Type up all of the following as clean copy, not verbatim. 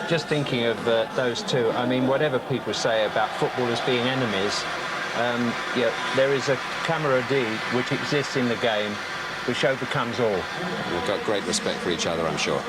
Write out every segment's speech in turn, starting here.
Just thinking of those two, I mean, whatever people say about footballers being enemies, yeah, there is a camaraderie which exists in the game which overcomes all. They've got great respect for each other, I'm sure.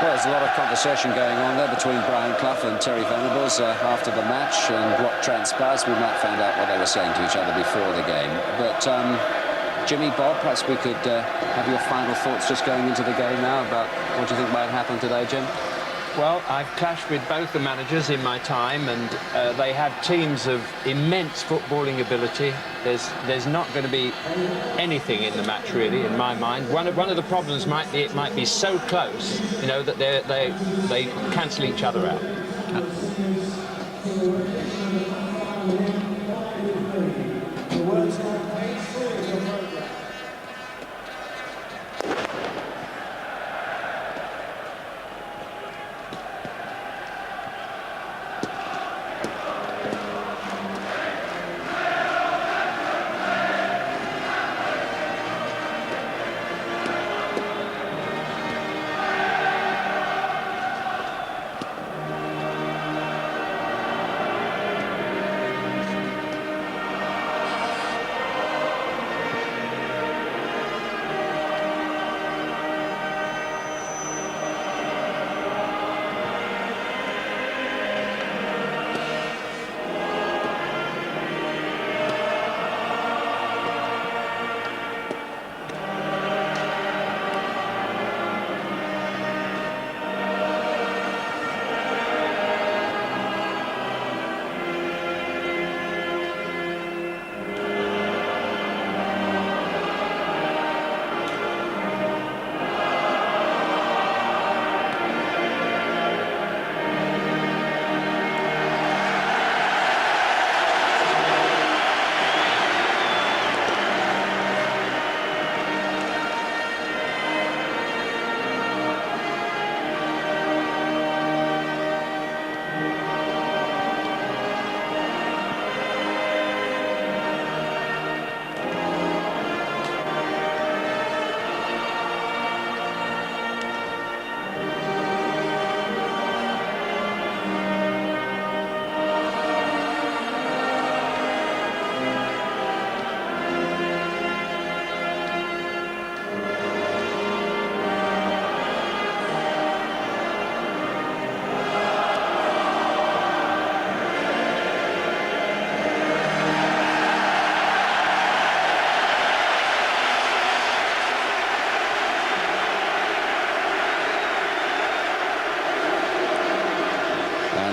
There's a lot of conversation going on there between Brian Clough and Terry Venables after the match, and what transpires, we might find out what they were saying to each other before the game. But Jimmy, Bob, perhaps we could have your final thoughts just going into the game now about what you think might happen today, Jim? Well, I've clashed with both the managers in my time, and they had teams of immense footballing ability. There's not going to be anything in the match, really, in my mind. One of the problems might be it might be so close, you know, that they cancel each other out.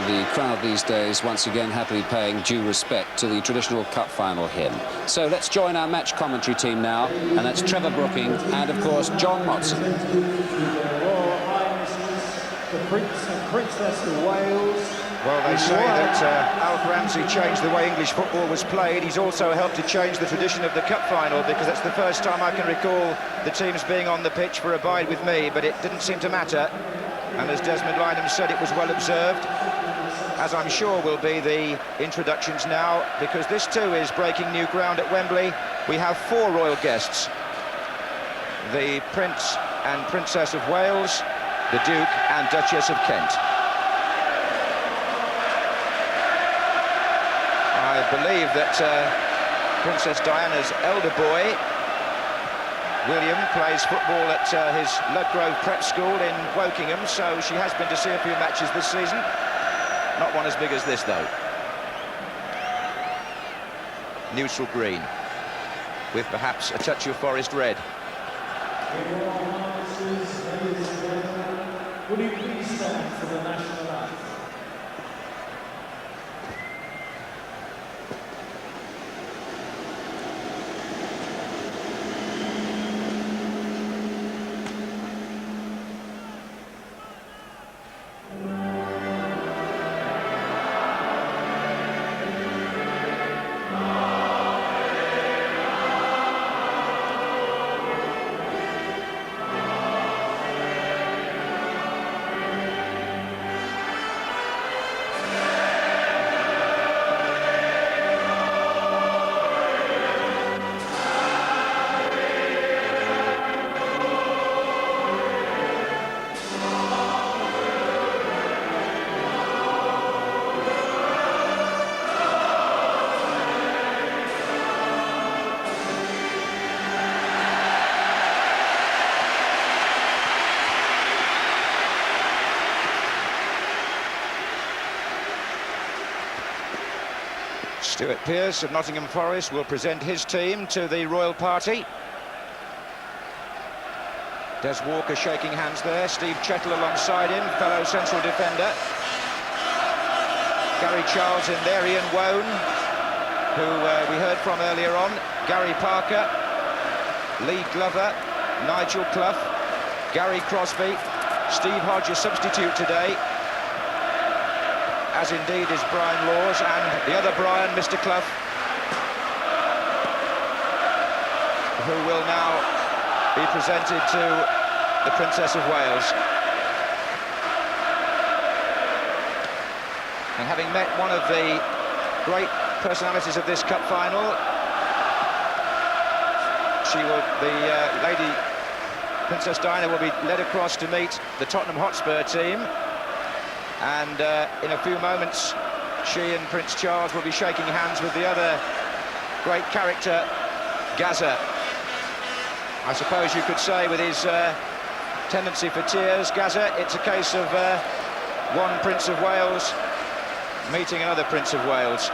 The crowd these days once again happily paying due respect to the traditional cup final hymn. So let's join our match commentary team now, and that's Trevor Brooking and of course John Motson. Royal Highnesses, the Prince and Princess of Wales. Well, they say that Alf Ramsey changed the way English football was played. He's also helped to change the tradition of the cup final, because that's the first time I can recall the teams being on the pitch for Abide With Me, but it didn't seem to matter. And as Desmond Lynham said, it was well observed, as I'm sure will be the introductions now, because this too is breaking new ground at Wembley. We have 4 royal guests: the Prince and Princess of Wales, the Duke and Duchess of Kent. I believe that Princess Diana's elder boy William plays football at his Ludgrove Prep School in Wokingham, so she has been to see a few matches this season. Not one as big as this, though. Neutral green, with perhaps a touch of forest red. Will you please stand for the national anthem? Stuart Pearce of Nottingham Forest will present his team to the royal party. Des Walker shaking hands there, Steve Chettle alongside him, fellow central defender. Gary Charles in there, Ian Wone, who we heard from earlier on, Gary Parker, Lee Glover, Nigel Clough, Gary Crosby, Steve Hodge, a substitute today, as indeed is Brian Laws, and the other Brian, Mr. Clough, who will now be presented to the Princess of Wales. And having met one of the great personalities of this cup final, the Lady Princess Diana will be led across to meet the Tottenham Hotspur team. And in a few moments, she and Prince Charles will be shaking hands with the other great character, Gaza. I suppose you could say, with his tendency for tears, Gaza, it's a case of one Prince of Wales meeting another Prince of Wales.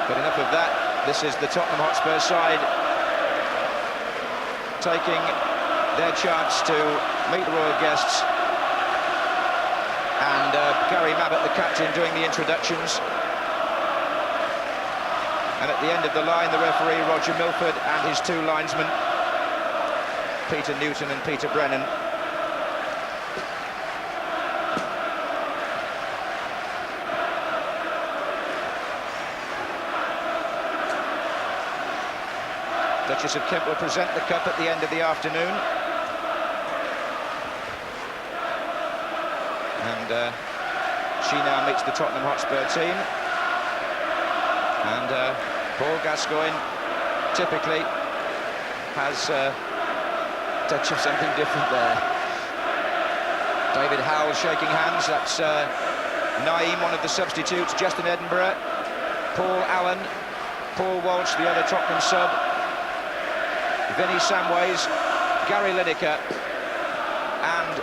But enough of that. This is the Tottenham Hotspur side taking their chance to meet the royal guests. And Gary Mabbott, the captain, doing the introductions. And at the end of the line, the referee, Roger Milford, and his two linesmen, Peter Newton and Peter Brennan. Duchess of Kent will present the cup at the end of the afternoon. And she now meets the Tottenham Hotspur team. And Paul Gascoigne typically has a touch of something different there. David Howell shaking hands. That's Naeem, one of the substitutes, Justin Edinburgh, Paul Allen, Paul Walsh, the other Tottenham sub, Vinnie Samways, Gary Lineker, and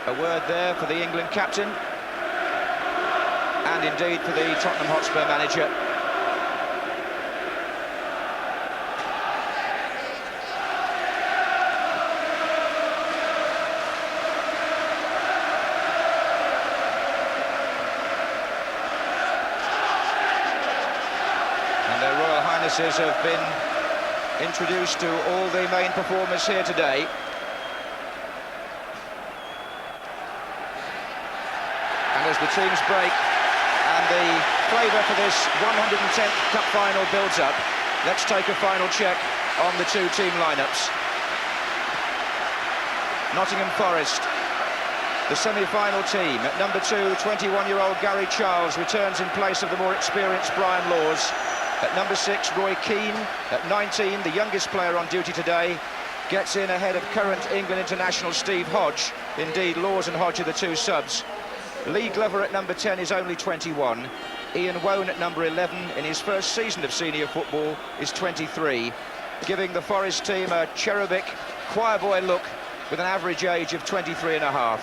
a word there for the England captain, and indeed for the Tottenham Hotspur manager. And their Royal Highnesses have been introduced to all the main performers here today. And as the teams break and the flavour for this 110th Cup final builds up, let's take a final check on the two team lineups. Nottingham Forest, the semi-final team. At number 2, 21-year-old Gary Charles returns in place of the more experienced Brian Laws. At number 6, Roy Keane. At 19, the youngest player on duty today, gets in ahead of current England international Steve Hodge. Indeed, Laws and Hodge are the two subs. Lee Glover at number 10 is only 21. Ian Wone at number 11 in his first season of senior football is 23, giving the Forest team a cherubic, choir boy look with an average age of 23 and a half.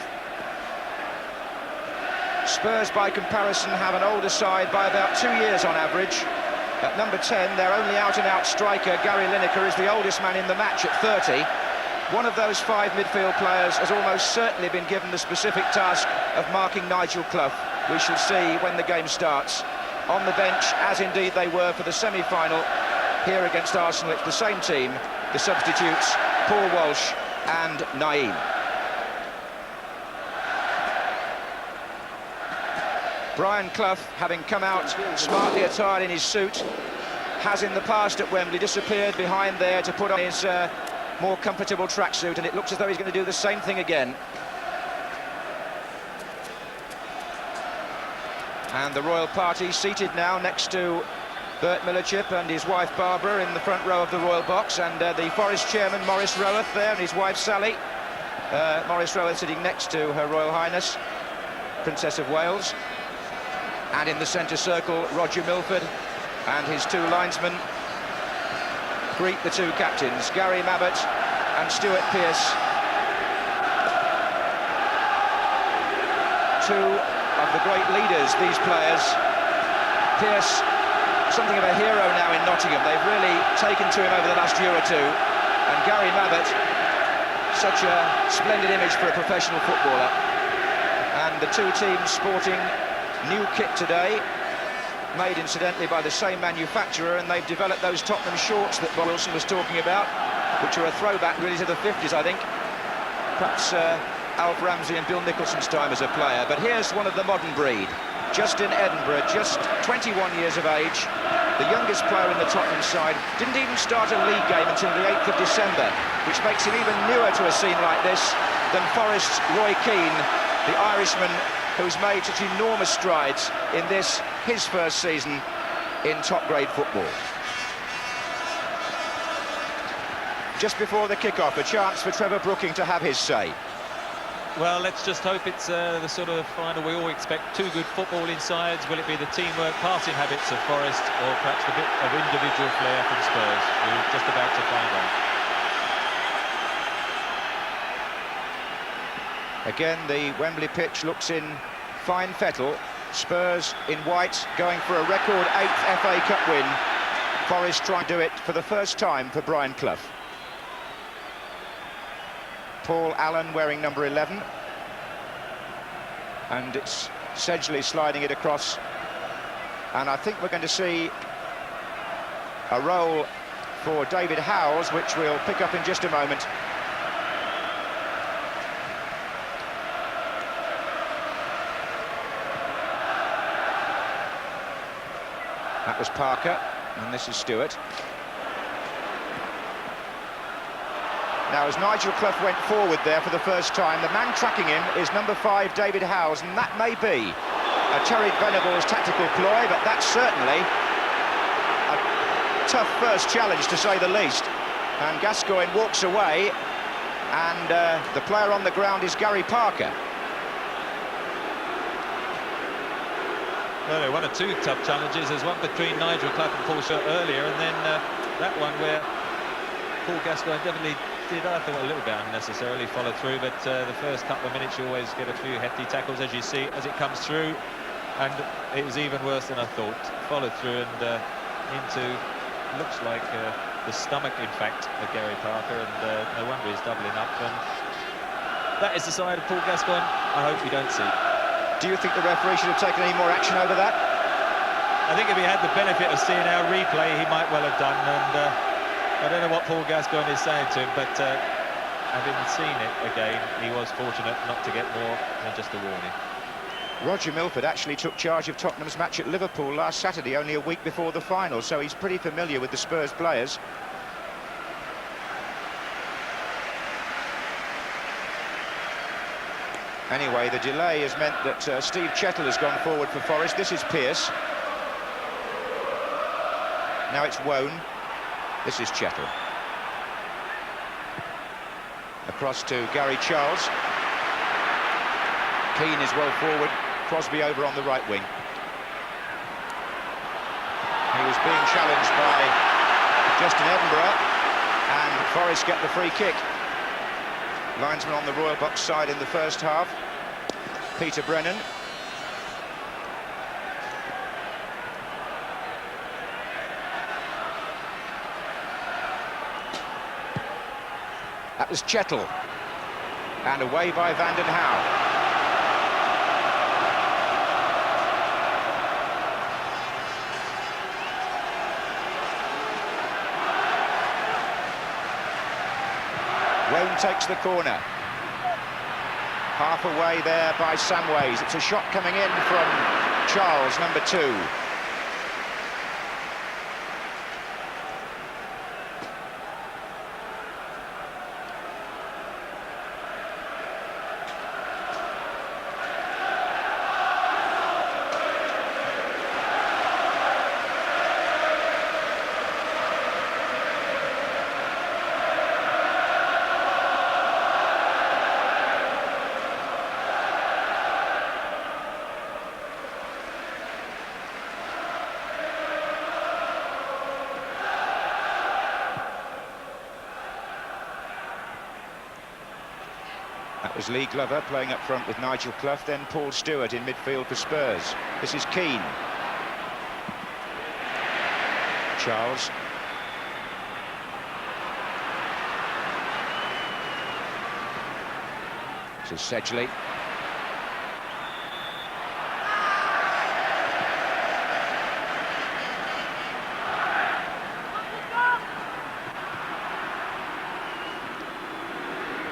Spurs, by comparison, have an older side by about 2 years on average. At number 10, their only out-and-out striker, Gary Lineker, is the oldest man in the match at 30. One of those 5 midfield players has almost certainly been given the specific task of marking Nigel Clough. We shall see when the game starts. On the bench, as indeed they were for the semi-final here against Arsenal, it's the same team, the substitutes, Paul Walsh and Naeem. Brian Clough, having come out smartly attired in his suit, has in the past at Wembley disappeared behind there to put on his more comfortable tracksuit, and it looks as though he's going to do the same thing again. And the royal party seated now next to Bert Millerchip and his wife Barbara in the front row of the royal box, and the Forest chairman Maurice Roworth there and his wife Sally. Maurice Roworth sitting next to Her Royal Highness Princess of Wales. And in the centre circle, Roger Milford and his 2 linesmen greet the 2 captains, Gary Mabbott and Stuart Pearce. 2 of the great leaders, these players. Pearce, something of a hero now in Nottingham. They've really taken to him over the last year or 2. And Gary Mabbott, such a splendid image for a professional footballer. And the 2 teams sporting new kit today, made incidentally by the same manufacturer, and they've developed those Tottenham shorts that Bob Wilson was talking about, which are a throwback really to the 50s, I think. Perhaps Alf Ramsey and Bill Nicholson's time as a player. But here's one of the modern breed, Justin Edinburgh, just 21 years of age, the youngest player in the Tottenham side, didn't even start a league game until the 8th of December, which makes him even newer to a scene like this than Forest's Roy Keane, the Irishman who's made such enormous strides in this, his first season in top-grade football. Just before the kick-off, a chance for Trevor Brooking to have his say. Well, let's just hope it's the sort of final we all expect. 2 good footballing sides. Will it be the teamwork, passing habits of Forest, or perhaps the bit of individual flair from Spurs? We're just about to find out. Again, the Wembley pitch looks in fine fettle. Spurs in white, going for a record 8th FA Cup win. Forest trying to do it for the first time for Brian Clough. Paul Allen wearing number 11. And it's Sedgley sliding it across. And I think we're going to see a roll for David Howells, which we'll pick up in just a moment. That was Parker, and this is Stewart. Now, as Nigel Clough went forward there for the first time, the man tracking him is number 5, David Howells, and that may be a Terry Venables tactical ploy, but that's certainly a tough first challenge, to say the least. And Gascoigne walks away, and the player on the ground is Gary Parker. Well, there were 1 or 2 tough challenges. There's one between Nigel Clough and Paul Shirt earlier, and then that one where Paul Gascoigne definitely did, I thought, a little bit unnecessarily follow through, but the first couple of minutes you always get a few hefty tackles, as you see, as it comes through, and it was even worse than I thought. Followed through and into, looks like the stomach, in fact, of Gary Parker, and no wonder he's doubling up. And that is the side of Paul Gascoigne I hope we don't see. Do you think the referee should have taken any more action over that? I think if he had the benefit of seeing our replay, he might well have done, and I don't know what Paul Gascoigne is saying to him, but having seen it again, he was fortunate not to get more than just a warning. Roger Milford actually took charge of Tottenham's match at Liverpool last Saturday, only a week before the final, so he's pretty familiar with the Spurs players. Anyway, the delay has meant that Steve Chettle has gone forward for Forest. This is Pearce. Now it's Wone. This is Chettle. Across to Gary Charles. Keane is well forward. Crosby over on the right wing. He was being challenged by Justin Edinburgh, and Forest get the free kick. Linesman on the Royal box side in the first half, Peter Brennan. That was Chettle, and away by Van den Hauwe. Wone takes the corner. Half away there by Samways. It's a shot coming in from Charles, number 2. That was Lee Glover playing up front with Nigel Clough, then Paul Stewart in midfield for Spurs. This is Keane. Charles. This is Sedgley.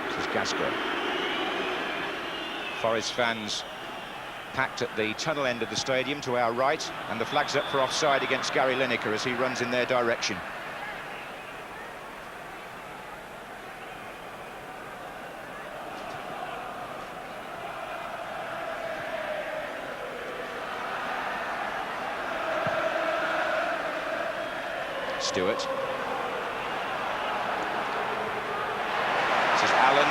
This is Gascoigne. Forest fans packed at the tunnel end of the stadium to our right, and the flag's up for offside against Gary Lineker as he runs in their direction. Stewart. This is Allen.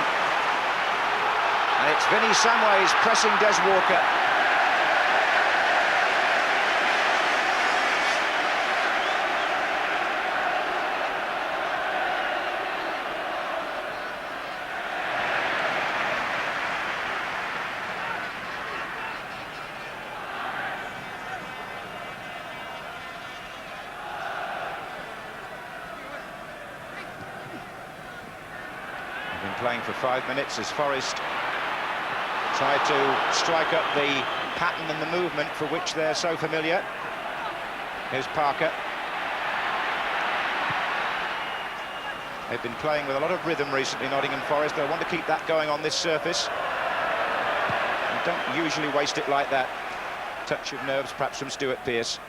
And it's Vinnie Samways pressing Des Walker. We've been playing for 5 minutes as Forest tried to strike up the pattern and the movement for which they're so familiar. Here's Parker. They've been playing with a lot of rhythm recently, Nottingham Forest. They'll want to keep that going on this surface. And don't usually waste it like that. Touch of nerves, perhaps, from Stuart Pearce.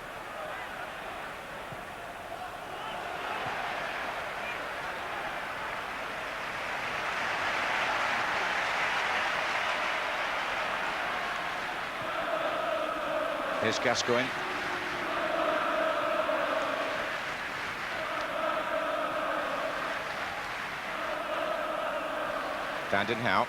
Here's Gascoigne. Van den Hauwe.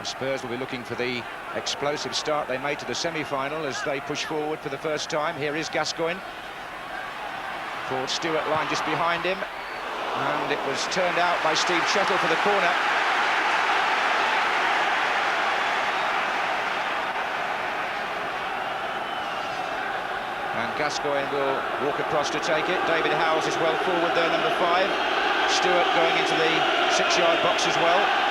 Spurs will be looking for the explosive start they made to the semi-final as they push forward for the first time. Here is Gascoigne. Paul Stewart line just behind him, and it was turned out by Steve Chettle for the corner. And Gascoigne will walk across to take it. David Howells is well forward there, number 5. Stewart going into the 6-yard box as well.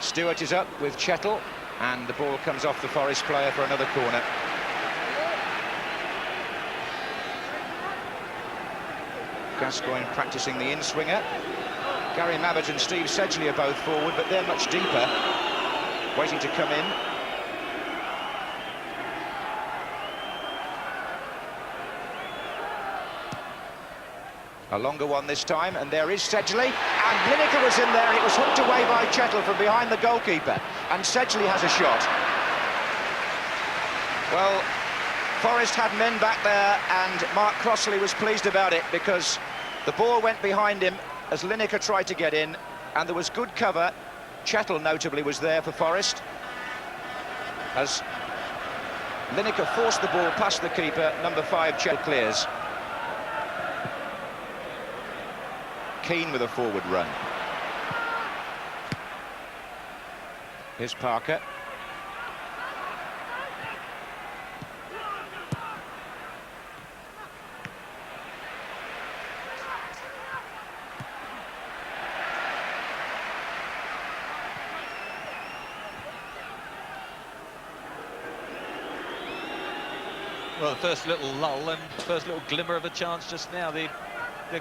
Stewart is up with Chettle, and the ball comes off the Forest player for another corner. Gascoigne practicing the in-swinger. Gary Mabbott and Steve Sedgley are both forward, but they're much deeper, waiting to come in. A longer one this time, and there is Sedgley, and Lineker was in there. It was hooked away by Chettle from behind the goalkeeper, and Sedgley has a shot. Well, Forest had men back there, and Mark Crossley was pleased about it because the ball went behind him as Lineker tried to get in, and there was good cover. Chettle notably was there for Forest as Lineker forced the ball past the keeper. Number 5, Chettle clears. Keane with a forward run. Here's Parker. Well, the first little lull and first little glimmer of a chance just now. They're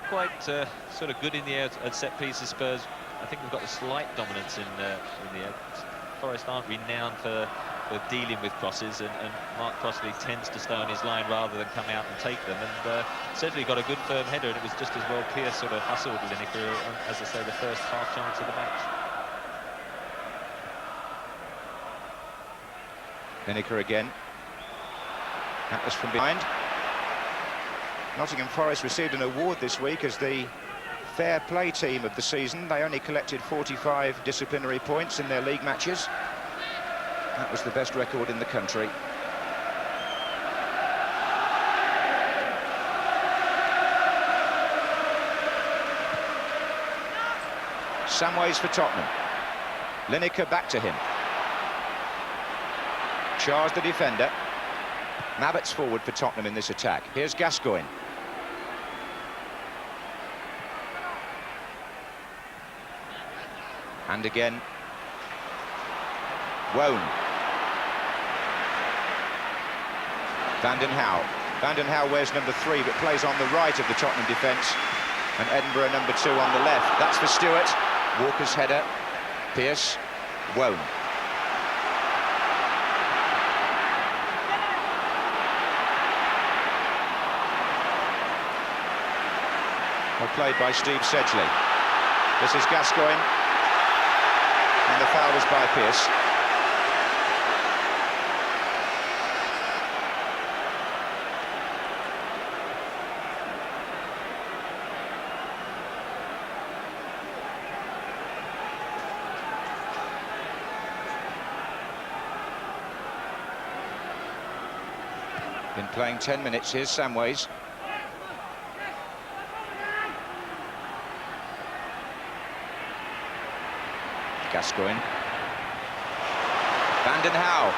quite sort of good in the air at set pieces, Spurs. I think we've got a slight dominance in the air. Forest aren't renowned for dealing with crosses, and Mark Crossley tends to stay on his line rather than come out and take them. And certainly got a good firm header, and it was just as well Pearce sort of hustled Lineker, as I say, the first half chance of the match. Lineker again. That was from behind. Nottingham Forest received an award this week as the fair play team of the season. They only collected 45 disciplinary points in their league matches. That was the best record in the country. Samways for Tottenham. Lineker back to him. Charles the defender. Mabbott's forward for Tottenham in this attack. Here's Gascoigne. And again, Wone. Vanden Hauwe. Vanden Hauwe wears number 3, but plays on the right of the Tottenham defence. And Edinburgh number 2 on the left. That's for Stewart. Walker's header. Pearce. Wone. Well played by Steve Sedgley. This is Gascoigne. And the foul was by Pearce. Been playing 10 minutes. Here's Samways. Gascoigne. Vanden Hauwe.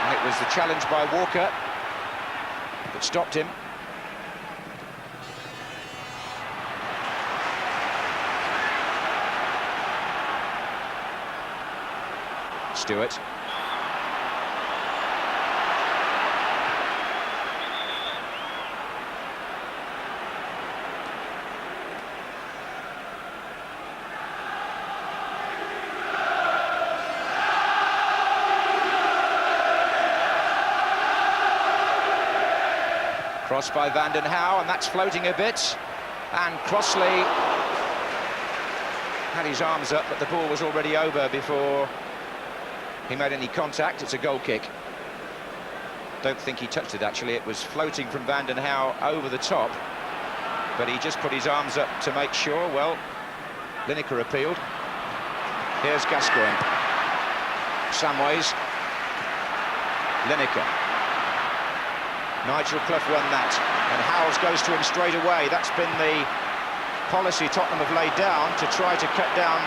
And it was the challenge by Walker that stopped him. Stewart. Cross by Vanden Hauwe, and that's floating a bit. And Crossley had his arms up, but the ball was already over before he made any contact. It's a goal kick. Don't think he touched it, actually. It was floating from Vanden Hauwe over the top, but he just put his arms up to make sure. Well, Lineker appealed. Here's Gascoigne. Samways. Lineker. Nigel Clough won that, and Howells goes to him straight away. That's been the policy Tottenham have laid down to try to cut down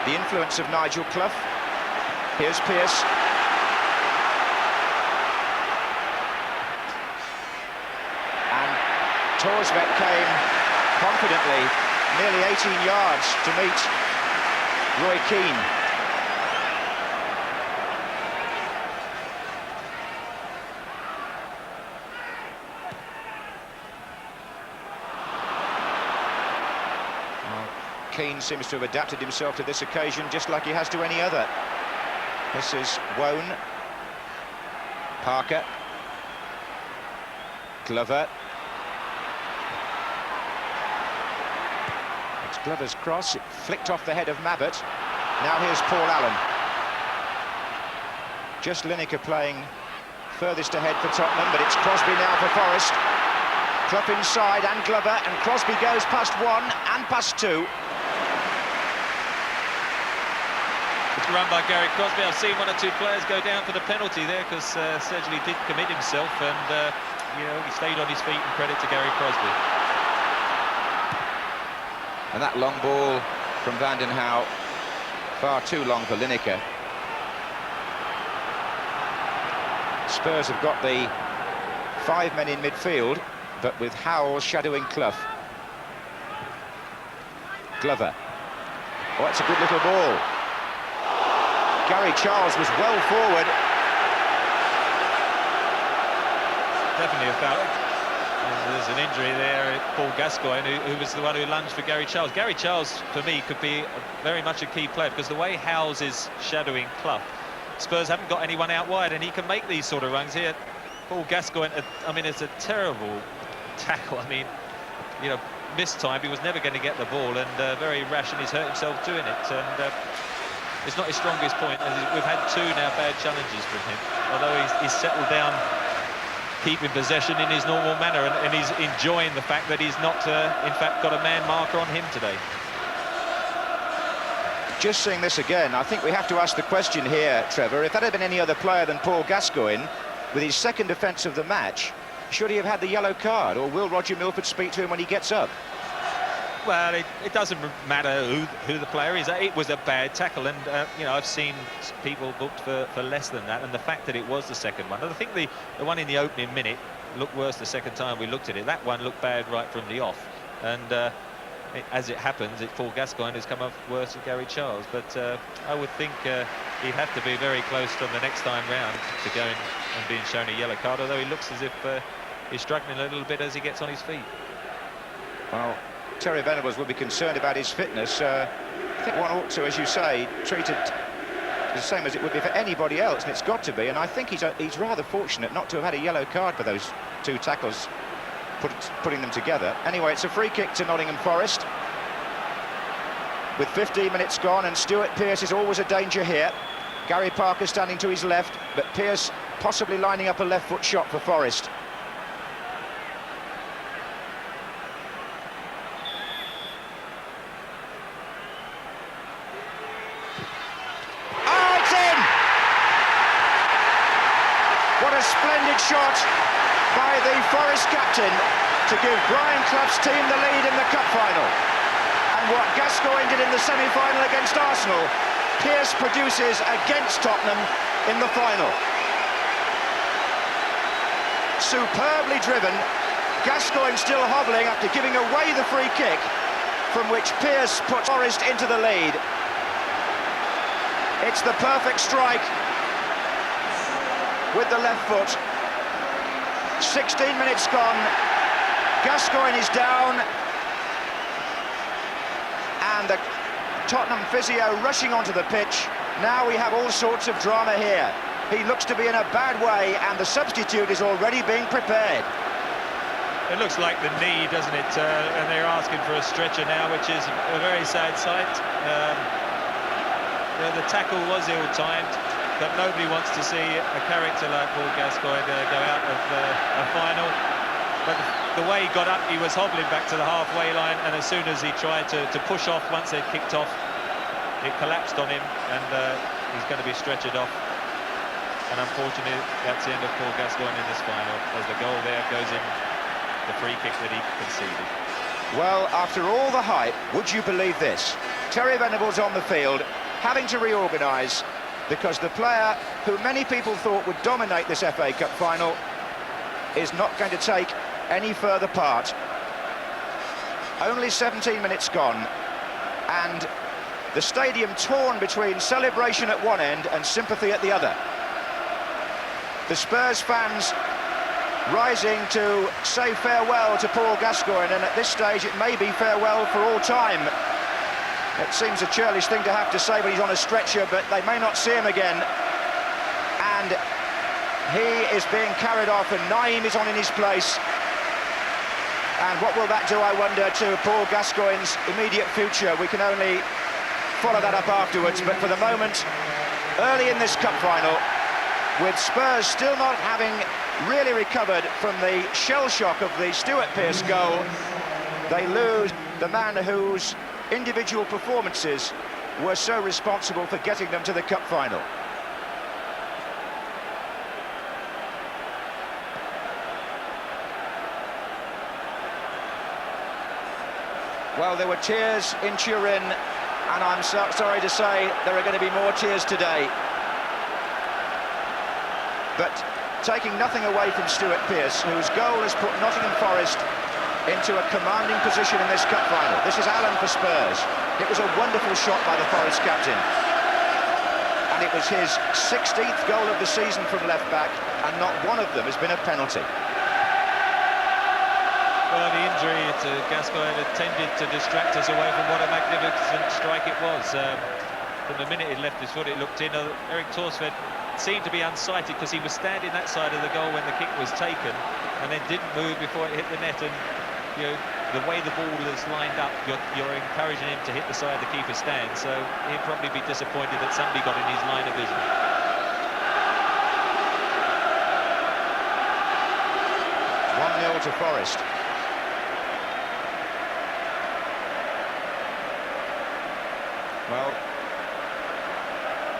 the influence of Nigel Clough. Here's Pearce. And Torsvek came confidently nearly 18 yards to meet Roy Keane. Keane seems to have adapted himself to this occasion just like he has to any other. This is Wone. Parker. Glover. It's Glover's cross. It flicked off the head of Mabbott. Now here's Paul Allen. Just Lineker playing furthest ahead for Tottenham, but it's Crosby now for Forest. Clough inside and Glover, and Crosby goes past one and past two. It's run by Gary Crosby. I've seen one or two players go down for the penalty there because Sedgley did commit himself, and you know, he stayed on his feet, and credit to Gary Crosby. And that long ball from Vandenhouw, far too long for Lineker. Spurs have got the 5 men in midfield, but with Howell shadowing Clough. Glover. Oh, that's a good little ball. Gary Charles was well forward. Definitely a foul. There's an injury there, Paul Gascoigne, who was the one who lunged for Gary Charles. Gary Charles, for me, could be very much a key player, because the way Howells is shadowing Clough, Spurs haven't got anyone out wide, and he can make these sort of runs here. Paul Gascoigne, I mean, it's a terrible tackle. I mean, you know, mistimed. He was never going to get the ball, and very rash, and he's hurt himself doing it. And it's not his strongest point. And we've had two now bad challenges from him, although he's settled down, keeping possession in his normal manner, and he's enjoying the fact that he's not, in fact, got a man marker on him today. Just seeing this again, I think we have to ask the question here, Trevor, if that had been any other player than Paul Gascoigne, with his second offence of the match, should he have had the yellow card, or will Roger Milford speak to him when he gets up? Well, it doesn't matter who the player is. It was a bad tackle, and you know, I've seen people booked for less than that, and the fact that it was the second one. I think the one in the opening minute looked worse the second time we looked at it. That one looked bad right from the off, and as it happens, Paul Gascoigne has come up worse than Gary Charles. But I would think he'd have to be very close from the next time round to going and being shown a yellow card, although he looks as if he's struggling a little bit as he gets on his feet. Well, Terry Venables will be concerned about his fitness. I think one ought to, as you say, treat it the same as it would be for anybody else, and it's got to be. And I think he's rather fortunate not to have had a yellow card for those two tackles, putting them together. Anyway, it's a free kick to Nottingham Forest with 15 minutes gone, and Stuart Pearce is always a danger here. Gary Parker standing to his left, but Pearce possibly lining up a left foot shot for Forest. A splendid shot by the Forest captain to give Brian Clough's team the lead in the cup final. And what Gascoigne did in the semi-final against Arsenal, Pearce produces against Tottenham in the final. Superbly driven, Gascoigne still hobbling after giving away the free kick, from which Pearce puts Forest into the lead. It's the perfect strike with the left foot. 16 minutes gone. Gascoigne is down, and the Tottenham physio rushing onto the pitch. Now we have all sorts of drama here. He looks to be in a bad way, and the substitute is already being prepared. It looks like the knee, doesn't it? And they're asking for a stretcher now, which is a very sad sight. The tackle was ill-timed, but nobody wants to see a character like Paul Gascoigne go out of a final. But the way he got up, he was hobbling back to the halfway line, and as soon as he tried to push off, once they'd kicked off, it collapsed on him, and he's going to be stretchered off. And unfortunately, that's the end of Paul Gascoigne in this final, as the goal there goes in, the free kick that he conceded. Well, after all the hype, would you believe this? Terry Venables on the field, having to reorganise, because the player who many people thought would dominate this FA Cup final is not going to take any further part. Only 17 minutes gone, and the stadium torn between celebration at one end and sympathy at the other. The Spurs fans rising to say farewell to Paul Gascoigne, and at this stage it may be farewell for all time. It seems a churlish thing to have to say, but he's on a stretcher, but they may not see him again. And he is being carried off, and Naeem is on in his place. And what will that do, I wonder, to Paul Gascoigne's immediate future? We can only follow that up afterwards, but for the moment, early in this cup final, with Spurs still not having really recovered from the shell shock of the Stuart Pearce goal, they lose the man whose individual performances were so responsible for getting them to the cup final. Well, there were tears in Turin, and I'm sorry to say there are going to be more tears today. But taking nothing away from Stuart Pearce, whose goal has put Nottingham Forest into a commanding position in this cup final. This is Allen for Spurs. It was a wonderful shot by the Forest captain. And it was his 16th goal of the season from left-back, and not one of them has been a penalty. Well, the injury to Gascoigne had tended to distract us away from what a magnificent strike it was. From the minute he left his foot, it looked in. Eric Torsved seemed to be unsighted because he was standing that side of the goal when the kick was taken, and then didn't move before it hit the net. And you know, the way the ball is lined up, you're encouraging him to hit the side the keeper stands. So he'd probably be disappointed that somebody got in his line of vision. 1-0 to Forest. Well,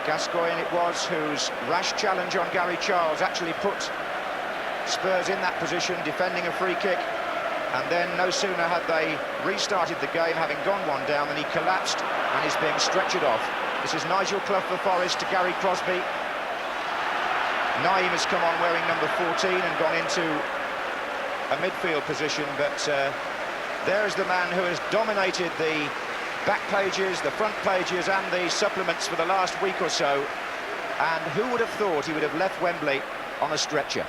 Gascoigne it was whose rash challenge on Gary Charles actually put Spurs in that position, defending a free kick, and then no sooner had they restarted the game, having gone one down, than he collapsed and is being stretchered off. This is Nigel Clough for Forest to Gary Crosby. Naeem has come on wearing number 14 and gone into a midfield position, but there's the man who has dominated the back pages, the front pages and the supplements for the last week or so, and who would have thought he would have left Wembley on a stretcher?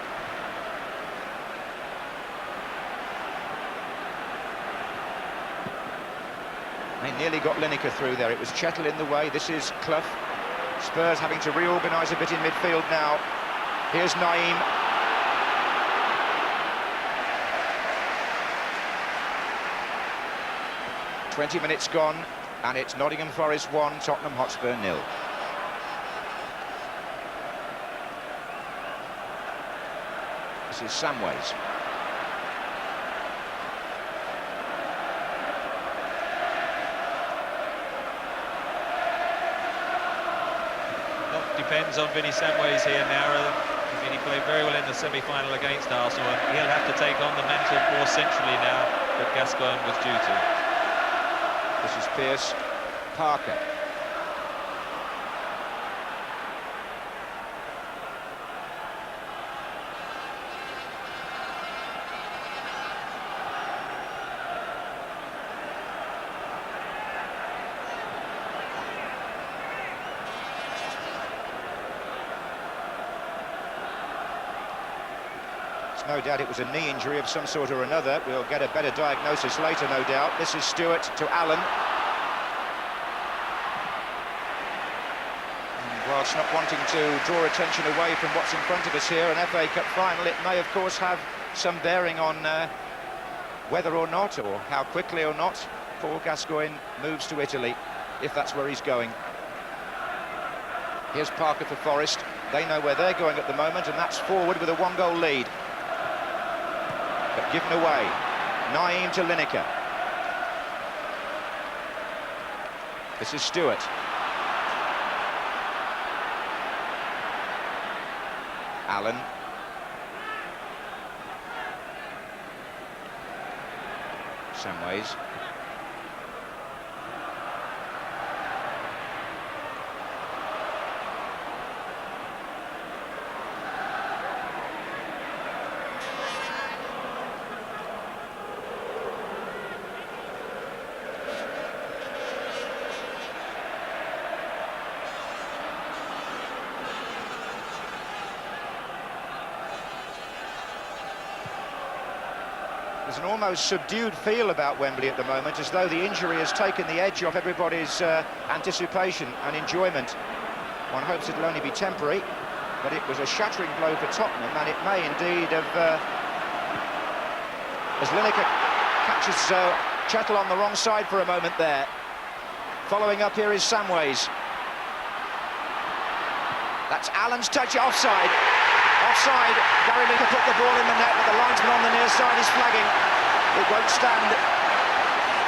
They nearly got Lineker through there. It was Chettle in the way. This is Clough. Spurs having to reorganise a bit in midfield now. Here's Naeem. "20 minutes gone, and it's Nottingham Forest 1, Tottenham Hotspur 0. This is Samways. Depends on Vinnie Samways here now. I mean, he played very well in the semi-final against Arsenal, and he'll have to take on the mantle more centrally now that Gascoigne was due to. This is Pearce. Parker. No doubt it was a knee injury of some sort or another. We'll get a better diagnosis later, no doubt. This is Stewart to Allen. And whilst not wanting to draw attention away from what's in front of us here, an FA Cup final, it may of course have some bearing on whether or not, or how quickly or not, Paul Gascoigne moves to Italy, if that's where he's going. Here's Parker for Forest. They know where they're going at the moment, and that's forward with a 1-goal lead. But given away. Naeem to Lineker. This is Stewart. Allen. Samways. There's an almost subdued feel about Wembley at the moment, as though the injury has taken the edge off everybody's anticipation and enjoyment. One hopes it'll only be temporary, but it was a shattering blow for Tottenham, and it may indeed have... as Lineker catches Chettle on the wrong side for a moment there. Following up here is Samways. That's Allen's touch, offside. Offside. Gary Lineker put the ball in the net, but the linesman on the near side is flagging. It won't stand.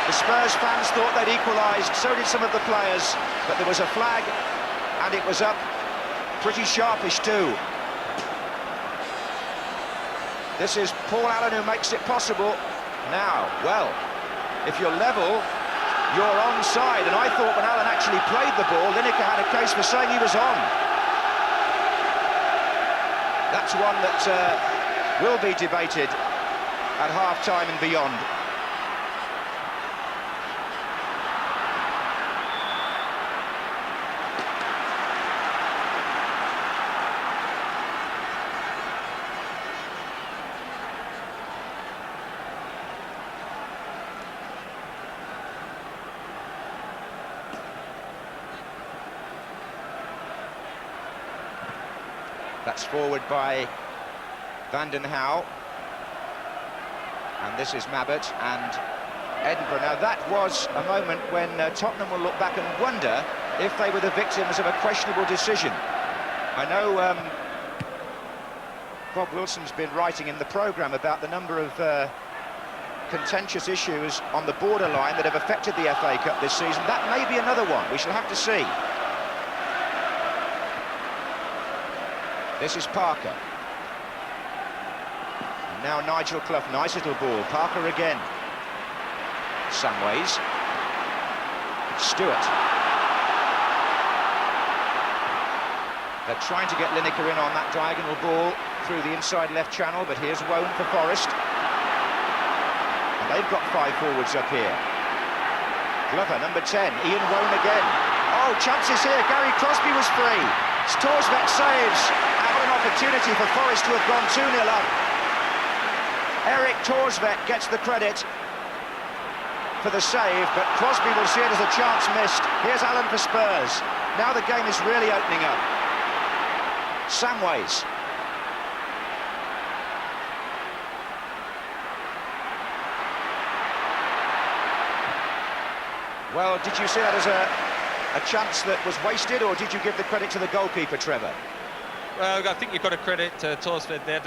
The Spurs fans thought they'd equalised, so did some of the players, but there was a flag, and it was up pretty sharpish too. This is Paul Allen who makes it possible. Now, well, if you're level, you're onside, and I thought when Allen actually played the ball, Lineker had a case for saying he was on. That's one that will be debated at half-time and beyond. That's forward by Van den Hauwe. And this is Mabbott and Edinburgh. Now that was a moment when Tottenham will look back and wonder if they were the victims of a questionable decision. I know Bob Wilson's been writing in the programme about the number of contentious issues on the borderline that have affected the FA Cup this season. That may be another one. We shall have to see. This is Parker. And now Nigel Clough, nice little ball. Parker again. Samways. Stewart. They're trying to get Lineker in on that diagonal ball through the inside left channel, but here's Wone for Forest. And they've got 5 forwards up here. Glover, number 10, Ian Wone again. Oh, chances here, Gary Crosby was free. Storsvek saves, and what an opportunity for Forest to have gone 2-0 up. Eric Torsvek gets the credit for the save, but Crosby will see it as a chance missed. Here's Allen for Spurs. Now the game is really opening up. Samways. Well, did you see that as a chance that was wasted, or did you give the credit to the goalkeeper, Trevor? Well, I think you've got to credit Torsved there.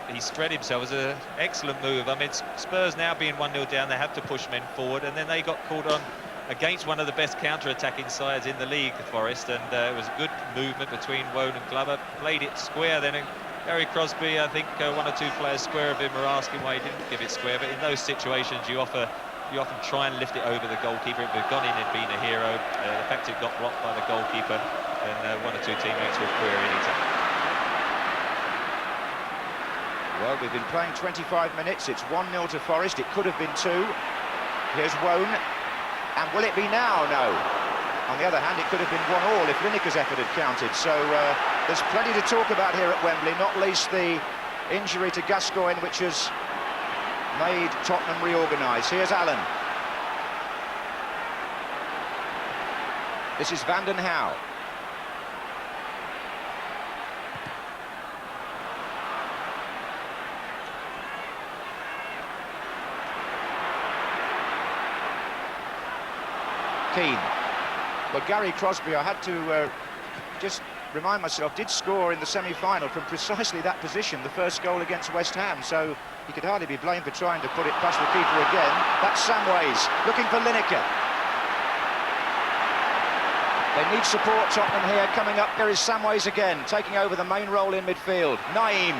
He spread himself. It was an excellent move. I mean, Spurs now being 1-0 down, they have to push men forward, and then they got called on against one of the best counter-attacking sides in the league, Forest, and it was a good movement between Wone and Glover. Played it square then, and Gary Crosby, I think 1 or 2 players square of him were asking why he didn't give it square, but in those situations you often try and lift it over the goalkeeper. If it had gone in, it'd been a hero. The fact it got blocked by the goalkeeper, and 1 or 2 teammates were querying it. Well, we've been playing 25 minutes. It's 1-0 to Forest. It could have been 2. Here's Wone. And will it be now? No. On the other hand, it could have been 1-1 if Lineker's effort had counted. So there's plenty to talk about here at Wembley, not least the injury to Gascoigne, which has made Tottenham reorganise. Here's Allen. This is Van den Hauwe. Keane. Well, Gary Crosby, I had to just remind myself, did score in the semi-final from precisely that position, the first goal against West Ham, so he could hardly be blamed for trying to put it past the keeper again. That's Samways, looking for Lineker. They need support, Tottenham here, coming up. There is Samways again, taking over the main role in midfield. Naeem.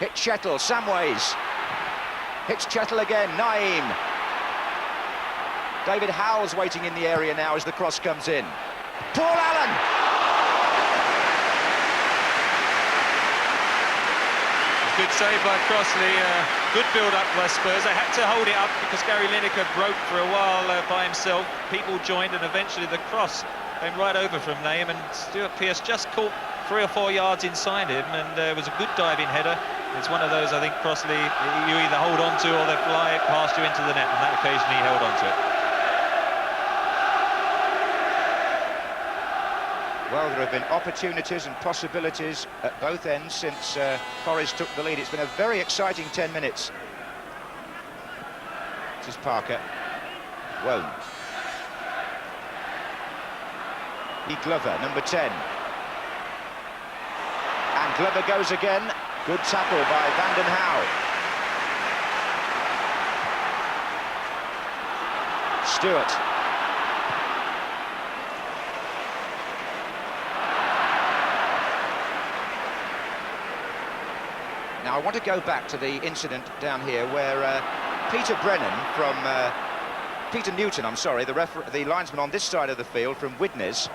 Hit Chettle, Samways. Hits Chettle again, Naeem. David Howell's waiting in the area now as the cross comes in. Paul Allen! Good save by Crossley, good build-up by Spurs. They had to hold it up because Gary Lineker broke for a while by himself. People joined, and eventually the cross came right over from Nahum, and Stuart Pearce just caught 3 or 4 yards inside him, and it was a good diving header. It's one of those, I think, Crossley, you either hold on to or they fly past you into the net. On that occasion, he held on to it. Well, there have been opportunities and possibilities at both ends since Forest took the lead. It's been a very exciting 10 minutes. This is Parker. Wone. Glover, number 10. And Glover goes again. Good tackle by Van den Hauwe. Stewart. Now I want to go back to the incident down here where Peter Newton, I'm sorry, the linesman on this side of the field from Widnes.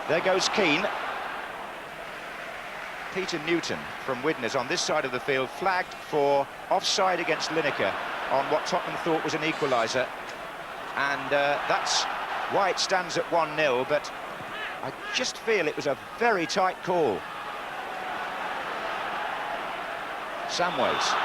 There goes Keane. Peter Newton from Widnes on this side of the field, flagged for offside against Lineker on what Tottenham thought was an equaliser. And that's why it stands at 1-0, but I just feel it was a very tight call. Samways.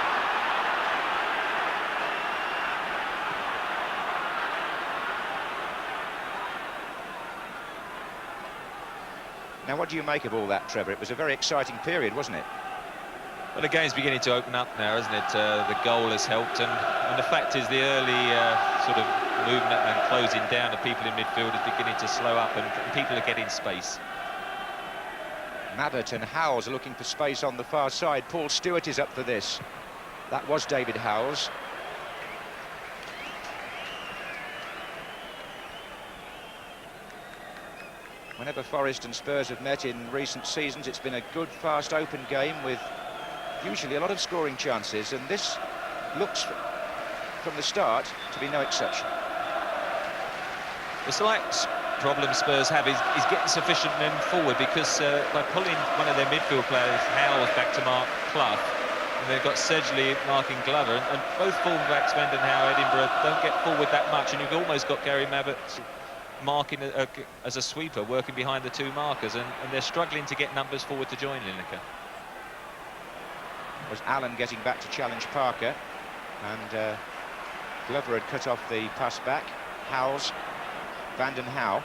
Now, what do you make of all that, Trevor? It was a very exciting period, wasn't it? Well, the game's beginning to open up now, isn't it? The goal has helped, and the fact is the early sort of movement and closing down of people in midfield is beginning to slow up, and people are getting space. Mabbott and Howells are looking for space on the far side. Paul Stewart is up for this. That was David Howells. Whenever Forest and Spurs have met in recent seasons, it's been a good, fast, open game with usually a lot of scoring chances, and this looks, from the start, to be no exception. The slight problem Spurs have is getting sufficient men forward, because by pulling one of their midfield players, Howells, back to mark Clough, and they've got Sedgley marking Glover, and both fullbacks, Van den Hauwe, Edinburgh, don't get forward that much, and you've almost got Gary Mabbott marking as a sweeper, working behind the two markers, and they're struggling to get numbers forward to join Lineker. Was Allen getting back to challenge Parker, and Glover had cut off the pass back. Howells, Van den Hauwe.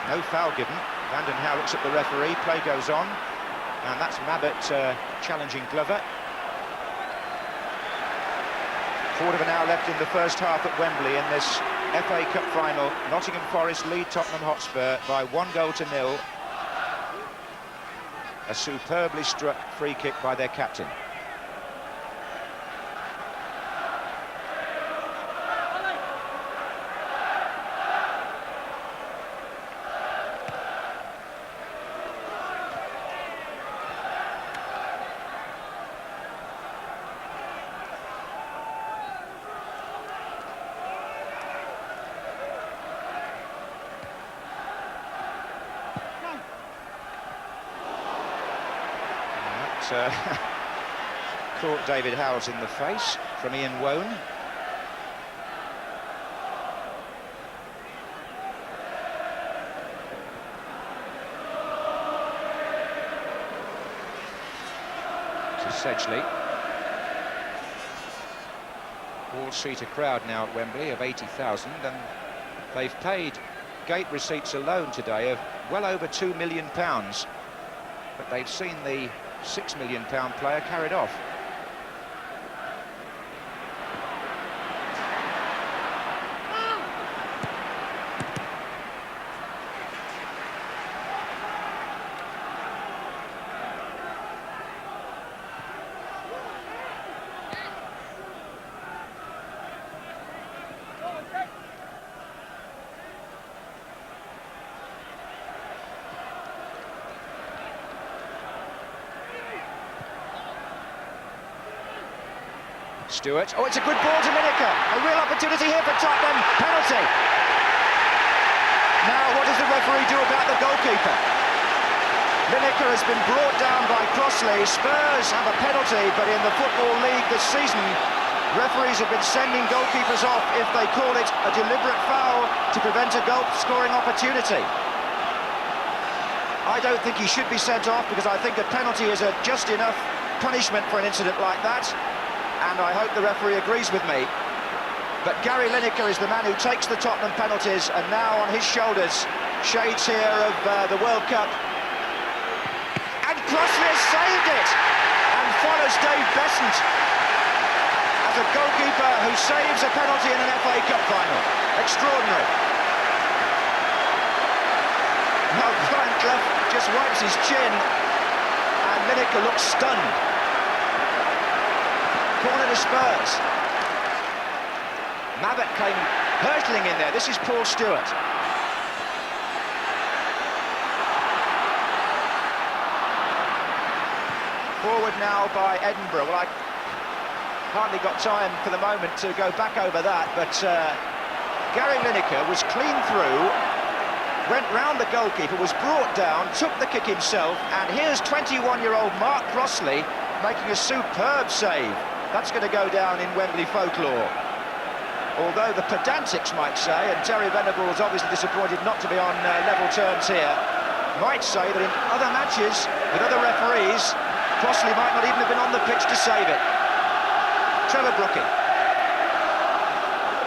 No foul given. Van den Hauwe looks at the referee, play goes on, and that's Mabbott challenging Glover. Quarter of an hour left in the first half at Wembley in this FA Cup final. Nottingham Forest lead Tottenham Hotspur by 1-0. A superbly struck free kick by their captain. Caught David Howells in the face from Ian Wone. To Sedgley. All-seater crowd now at Wembley of 80,000, and they've paid gate receipts alone today of well over £2 million, but they've seen the £6 million player carried off. Stewart. Oh, it's a good ball to Lineker. A real opportunity here for Tottenham. Penalty. Now, what does the referee do about the goalkeeper? Lineker has been brought down by Crossley. Spurs have a penalty, but in the Football League this season, referees have been sending goalkeepers off if they call it a deliberate foul to prevent a goal-scoring opportunity. I don't think he should be sent off, because I think a penalty is a just enough punishment for an incident like that, and I hope the referee agrees with me. But Gary Lineker is the man who takes the Tottenham penalties, and now on his shoulders, shades here of the World Cup. And Crossley has saved it, and follows Dave Besant as a goalkeeper who saves a penalty in an FA Cup final. Extraordinary. Now Brian Clough just wipes his chin, and Lineker looks stunned. Corner to Spurs. Mabbott came hurtling in there. This is Paul Stewart. Forward now by Edinburgh. Well, I hardly got time for the moment to go back over that, but Gary Lineker was clean through, went round the goalkeeper, was brought down, took the kick himself, and here's 21-year-old Mark Crossley making a superb save. That's going to go down in Wembley folklore. Although the pedantics might say, and Terry Venables obviously disappointed not to be on level terms here, might say that in other matches with other referees, Crossley might not even have been on the pitch to save it. Trevor Brooking.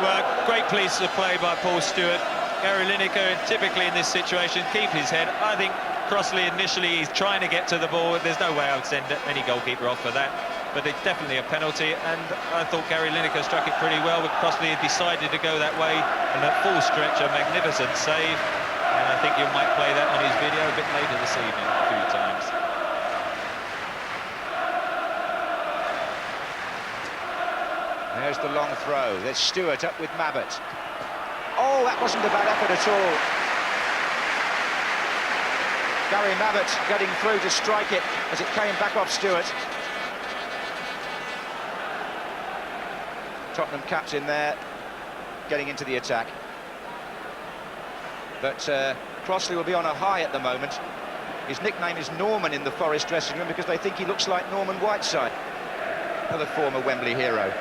Well, great piece of play by Paul Stewart. Gary Lineker, typically in this situation, keep his head. I think Crossley initially, he's trying to get to the ball. There's no way I would send any goalkeeper off for that. But it's definitely a penalty, and I thought Gary Lineker struck it pretty well, but Crossley had decided to go that way, and at full stretch, a magnificent save. And I think you might play that on his video a bit later this evening, a few times. There's the long throw. There's Stewart up with Mabbott. Oh, that wasn't a bad effort at all. Gary Mabbott getting through to strike it as it came back off Stewart. Tottenham captain there, getting into the attack. But Crossley will be on a high at the moment. His nickname is Norman in the Forest dressing room because they think he looks like Norman Whiteside, another former Wembley hero.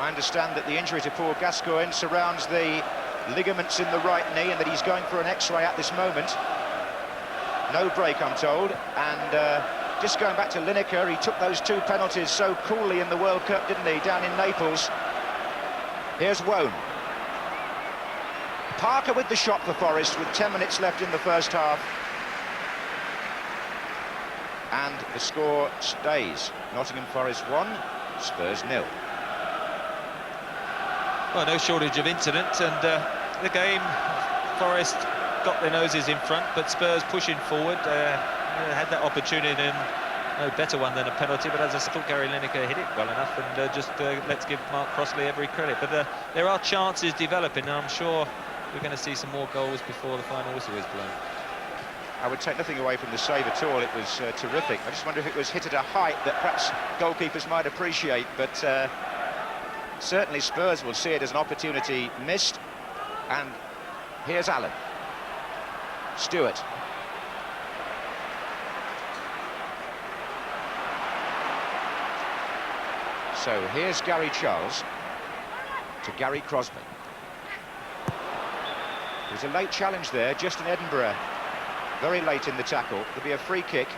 I understand that the injury to Paul Gascoigne surrounds the ligaments in the right knee, and that he's going for an X-ray at this moment. No break, I'm told. And just going back to Lineker, he took those two penalties so coolly in the World Cup, didn't he, down in Naples. Here's Wone. Parker with the shot for Forest with 10 minutes left in the first half. And the score stays. Nottingham Forest 1, Spurs 0. Well, no shortage of incidents, and the game, Forest got their noses in front, but Spurs pushing forward, had that opportunity, and no better one than a penalty, but as I thought, Gary Lineker hit it well enough, and just let's give Mark Crossley every credit. But there are chances developing, and I'm sure we're going to see some more goals before the final whistle is blown. I would take nothing away from the save at all. It was terrific. I just wonder if it was hit at a height that perhaps goalkeepers might appreciate, but certainly Spurs will see it as an opportunity missed. And here's Allen. Stewart. So here's Gary Charles to Gary Crosby. There's a late challenge there, just in Edinburgh. Very late in the tackle. There'll be a free kick.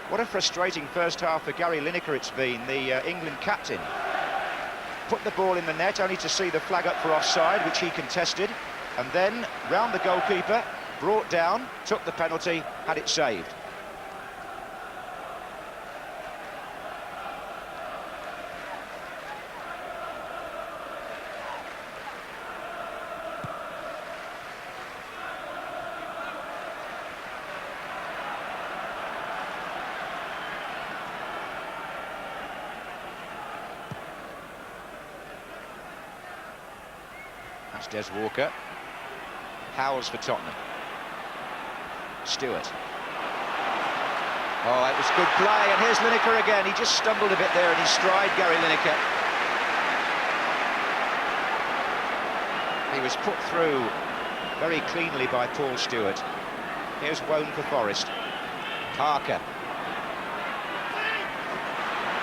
What a frustrating first half for Gary Lineker it's been, the England captain. Put the ball in the net only to see the flag up for offside, which he contested, and then round the goalkeeper, brought down, took the penalty, had it saved. That's Des Walker. Howells for Tottenham. Stewart. Oh, it was good play, and here's Lineker again. He just stumbled a bit there in his stride, Gary Lineker. He was put through very cleanly by Paul Stewart. Here's Wone for Forest. Parker.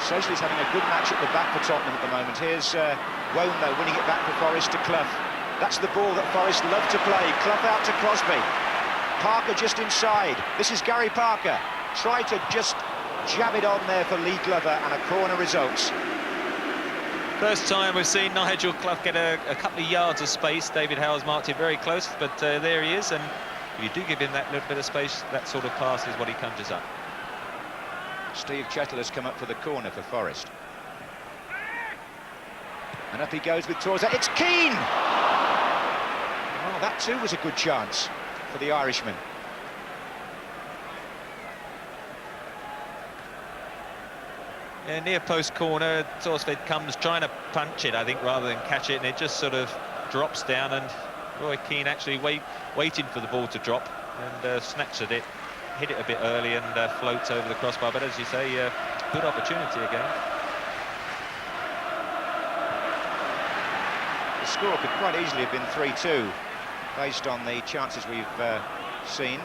Sedgley's having a good match at the back for Tottenham at the moment. Here's Wone, though, winning it back for Forest to Clough. That's the ball that Forest love to play. Clough out to Crosby. Parker just inside. This is Gary Parker. Tried to just jab it on there for Lee Glover, and a corner results. First time we've seen Nigel Clough get a couple of yards of space. David Howe's marked it very close, but there he is, and if you do give him that little bit of space, that sort of pass is what he conjures up. Steve Chettle has come up for the corner for Forest. And up he goes with Torza. It's Keane! Well, that too was a good chance for the Irishman. Yeah, near post corner, Torsved comes trying to punch it, I think, rather than catch it, and it just sort of drops down, and Roy Keane actually waiting for the ball to drop, and snatched at it, hit it a bit early, and floats over the crossbar. But as you say, good opportunity again. The score could quite easily have been 3-2, based on the chances we've seen.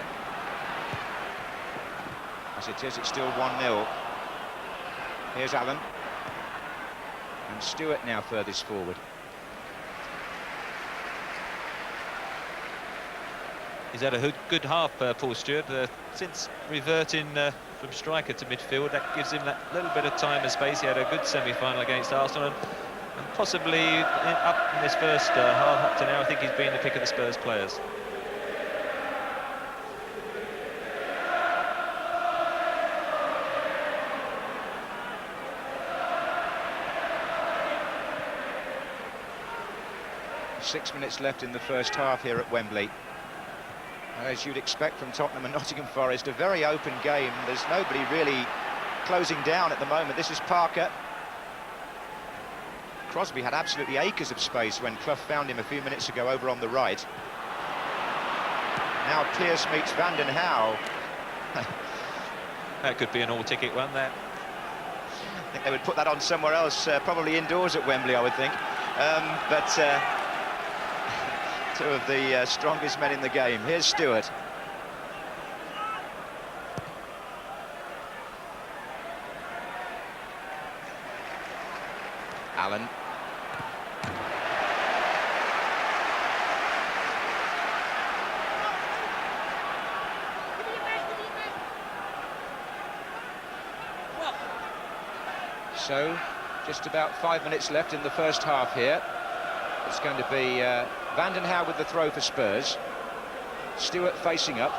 As it is, it's still 1-0. Here's Allen. And Stewart now furthest forward. He's had a good half, Paul Stewart, since reverting from striker to midfield. That gives him that little bit of time and space. He had a good semi-final against Arsenal, and possibly up in this first half up to now, I think he's been the pick of the Spurs players. Six minutes left in the first half here at Wembley. As you'd expect from Tottenham and Nottingham Forest, a very open game. There's nobody really closing down at the moment. This is Parker. Crosby had absolutely acres of space when Clough found him a few minutes ago over on the right. Now Pearce meets Van den Hauwe. That could be an all-ticket one, that. I think they would put that on somewhere else, probably indoors at Wembley, I would think. Two of the strongest men in the game. Here's Stewart. Allen. So, just about 5 minutes left in the first half here. It's going to be Van den Hauwe with the throw for Spurs. Stewart facing up.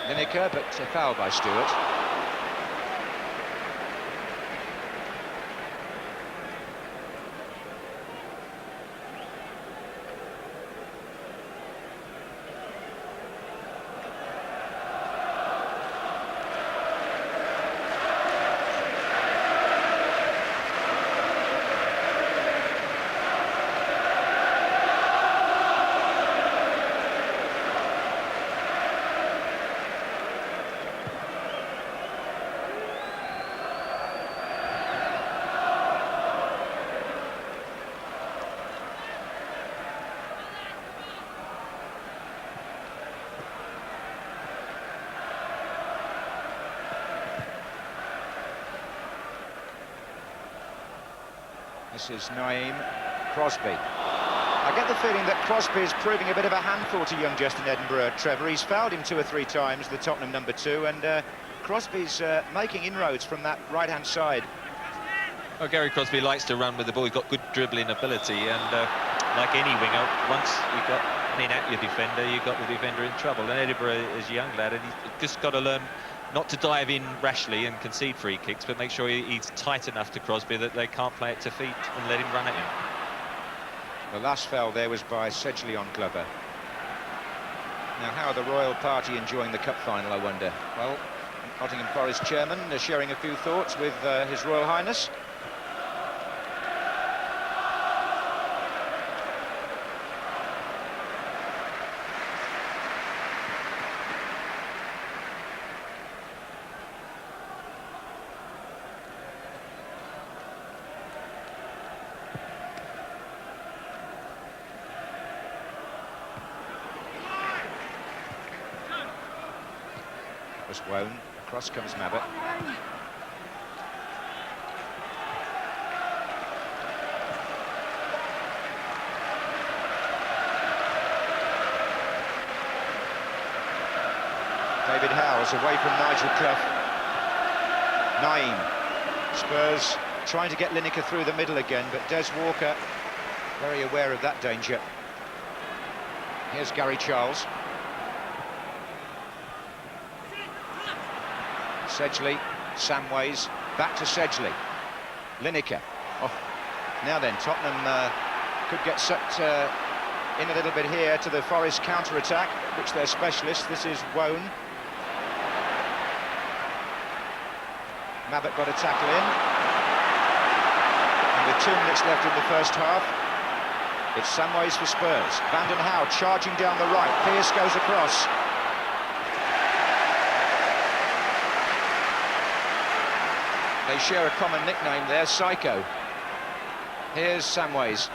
Lineker, but a foul by Stewart. This is Naeem Crosby. I get the feeling that Crosby is proving a bit of a handful to young Justin Edinburgh, Trevor. He's fouled him 2 or 3 times, the Tottenham number 2, and Crosby's making inroads from that right-hand side. Well, Gary Crosby likes to run with the ball. He's got good dribbling ability, and like any winger, once you've got an at your defender, you've got the defender in trouble. And Edinburgh is a young lad, and he's just got to learn not to dive in rashly and concede free kicks, but make sure he's tight enough to Crosby that they can't play it to feet and let him run at him. The last foul there was by Sedgley on Glover. Now, how are the royal party enjoying the cup final, I wonder? Well, Nottingham Forest chairman is sharing a few thoughts with His Royal Highness. was Wone. Across comes Mabbott. David Howes away from Nigel Clough. Naeem. Spurs trying to get Lineker through the middle again, but Des Walker very aware of that danger. Here's Gary Charles. Sedgley, Samways, back to Sedgley. Lineker. Oh, now then, Tottenham could get sucked in a little bit here to the Forest counter-attack, which they're specialists. This is Wone. Mabbott got a tackle in. And with 2 minutes left in the first half, it's Samways for Spurs. Van den Hauwe charging down the right. Pearce goes across. They share a common nickname there, Psycho. Here's Samways.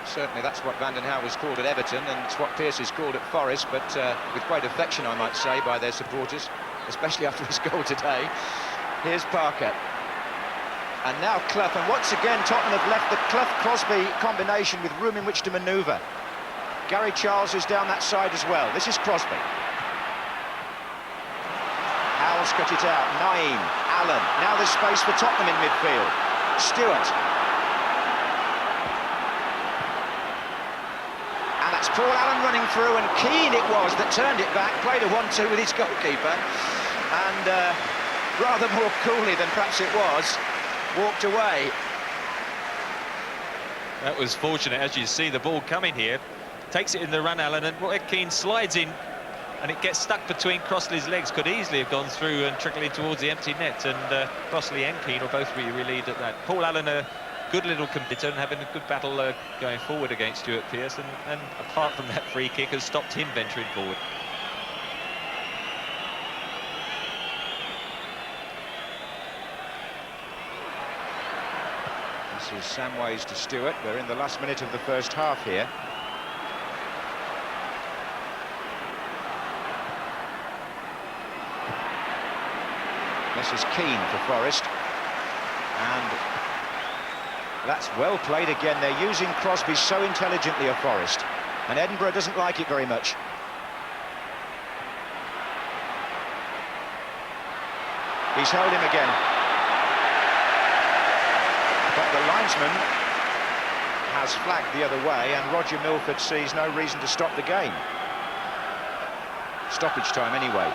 Certainly that's what Van den Hauwe was called at Everton, and it's what Pearce is called at Forest, but with great affection, I might say, by their supporters, especially after his goal today. Here's Parker. And now Clough, and once again Tottenham have left the Clough-Crosby combination with room in which to manoeuvre. Gary Charles is down that side as well. This is Crosby. Howes cut it out. Naeem, Allen. Now there's space for Tottenham in midfield. Stewart. And that's Paul Allen running through, and Keane it was that turned it back, played a 1-2 with his goalkeeper, and rather more coolly than perhaps it was, walked away. That was fortunate, as you see the ball coming here, takes it in the run, Allen, and Roy Keane slides in, and it gets stuck between Crossley's legs. Could easily have gone through and trickling towards the empty net, and Crossley and Keane were both really relieved at that. Paul Allen, a good little competitor and having a good battle going forward against Stuart Pearce, and apart from that free kick, has stopped him venturing forward. This is Samways to Stewart. We're in the last minute of the first half here. This is Keane for Forest. And that's well played again. They're using Crosby so intelligently at Forest. And Edinburgh doesn't like it very much. He's held him again. But the linesman has flagged the other way, and Roger Milford sees no reason to stop the game. Stoppage time anyway.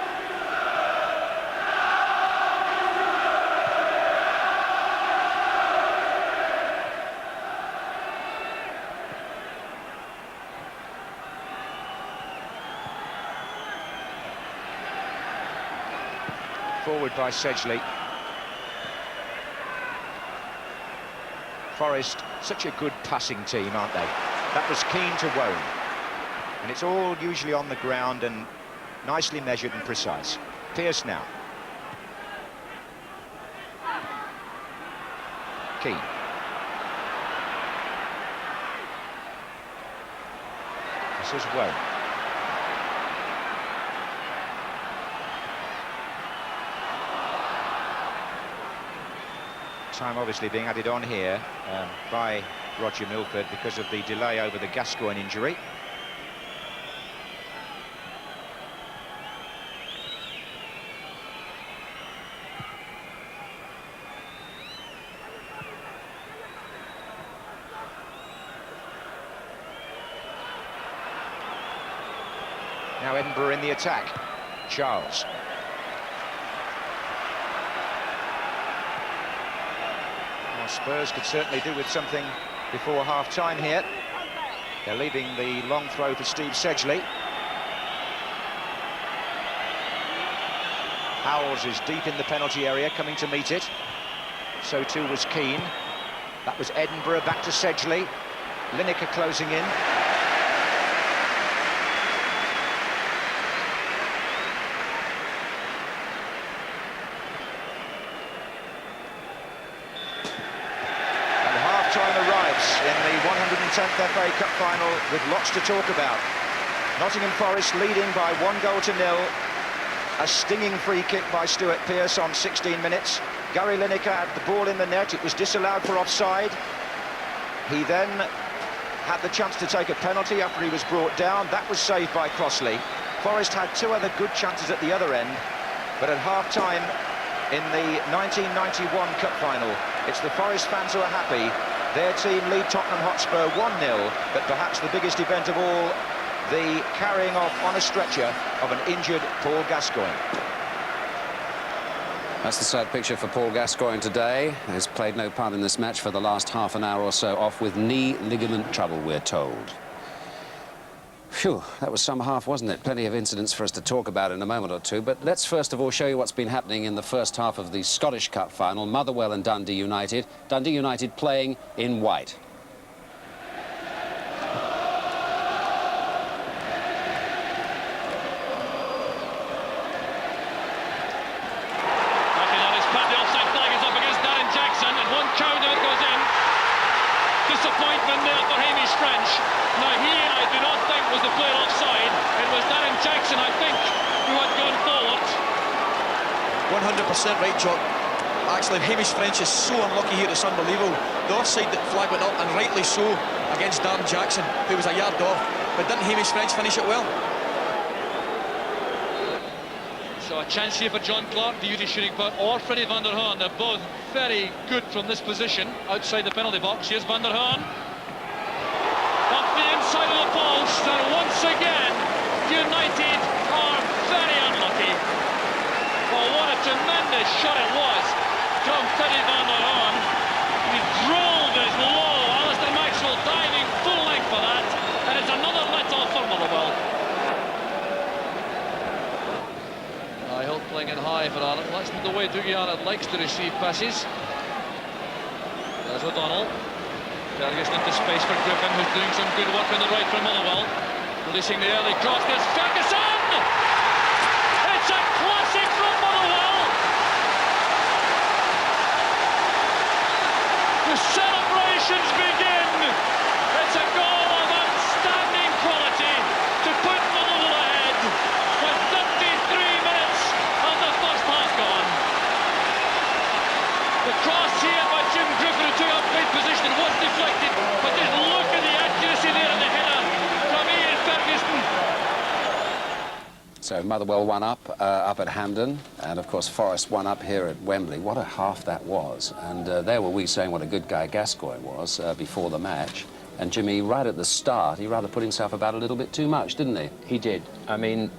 Forward by Sedgley. Forest, such a good passing team, aren't they? That was Keane to Wone. And it's all usually on the ground and nicely measured and precise. Pearce now. Keane. This is Wone. Time obviously being added on here by Roger Milford because of the delay over the Gascoigne injury. Now Edinburgh in the attack. Charles. Spurs could certainly do with something before half-time here. They're leaving the long throw for Steve Sedgley. Howells is deep in the penalty area, coming to meet it. So too was Keane. That was Edinburgh, back to Sedgley. Lineker closing in. In the 110th FA Cup final with lots to talk about. Nottingham Forest leading by 1-0. A stinging free kick by Stuart Pearce on 16 minutes. Gary Lineker had the ball in the net. It was disallowed for offside. He then had the chance to take a penalty after he was brought down. That was saved by Crossley. Forest had two other good chances at the other end, but at half-time in the 1991 Cup final, it's the Forest fans who are happy. Their team lead Tottenham Hotspur 1-0, but perhaps the biggest event of all, the carrying off on a stretcher of an injured Paul Gascoigne. That's the sad picture for Paul Gascoigne today. He's played no part in this match for the last half an hour or so, off with knee ligament trouble, we're told. Phew, that was some half, wasn't it? Plenty of incidents for us to talk about in a moment or two, but let's first of all show you what's been happening in the first half of the Scottish Cup final, Motherwell and Dundee United. Dundee United playing in white. Disappointment there for Hamish French. Now he, I do not think, was the player offside. It was Darren Jackson, I think, who had gone forward. 100% right, Jock. Actually, Hamish French is so unlucky here, it's unbelievable. The offside that flag went up, and rightly so, against Darren Jackson, who was a yard off. But didn't Hamish French finish it well? So a chance here for John Clark, the Udi shooting putt, or Freddie van der Haan. They're both very good from this position, outside the penalty box. Here's van der Haan. Off the inside of the post, and once again, United are very unlucky. Oh, what a tremendous shot it was from Freddie van der Haan. He drilled his low. Alistair Maxwell diving full length for that, and it's another let off for Motherwell. Hill playing in high for Allen. That's the way Dougie Allen likes to receive passes. There's O'Donnell. Ferguson into space for Griffin, who's doing some good work on the right for Motherwell. Releasing the early cross. There's Ferguson! It's a classic from Motherwell! The celebrations begin! It's a goal of outstanding quality to put Motherwell ahead with 33 minutes of the first half gone. The cross here by Jim Griffin, who took up great position and was deflected, but just look at the accuracy there in the header from Ian Ferguson. So Motherwell won up at Hampden, and of course Forest won up here at Wembley. What a half that was. And there were we saying what a good guy Gascoigne was before the match. And Jimmy, right at the start, he rather put himself about a little bit too much, didn't he? He did. I mean,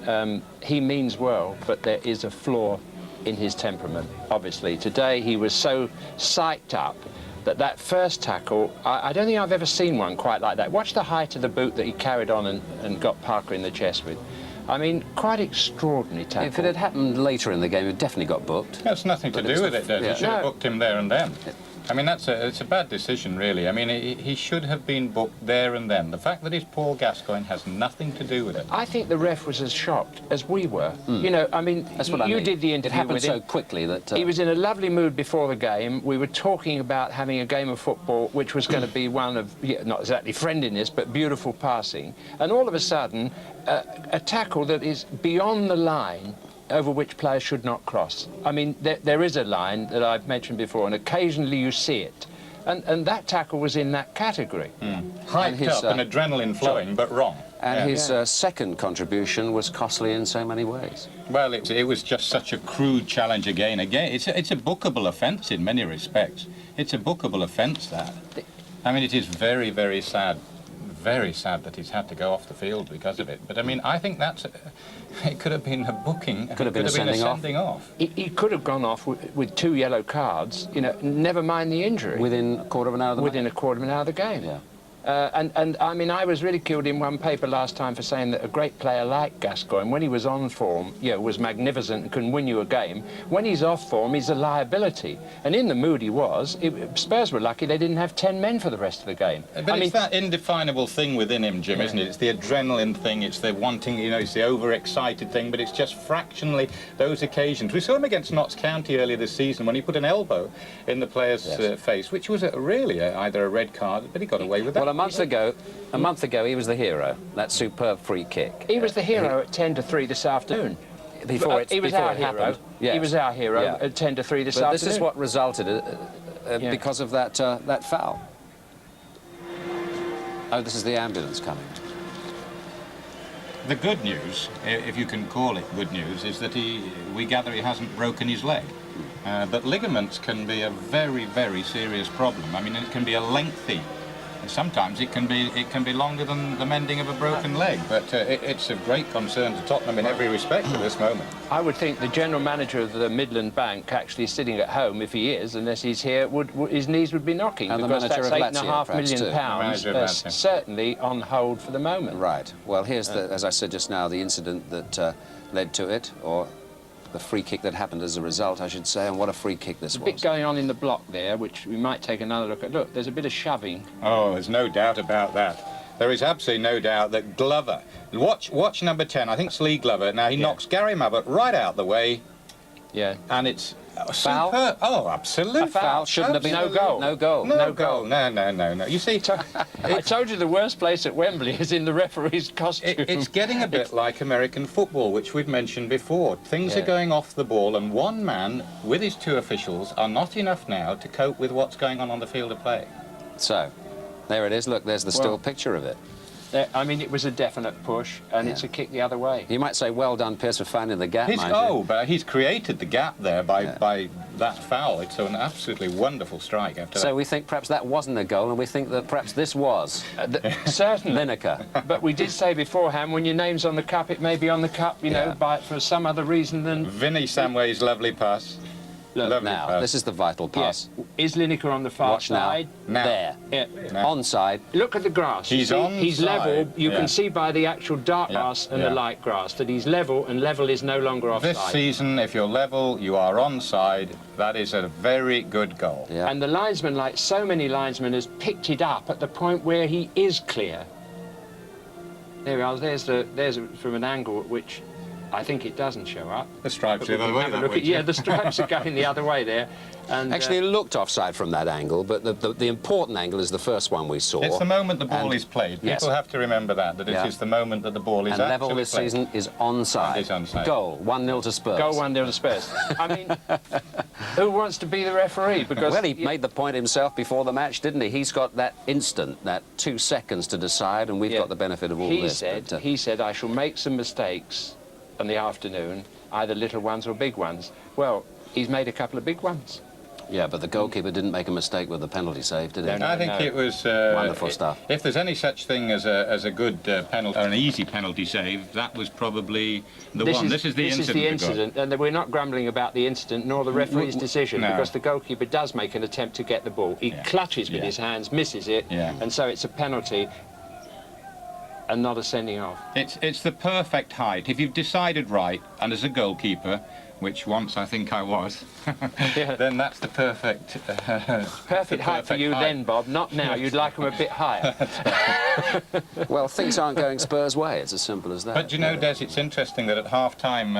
he means well, but there is a flaw in his temperament, obviously. Today he was so psyched up that that first tackle, I don't think I've ever seen one quite like that. Watch the height of the boot that he carried on and got Parker in the chest with. I mean, quite extraordinary tackle. If it had happened later in the game, it definitely got booked. That's nothing to do with it, does it? You should have booked him there and then. I mean, it's a bad decision, really. I mean, he should have been booked there and then. The fact that it's Paul Gascoigne has nothing to do with it. I think the ref was as shocked as we were. You know, I mean, that's what I mean. You did the interview with him. It happened so him. quickly that... He was in a lovely mood before the game. We were talking about having a game of football which was going to be one of, not exactly friendliness, but beautiful passing. And all of a sudden, a tackle that is beyond the line over which players should not cross. I mean, there is a line that I've mentioned before, and occasionally you see it. And that tackle was in that category. Hyped up and adrenaline flowing, but wrong. And his second contribution was costly in so many ways. Well, it was just such a crude challenge again. It's a bookable offence in many respects. It's a bookable offence, that. I mean, it is very, very sad that he's had to go off the field because of it. But I mean, I think it could have been a booking. It could have been a sending off. He could have gone off with 2 yellow cards, you know, never mind the injury. Within a quarter of an hour of the Within a quarter of an hour of the game. Yeah. And I mean, I was ridiculed in one paper last time for saying that a great player like Gascoigne, when he was on form, was magnificent and can win you a game. When he's off form, he's a liability. And in the mood he was, Spurs were lucky they didn't have 10 men for the rest of the game. But it's that indefinable thing within him, Jim, isn't it? It's the adrenaline thing, it's the wanting, you know, it's the overexcited thing, but it's just fractionally those occasions. We saw him against Notts County earlier this season when he put an elbow in the player's face, which was really either a red card, but he got away with that. Well, a month ago, he was the hero. That superb free kick. He was the hero at 10 to 3 this afternoon. before it happened. Yes. He was our hero at 10-3 this afternoon. This is what resulted because of that that foul. Oh, this is the ambulance coming. The good news, if you can call it good news, is that we gather he hasn't broken his leg. But ligaments can be a very, very serious problem. I mean, it can be a lengthy. Sometimes it can be longer than the mending of a broken leg, but it's of great concern to Tottenham in every respect at this moment. I would think the general manager of the Midland Bank, actually sitting at home, if he is, unless he's here, his knees would be knocking, and because that's £8.5 million pounds certainly on hold for the moment. Right. Well, here's as I said just now, the incident that led to it, or the free kick that happened as a result, I should say, and what a free kick this was. A bit going on in the block there, which we might take another look at. Look, there's a bit of shoving. Oh, there's no doubt about that. There is absolutely no doubt that Glover, watch number 10, I think it's Lee Glover, now he knocks Gary Mabbott right out the way. Yeah. And it's foul? superb. Oh, absolutely. A foul shouldn't have been. No goal. No goal. No goal. No. You see, I told you the worst place at Wembley is in the referee's costume. It's getting a bit like American football, which we've mentioned before. Things are going off the ball, and one man with his two officials are not enough now to cope with what's going on the field of play. So, there it is. Look, there's the still picture of it. I mean, it was a definite push, and it's a kick the other way. You might say, well done, Pearce, for finding the gap, mind you. But he's created the gap there by that foul. It's an absolutely wonderful strike after that. So we think perhaps that wasn't a goal, and we think that perhaps this was. Certainly. Lineker. But we did say beforehand, when your name's on the cup, it may be on the cup, you know, for some other reason than... Vinnie Samway's lovely pass. Look, now, this is the vital pass. Yeah. Is Lineker on the far side? Now. There. Yeah. Now. Onside. Look at the grass. He's onside. He's level. You can see by the actual dark grass and the light grass that he's level, and level is no longer offside. This season, if you're level, you are onside. That is a very good goal. Yeah. And the linesman, like so many linesmen, has picked it up at the point where he is clear. There we are. There's from an angle at which I think it doesn't show up. The stripes the other way. Yeah, the stripes are going the other way there. And, actually, it looked offside from that angle, but the important angle is the first one we saw. It's the moment the ball is played. People have to remember that it is the moment that the ball is and actually level this played. Season is onside. It's onside. Goal, 1-0 to Spurs. Goal 1-0 to Spurs. I mean, who wants to be the referee? Because well, he made the point himself before the match, didn't he? He's got that instant, that 2 seconds to decide, and we've got the benefit of all this. He said, I shall make some mistakes in the afternoon, either little ones or big ones. Well, he's made a couple of big ones. Yeah, but the goalkeeper didn't make a mistake with the penalty save, did he? I think it was wonderful stuff. If there's any such thing as a good penalty, or an easy penalty save, that was probably the one. This is the incident, and we're not grumbling about the incident nor the referee's decision, because the goalkeeper does make an attempt to get the ball. He clutches with his hands, misses it, and so it's a penalty and not a sending off. It's the perfect height. If you've decided right, and as a goalkeeper, which once I think I was, then that's the perfect... perfect height for you then, Bob, not now. You'd like them a bit higher. Well, things aren't going Spurs' way, it's as simple as that. But you know, Des, it's interesting that at half-time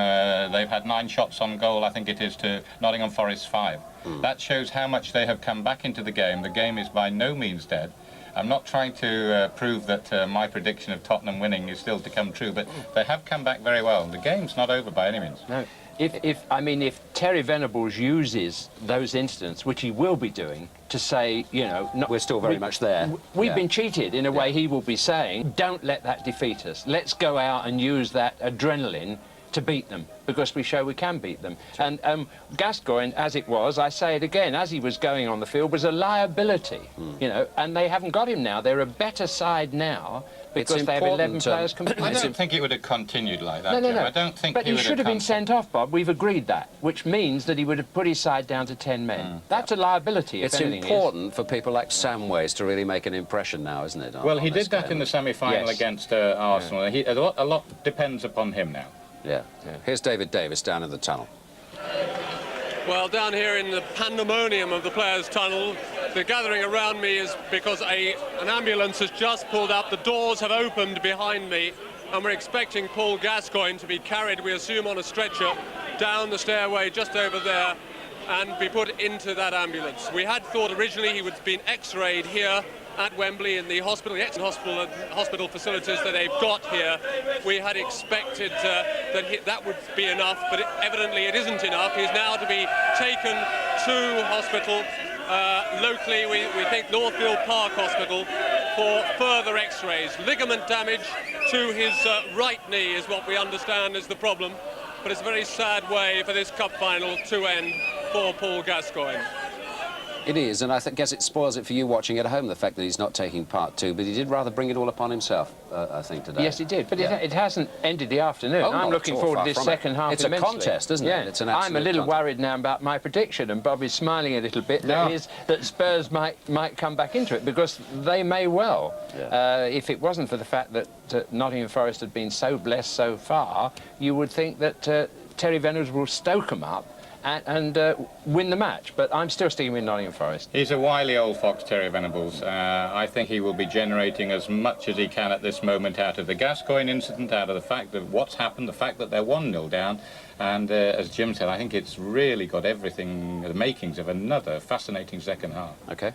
they've had 9 shots on goal, I think it is, to Nottingham Forest 5. That shows how much they have come back into the game. The game is by no means dead. I'm not trying to prove that my prediction of Tottenham winning is still to come true, but they have come back very well. The game's not over by any means. No. If Terry Venables uses those incidents, which he will be doing, to say, you know... we're still very much there. We've been cheated, in a way he will be saying, don't let that defeat us. Let's go out and use that adrenaline to beat them, because we show we can beat them. And Gascoigne, as it was, I say it again, as he was going on the field, was a liability, you know, and they haven't got him now. They're a better side now, because they have 11 players competing. I don't think it would have continued like that, No. I don't think but he should have been sent off, Bob. We've agreed that, which means that he would have put his side down to 10 men. That's a liability, if anything. It's important for people like Samways to really make an impression now, isn't it? Well, he did that in the semi-final against Arsenal. A lot depends upon him now. Yeah. Here's David Davis down in the tunnel. Well, down here in the pandemonium of the players' tunnel, the gathering around me is because an ambulance has just pulled up. The doors have opened behind me, and we're expecting Paul Gascoigne to be carried, we assume, on a stretcher down the stairway just over there and be put into that ambulance. We had thought originally he would have been x-rayed here, at Wembley in the hospital, the excellent hospital facilities that they've got here. We had expected that would be enough, but evidently it isn't enough. He's now to be taken to hospital. Locally, we think Northfield Park Hospital for further x-rays. Ligament damage to his right knee is what we understand is the problem, but it's a very sad way for this cup final to end for Paul Gascoigne. It is, and I guess it spoils it for you watching at home, the fact that he's not taking part too, but he did rather bring it all upon himself, I think, today. Yes, he did, but it hasn't ended the afternoon. Oh, I'm looking forward to this second half It's immensely. a contest, isn't it? It's an absolute I'm a little contest. worried now about my prediction, and Bob is smiling a little bit, that Spurs might come back into it, because they may well. If it wasn't for the fact that Nottingham Forest had been so blessed so far, you would think that Terry Venables will stoke them up and win the match, but I'm still sticking with Nottingham Forest. He's a wily old fox, Terry Venables. I think he will be generating as much as he can at this moment out of the Gascoigne incident, out of the fact that what's happened, the fact that they're 1-0 down, and as Jim said, I think it's really got everything, the makings of another fascinating second half. OK.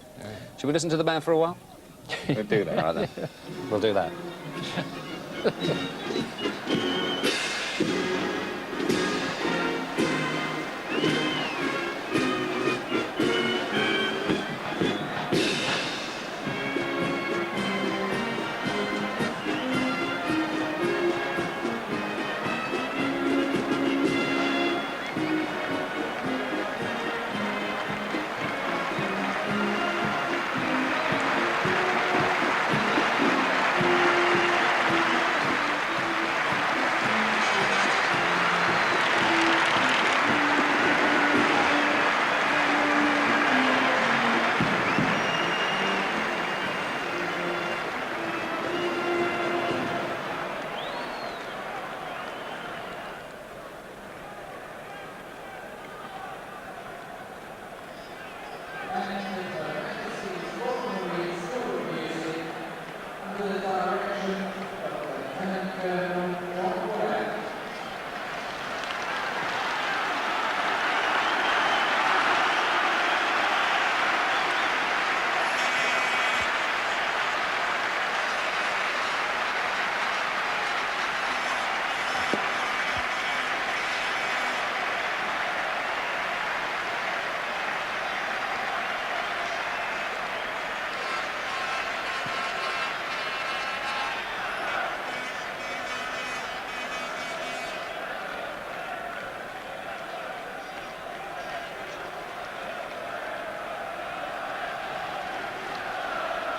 Should we listen to the band for a while? We'll do that. All right, then. We'll do that.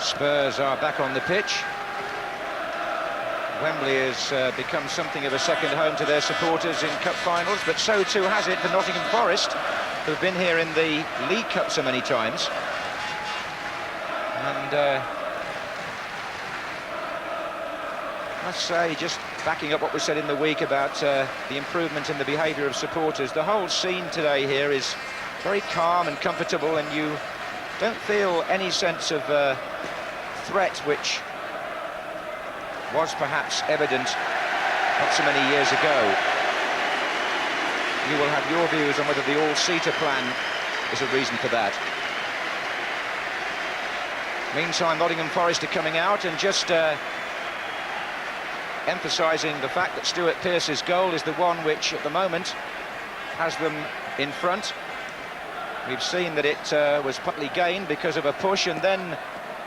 Spurs are back on the pitch. Wembley has become something of a second home to their supporters in cup finals, but so too has it for Nottingham Forest, who've been here in the League Cup so many times. And I must say, just backing up what was said in the week about the improvement in the behaviour of supporters, the whole scene today here is very calm and comfortable, and you don't feel any sense of threat, which was perhaps evident not so many years ago. You will have your views on whether the all-seater plan is a reason for that. Meantime, Nottingham Forest are coming out and just emphasising the fact that Stuart Pearce's goal is the one which, at the moment, has them in front. We've seen that it was partly gained because of a push, and then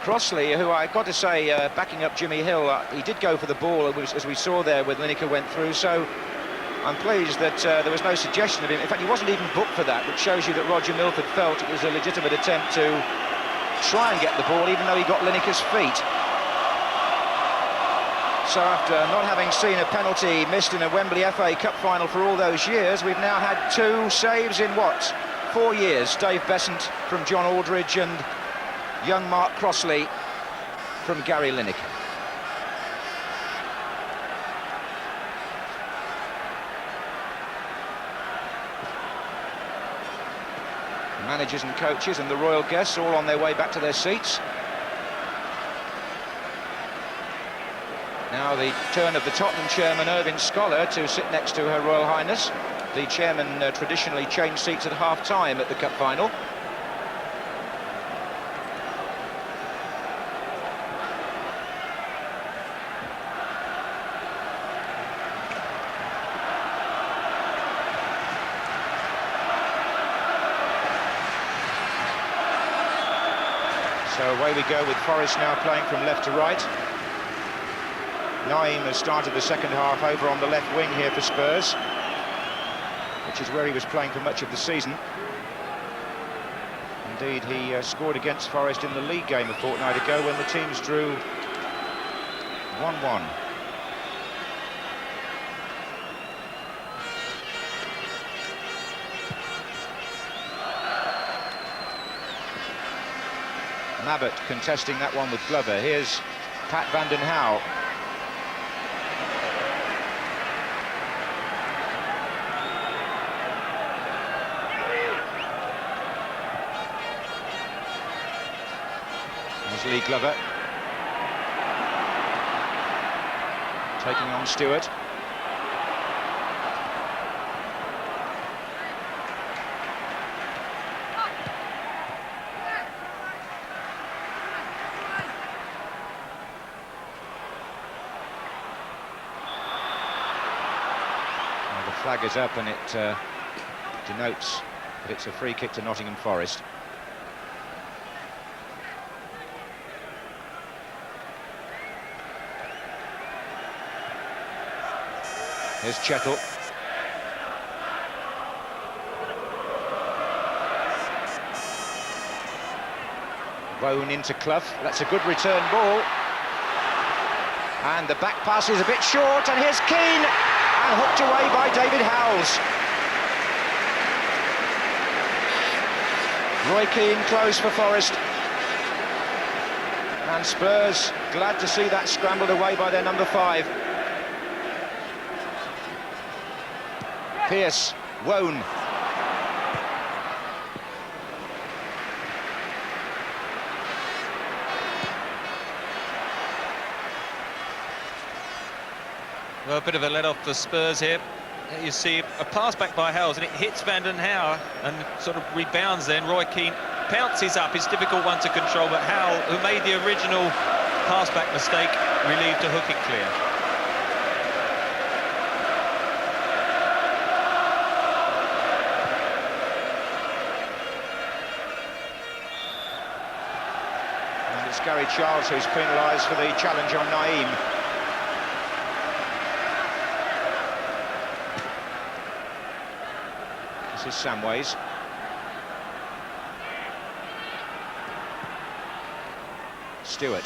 Crossley, who I've got to say, backing up Jimmy Hill, he did go for the ball, as we saw there when Lineker went through, so I'm pleased that there was no suggestion of him. In fact, he wasn't even booked for that, which shows you that Roger Milford felt it was a legitimate attempt to try and get the ball, even though he got Lineker's feet. So after not having seen a penalty missed in a Wembley FA Cup final for all those years, we've now had 2 saves in what? 4 years. Dave Besant from John Aldridge and young Mark Crossley from Gary Lineker. Managers and coaches and the royal guests all on their way back to their seats. Now the turn of the Tottenham chairman, Irving Scholar, to sit next to Her Royal Highness. The chairman traditionally changed seats at half-time at the cup final. So away we go with Forest now playing from left to right. Naeem has started the second half over on the left wing here for Spurs, which is where he was playing for much of the season. Indeed, he scored against Forest in the league game a fortnight ago when the teams drew 1-1. Mabbott contesting that one with Glover. Here's Pat van den Hauwe. There's Lee Glover. Taking on Stewart. Flag is up and it denotes that it's a free kick to Nottingham Forest. Here's Chettle. Wone into Clough. That's a good return ball. And the back pass is a bit short, and here's Keane. And hooked away by David Howells. Roy Keane close for Forest. And Spurs glad to see that scrambled away by their number 5. Pearce, Wone. Well, a bit of a let off for Spurs here. You see a pass back by Howells and it hits van den Hauwe and sort of rebounds then. Roy Keane pounces up. It's a difficult one to control, but Howell, who made the original pass back mistake, relieved to hook it clear. And it's Gary Charles who's penalised for the challenge on Naeem. This is Samways. Stewart.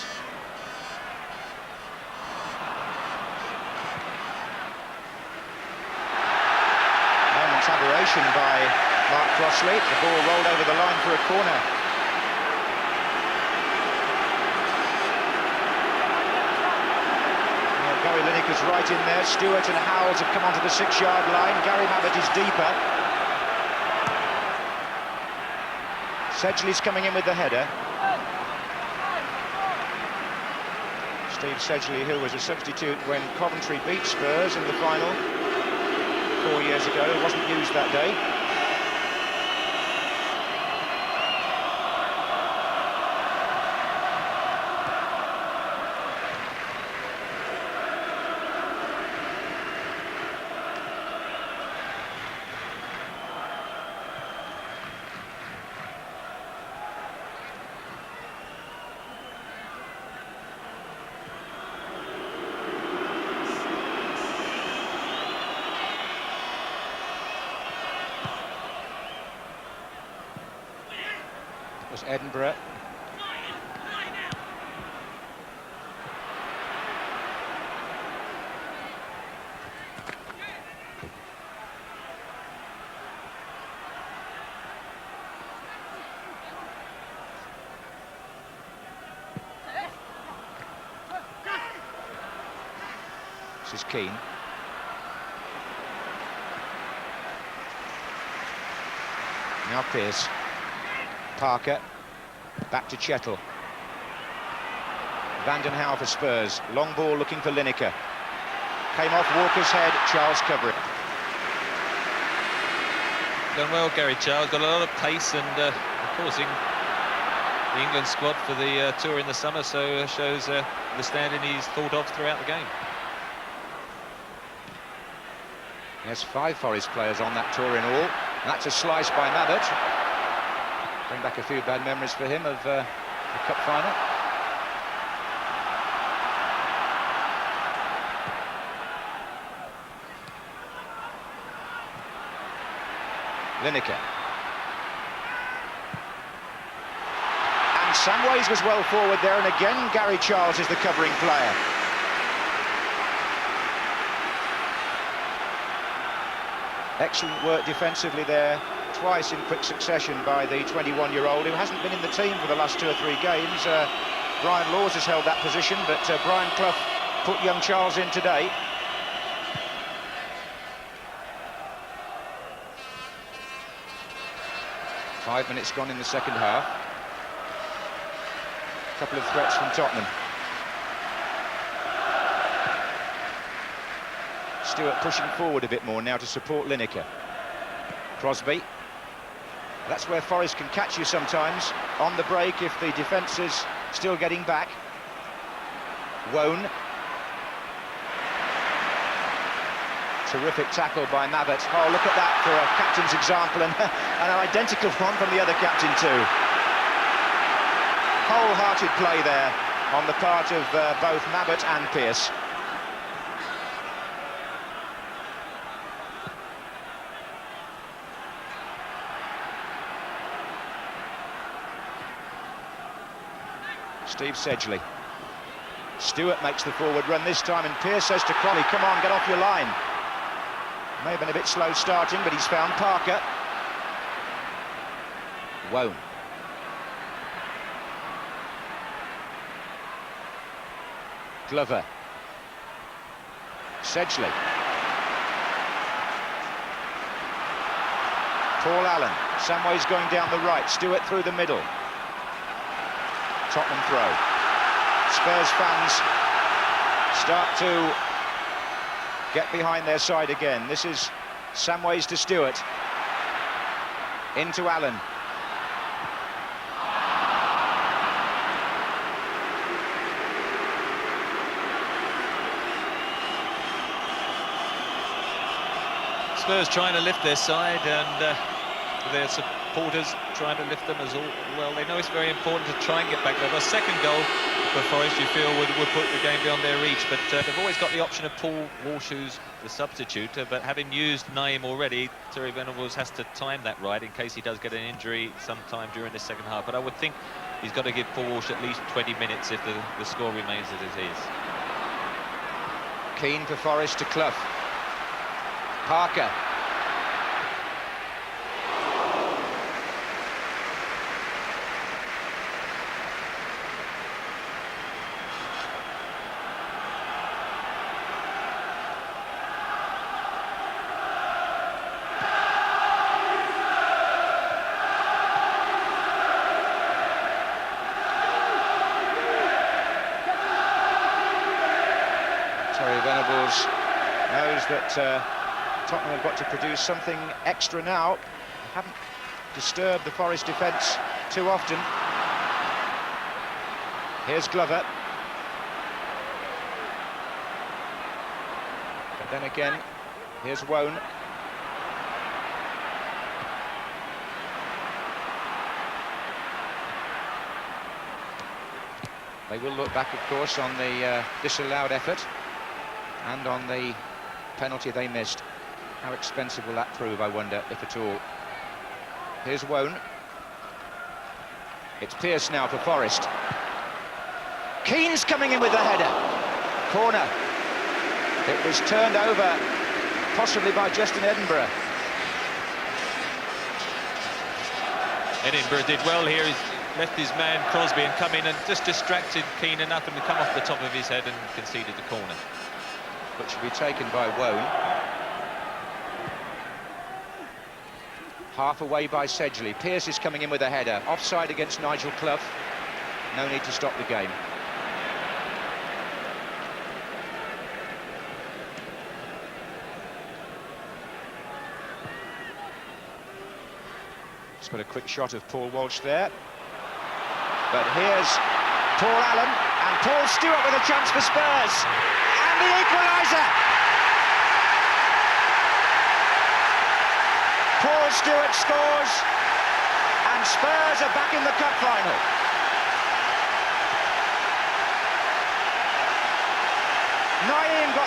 Moment's aberration by Mark Crossley. The ball rolled over the line for a corner. Well, Gary Lineker's right in there. Stewart and Howells have come onto the 6-yard line. Gary Mabbott is deeper. Sedgley's coming in with the header. Steve Sedgley, who was a substitute when Coventry beat Spurs in the final 4 years ago, wasn't used that day. Was Edinburgh. This is Keane. Now Pearce. Parker, back to Chettle. Van den Hauwe for Spurs. Long ball looking for Lineker. Came off Walker's head, Charles covering. Done well, Gary Charles. Got a lot of pace and, of course, in the England squad for the tour in the summer, so shows the standing he's thought of throughout the game. There's 5 Forest players on that tour in all. And that's a slice by Mabbott. Bring back a few bad memories for him of the cup final. Lineker. And Samways was well forward there, and again Gary Charles is the covering player. Excellent work defensively there, twice in quick succession by the 21-year-old who hasn't been in the team for the last 2 or 3 games. Brian Laws has held that position, but Brian Clough put young Charles in today. Five minutes gone in the second half. A couple of threats from Tottenham. Stewart pushing forward a bit more now to support Lineker. Crosby. That's where Forest can catch you sometimes, on the break if the defence is still getting back. Wone. Terrific tackle by Mabbutt. Oh, look at that for a captain's example, and an identical one from the other captain too. Wholehearted play there on the part of both Mabbutt and Pearce. Steve Sedgley. Stewart makes the forward run this time, and Pearce says to Cronny, come on, get off your line. May have been a bit slow starting, but he's found Parker. Wone. Glover. Sedgley. Paul Allen. Samways going down the right. Stewart through the middle. Tottenham throw. Spurs fans start to get behind their side again. This is Samways to Stewart. Into Allen. Spurs trying to lift their side, and their supporters trying to lift them as well. They know it's very important to try and get back there. A second goal for Forest, you feel, would put the game beyond their reach, but they've always got the option of Paul Walsh, who's the substitute, but having used Naeem already, Terry Venables has to time that right in case he does get an injury sometime during the second half. But I would think he's got to give Paul Walsh at least 20 minutes if the score remains as it is. Keane for Forest to Clough. Parker. Terry Venables knows that Tottenham have got to produce something extra now. They haven't disturbed the Forest defence too often. Here's Glover. But then again, here's Wone. They will look back, of course, on the disallowed effort and on the penalty they missed. How expensive will that prove, I wonder, if at all. Here's Wone. It's Pearce now for Forest. Keane's coming in with the header. Corner. It was turned over, possibly by Justin Edinburgh. Edinburgh did well here. He's left his man Crosby and come in and just distracted Keane enough and to come off the top of his head and conceded the corner. But should be taken by Wone. Half away by Sedgley. Pearce is coming in with a header. Offside against Nigel Clough. No need to stop the game. Just got a quick shot of Paul Walsh there. But here's Paul Allen and Paul Stewart with a chance for Spurs. And the equaliser! Paul Stewart scores, and Spurs are back in the cup final.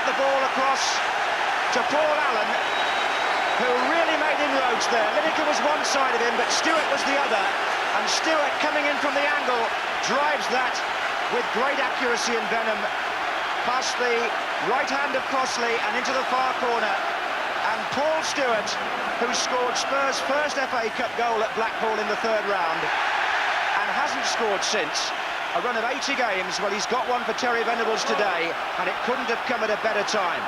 got the ball across to Paul Allen, who really made inroads there. Lineker was one side of him, but Stewart was the other. And Stewart, coming in from the angle, drives that with great accuracy and venom past the right hand of Crossley and into the far corner. And Paul Stewart, who scored Spurs' first FA Cup goal at Blackpool in the third round and hasn't scored since, a run of 80 games, well, he's got one for Terry Venables today, and it couldn't have come at a better time.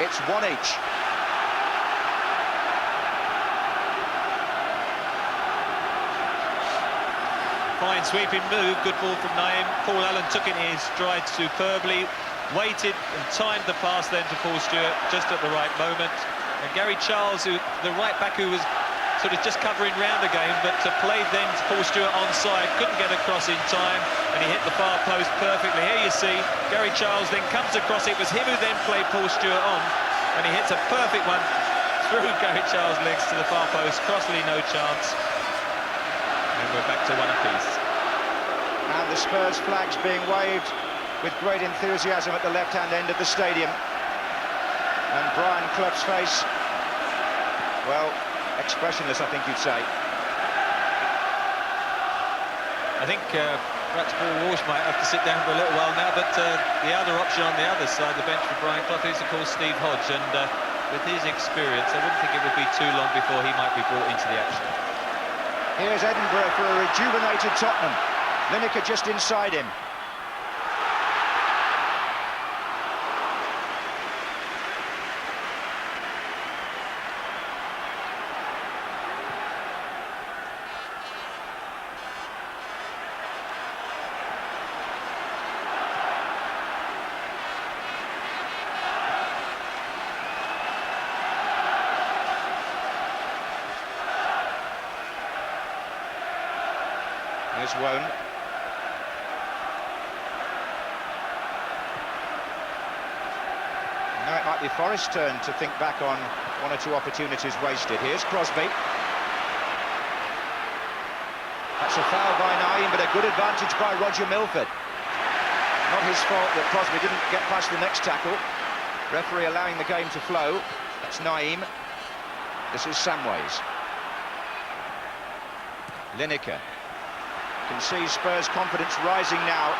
It's one each. Fine sweeping move, good ball from Naim. Paul Allen took it in his stride superbly, waited and timed the pass then to Paul Stewart just at the right moment. And Gary Charles, the right back who was sort of just covering round again, but played then to Paul Stewart onside, couldn't get across in time, and he hit the far post perfectly. Here you see Gary Charles then comes across. It was him who then played Paul Stewart on, and he hits a perfect one through Gary Charles' legs to the far post. Crossley no chance. And we're back to one apiece. And the Spurs flags being waved with great enthusiasm at the left-hand end of the stadium. And Brian Clough's face, well, expressionless, I think you'd say. I think perhaps Paul Walsh might have to sit down for a little while now, but the other option on the other side of the bench for Brian Clough is, of course, Steve Hodge, and with his experience, I wouldn't think it would be too long before he might be brought into the action. Here's Edinburgh for a rejuvenated Tottenham. Lineker just inside him. There's Wone. Now it might be Forrest's turn to think back on one or two opportunities wasted. Here's Crosby. That's a foul by Naim, but a good advantage by Roger Milford. Not his fault that Crosby didn't get past the next tackle. Referee allowing the game to flow. That's Naim. This is Samways. Lineker. Can see Spurs' confidence rising now.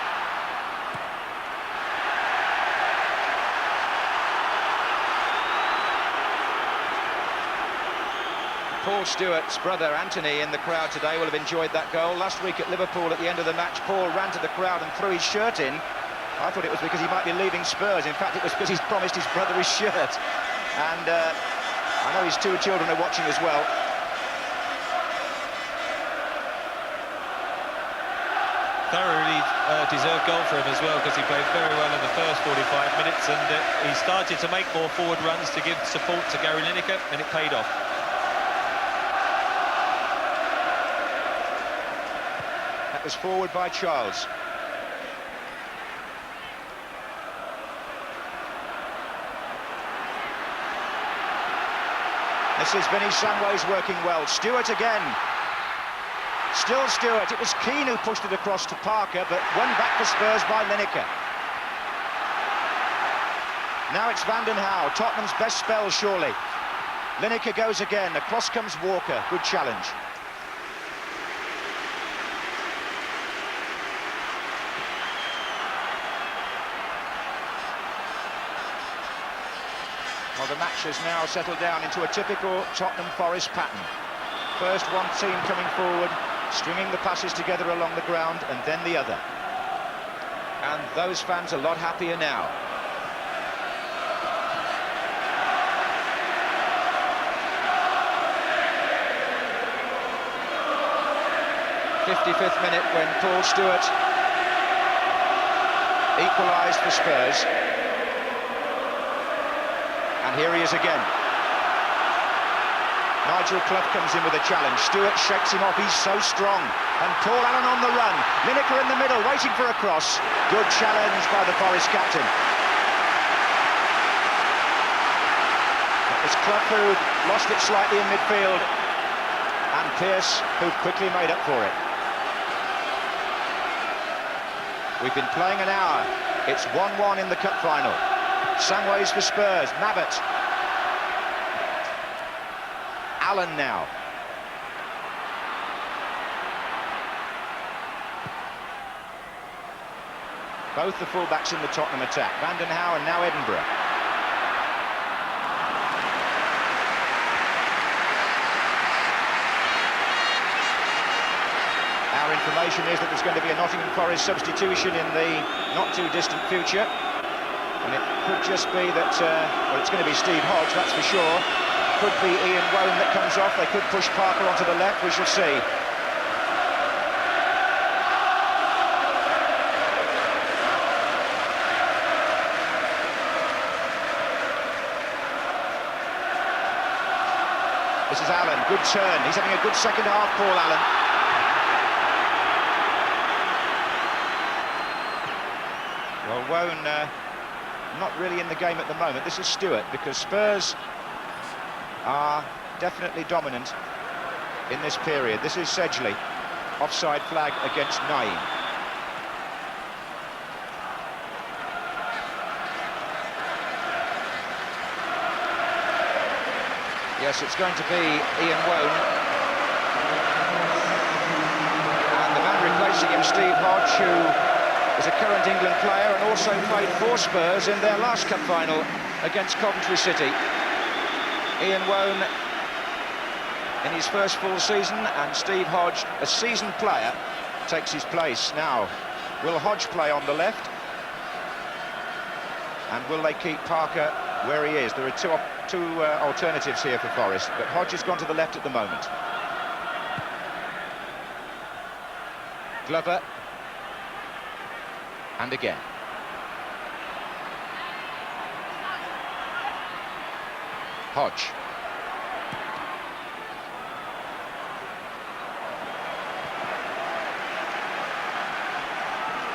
Paul Stewart's brother Anthony in the crowd today will have enjoyed that goal. Last week at Liverpool at the end of the match, Paul ran to the crowd and threw his shirt in. I thought it was because he might be leaving Spurs. In fact, it was because he's promised his brother his shirt. And I know his two children are watching as well. Thoroughly deserved goal for him as well, because he played very well in the first 45 minutes, and he started to make more forward runs to give support to Gary Lineker, and it paid off. That was forward by Charles. This is Vinnie Samways working well. Stewart again. Still Stewart. It was Keane who pushed it across to Parker, but won back for Spurs by Lineker. Now it's Van den Hauwe, Tottenham's best spell, surely. Lineker goes again. Across comes Walker. Good challenge. Well, the match has now settled down into a typical Tottenham Forest pattern. First one team coming forward, stringing the passes together along the ground, and then the other. And those fans are a lot happier now. '55th minute when Paul Stewart equalised for Spurs. And here he is again. Nigel Clough comes in with a challenge. Stewart shakes him off. He's so strong. And Paul Allen on the run. Lineker in the middle, waiting for a cross. Good challenge by the Forest captain. It was Clough who lost it slightly in midfield. And Pearce who quickly made up for it. We've been playing an hour. It's 1-1 in the cup final. Samways for Spurs. Mabbott. Allen now. Both the fullbacks in the Tottenham attack. Van den Hauwe and now Edinburgh. Our information is that there's going to be a Nottingham Forest substitution in the not-too-distant future. And it could just be that, well, it's going to be Steve Hodge, that's for sure. Could be Ian Wone that comes off. They could push Parker onto the left, we shall see. This is Allen, good turn. He's having a good second half, Paul Allen. Well, Wone not really in the game at the moment. This is Stewart, because Spurs are definitely dominant in this period. This is Sedgley. Offside flag against Naeem. Yes, it's going to be Ian Wone. And the man replacing him, Steve Hodge, who is a current England player and also played for Spurs in their last cup final against Coventry City. Ian Wone in his first full season, and Steve Hodge, a seasoned player, takes his place. Now, will Hodge play on the left? And will they keep Parker where he is? There are two alternatives here for Forest, but Hodge has gone to the left at the moment. Glover. And again. Hodge.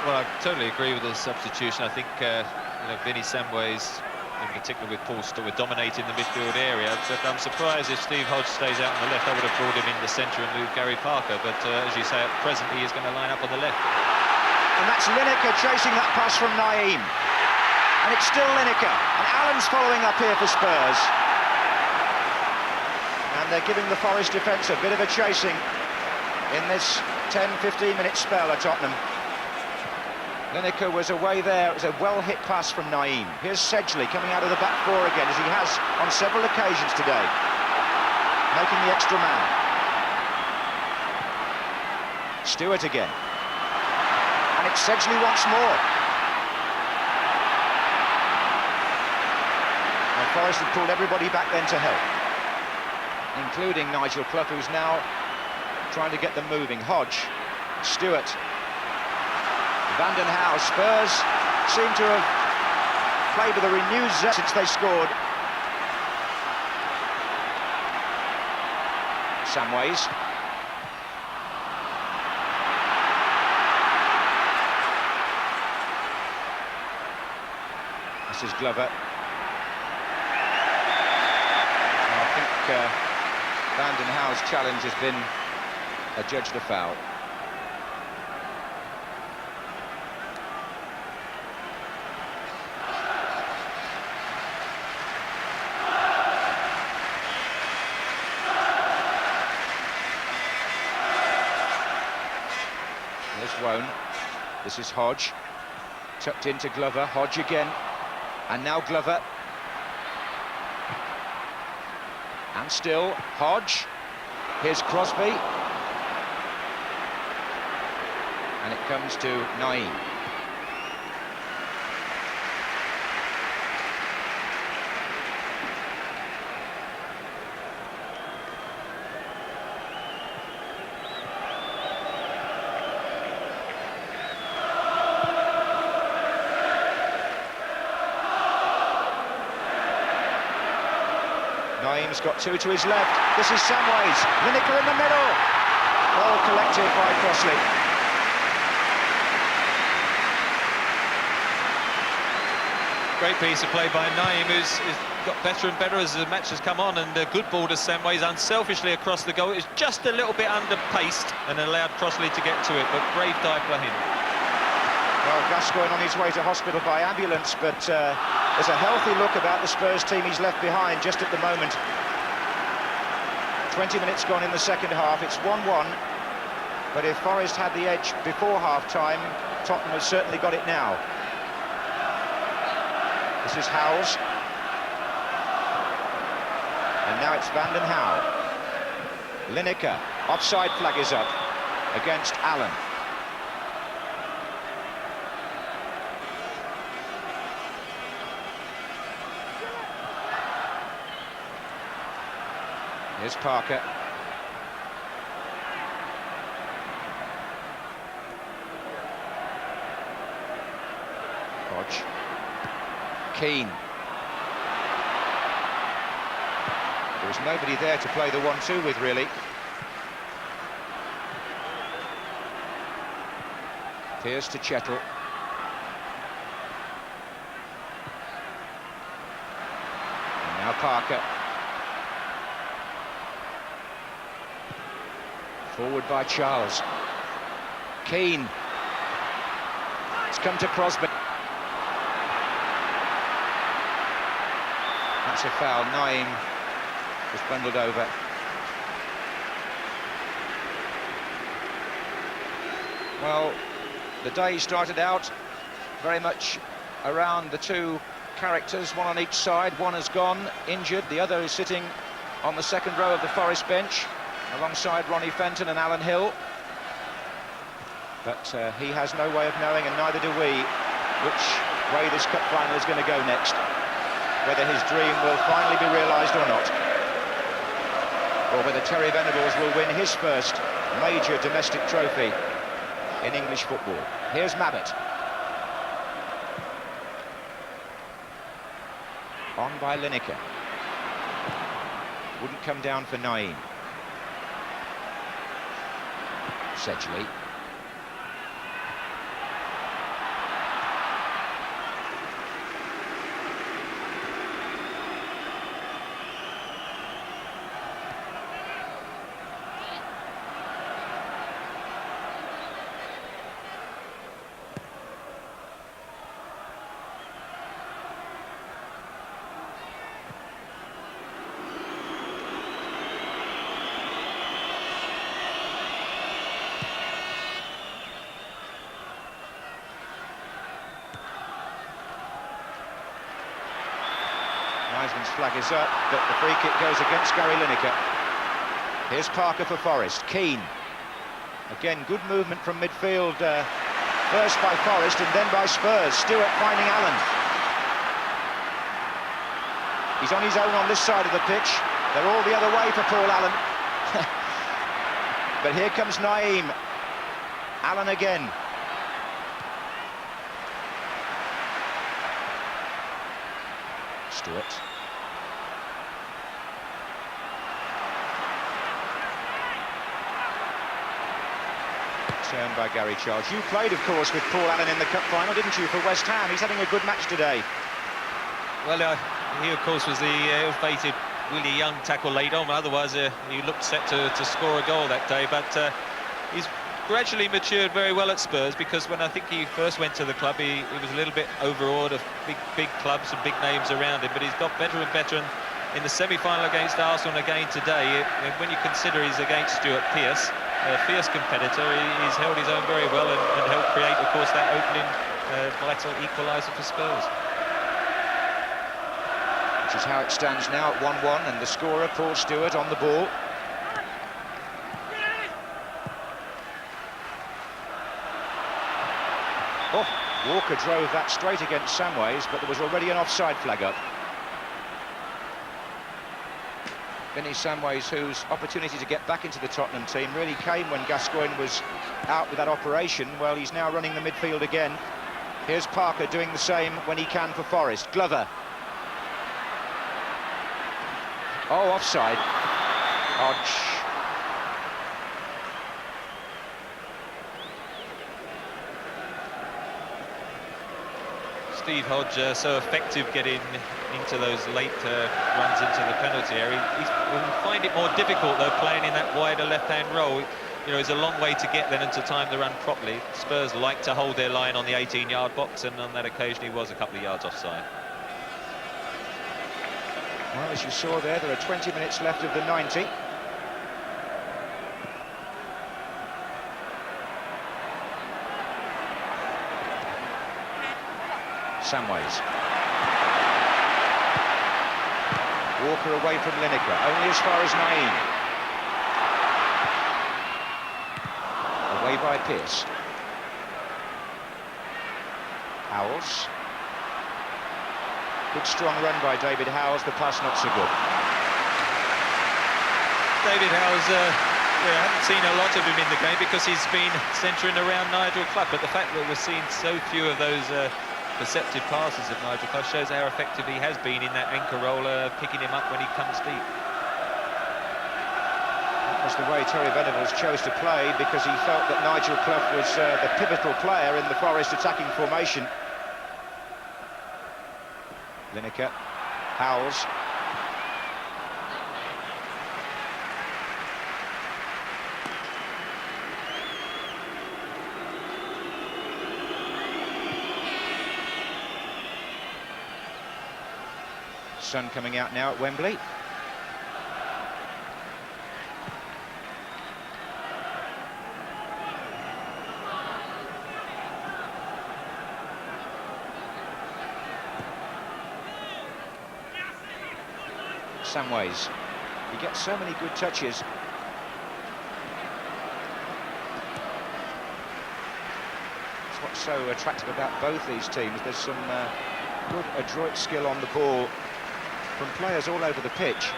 Well, I totally agree with the substitution. I think Vinnie Samways, in particular with Paul Stewart, were dominating the midfield area. But I'm surprised if Steve Hodge stays out on the left. I would have brought him in the centre and moved Gary Parker. But as you say, at present he is going to line up on the left. And that's Lineker chasing that pass from Naeem. And it's still Lineker. And Allen's following up here for Spurs. And they're giving the Forest defence a bit of a chasing in this 10-15 minute spell at Tottenham. Lineker was away there. It was a well-hit pass from Naeem. Here's Sedgley coming out of the back four again, as he has on several occasions today, making the extra man. Stewart again. And it's Sedgley once more. Well, Forest had pulled everybody back then to help, including Nigel Clough, who's now trying to get them moving. Hodge, Stewart, Van den Hauwe. Spurs seem to have played with a renewed zest since they scored. Samways. This is Glover. And I think Van den Hauwe's challenge has been adjudged a foul. Wone. This is Hodge, tucked into Glover. Hodge again, and now Glover, and still Hodge. Here's Crosby, and it comes to Naeem. Naeem's got two to his left. This is Samways. Lineker in the middle. Well collected by Crossley. Great piece of play by Naeem, who's got better and better as the match has come on, and a good ball to Samways unselfishly across the goal. It was just a little bit under-paced and allowed Crossley to get to it, but brave dive by him. Well, Gascoigne on his way to hospital by ambulance, but there's a healthy look about the Spurs team he's left behind just at the moment. 20 minutes gone in the second half, it's 1-1. But if Forest had the edge before half-time, Tottenham has certainly got it now. This is Howells. And now it's Van den Hauwe. Lineker, offside flag is up against Allen. Here's Parker. Hodge. Keane. There was nobody there to play the 1-2 with, really. Pearce to Chettle. And now Parker. Forward by Charles. Keane. It's come to Crosby. That's a foul. Naim was bundled over. Well, the day started out very much around the two characters, one on each side. One has gone injured, the other is sitting on the second row of the Forest bench alongside Ronnie Fenton and Alan Hill. But he has no way of knowing, and neither do we, which way this cup final is going to go next. Whether his dream will finally be realised or not. Or whether Terry Venables will win his first major domestic trophy in English football. Here's Mabbott. On by Lineker. Wouldn't come down for Naim. Sedgley. Wiseman's flag is up, but the free kick goes against Gary Lineker. Here's Parker for Forest. Keane. Again, good movement from midfield, first by Forest and then by Spurs. Stewart finding Allen. He's on his own on this side of the pitch. They're all the other way for Paul Allen. But here comes Naim. Allen again. Stewart. Turned by Gary Charles. You played, of course, with Paul Allen in the cup final, didn't you, for West Ham? He's having a good match today. Well, he, of course, was the ill-fated Willie Young tackle laid on. Otherwise, he looked set to score a goal that day. But he's gradually matured very well at Spurs, because when I think he first went to the club, he was a little bit overawed of big clubs and big names around him. But he's got better and better. And in the semi-final against Arsenal and again today, when you consider he's against Stuart Pearce, a fierce competitor, he's held his own very well and helped create, of course, that opening vital equaliser for Spurs. Which is how it stands now at 1-1, and the scorer, Paul Stewart, on the ball. Oh, Walker drove that straight against Samways, but there was already an offside flag up. Vinny Samways, whose opportunity to get back into the Tottenham team really came when Gascoigne was out with that operation. Well, he's now running the midfield again. Here's Parker doing the same when he can for Forest. Glover. Oh, offside. Hodge. Steve Hodge, so effective getting into those late runs into the penalty area. He will find it more difficult, though, playing in that wider left-hand role. you know, is a long way to get then and to time the run properly. Spurs like to hold their line on the 18-yard box, and on that occasion he was a couple of yards offside. Well, as you saw there are 20 minutes left of the 90. Samways. Walker away from Lineker, only as far as Naeem. Away by Pearce. Howells. Good strong run by David Howells, the pass not so good. David Howells, I haven't seen a lot of him in the game because he's been centering around Nigel Clough, but the fact that we're seeing so few of those perceptive passes of Nigel Clough shows how effective he has been in that anchor roller, picking him up when he comes deep. That was the way Terry Venables chose to play, because he felt that Nigel Clough was the pivotal player in the Forest attacking formation. Lineker, Howells. Sun coming out now at Wembley. Samways. He gets so many good touches. That's what's so attractive about both these teams. There's some good adroit skill on the ball from players all over the pitch.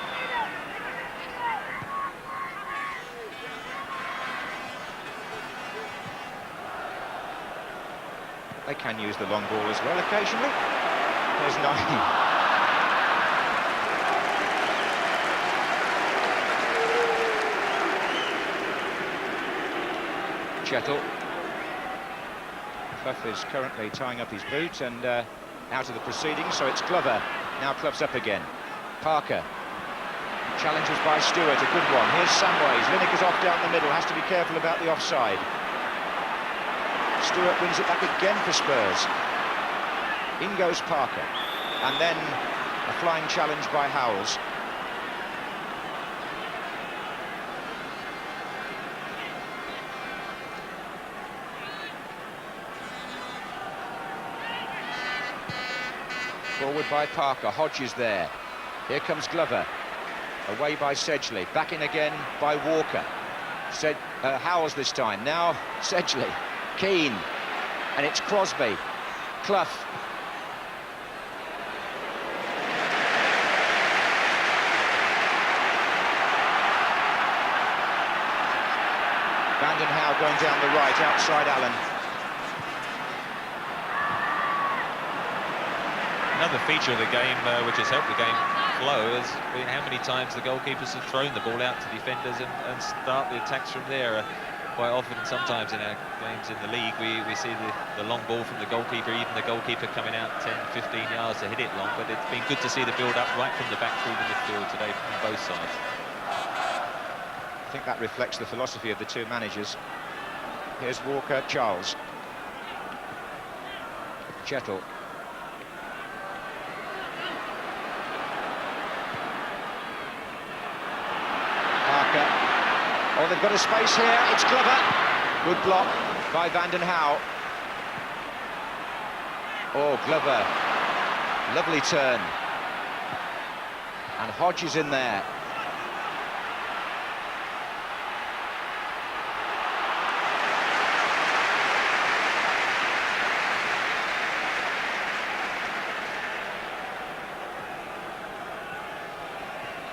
They can use the long ball as well occasionally. There's Naeem. Chettle. Clough is currently tying up his boot and out of the proceedings, so it's Glover. Now Clough's up again. Parker. Challenge was by Stewart, a good one. Here's Samways. Lineker's off down the middle, has to be careful about the offside. Stewart wins it back again for Spurs. In goes Parker. And then a flying challenge by Howells. Forward by Parker, Hodges there. Here comes Glover. Away by Sedgley. Back in again by Walker. Howells this time. Now Sedgley. Keane. And it's Crosby. Clough. Van den Hauwe going down the right, outside Allen. Another feature of the game which has helped the game flow has been how many times the goalkeepers have thrown the ball out to defenders and start the attacks from there. Quite often, sometimes in our games in the league, we see the long ball from the goalkeeper, even the goalkeeper coming out 10, 15 yards to hit it long, but it's been good to see the build-up right from the back through the midfield today from both sides. I think that reflects the philosophy of the two managers. Here's Walker, Charles. Chettle. Oh, they've got a space here, it's Glover. Good block by Van den Hauwe. Oh, Glover, lovely turn. And Hodges in there.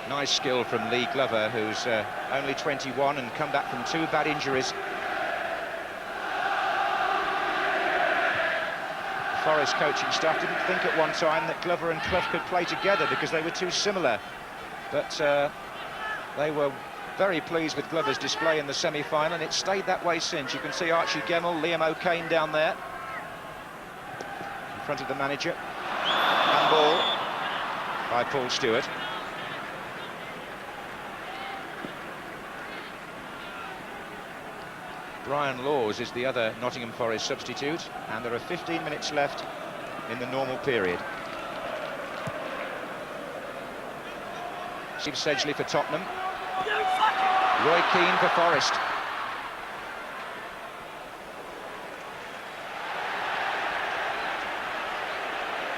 Nice skill from Lee Glover, who's only 21 and come back from 2 bad injuries. The Forest coaching staff didn't think at one time that Glover and Clough could play together because they were too similar. But they were very pleased with Glover's display in the semi-final, and it's stayed that way since. You can see Archie Gemmill, Liam O'Kane down there in front of the manager. Handball by Paul Stewart. Brian Laws is the other Nottingham Forest substitute, and there are 15 minutes left in the normal period. Steve Sedgley for Tottenham. Roy Keane for Forest.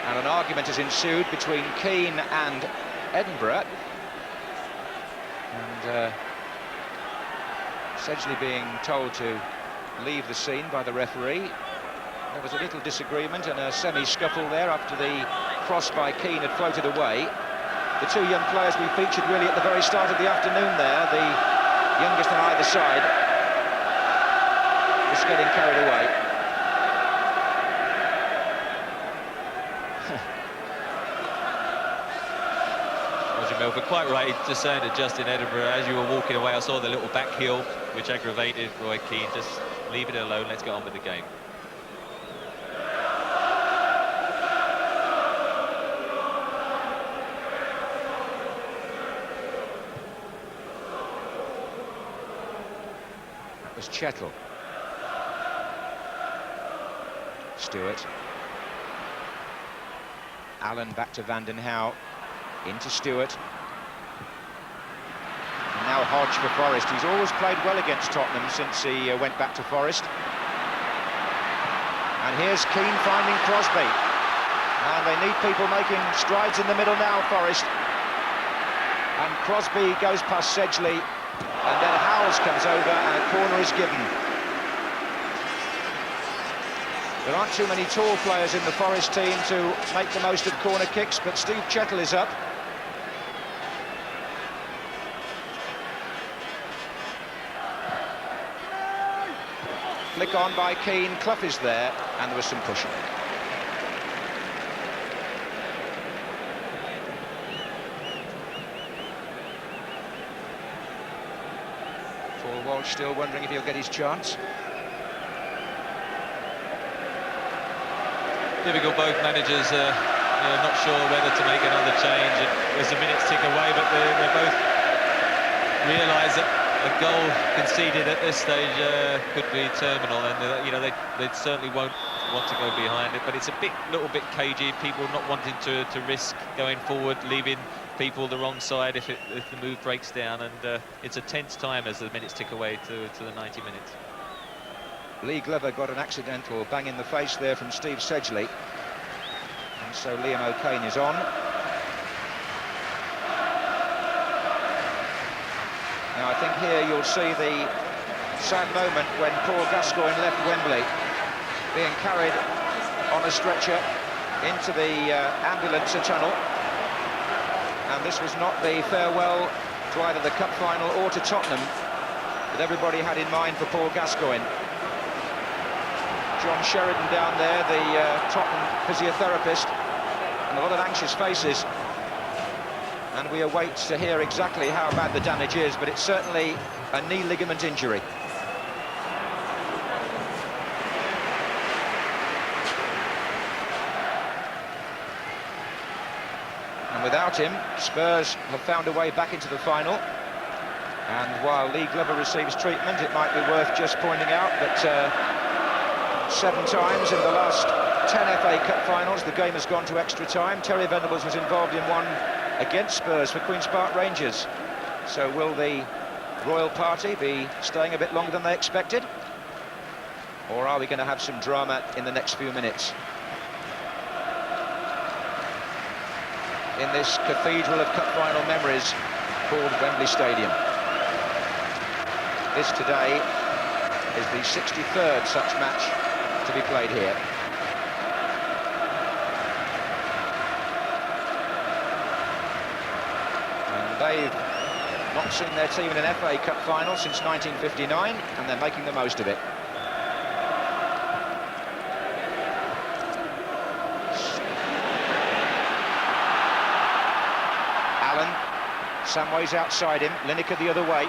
And an argument has ensued between Keane and Edinburgh. And Sedgley being told to leave the scene by the referee. There was a little disagreement and a semi-scuffle there after the cross by Keane had floated away. The two young players we featured really at the very start of the afternoon there, the youngest on either side, was getting carried away. Roger Milford, quite right, just saying to Justin Edinburgh, as you were walking away, I saw the little back heel, which aggravated Roy Keane. Just leave it alone, let's get on with the game. Was Chettle. Stewart. Allen back to Vanden Hauwe. Into Stewart. And now Hodge for Forest. He's always played well against Tottenham since he went back to Forest. And here's Keane finding Crosby. And they need people making strides in the middle now, Forest. And Crosby goes past Sedgley. And then Howells comes over and a corner is given. There aren't too many tall players in the Forest team to make the most of corner kicks, but Steve Chettle is up. Flick on by Keane, Clough is there, and there was some pushing. Walsh still wondering if he'll get his chance. Difficult, both managers not sure whether to make another change as the minutes tick away, but they both realise that a goal conceded at this stage could be terminal, and they certainly won't want to go behind it, but it's a little bit cagey, people not wanting to risk going forward, leaving people the wrong side if the move breaks down, and it's a tense time as the minutes tick away to the 90 minutes. Lee Glover got an accidental bang in the face there from Steve Sedgley, and so Liam O'Kane is on. Now I think here you'll see the sad moment when Paul Gascoigne left Wembley, being carried on a stretcher into the ambulance tunnel. And this was not the farewell to either the cup final or to Tottenham that everybody had in mind for Paul Gascoigne. John Sheridan down there, the Tottenham physiotherapist, and a lot of anxious faces. And we await to hear exactly how bad the damage is, but it's certainly a knee ligament injury. Without him, Spurs have found a way back into the final. And while Lee Glover receives treatment, it might be worth just pointing out that 7 times in the last 10 FA Cup finals, the game has gone to extra time. Terry Venables was involved in one against Spurs for Queen's Park Rangers. So will the royal party be staying a bit longer than they expected? Or are we going to have some drama in the next few minutes? In this cathedral of cup final memories called Wembley Stadium. This today is the 63rd such match to be played here. And they've not seen their team in an FA Cup final since 1959, and they're making the most of it. Samway's outside him, Lineker the other way.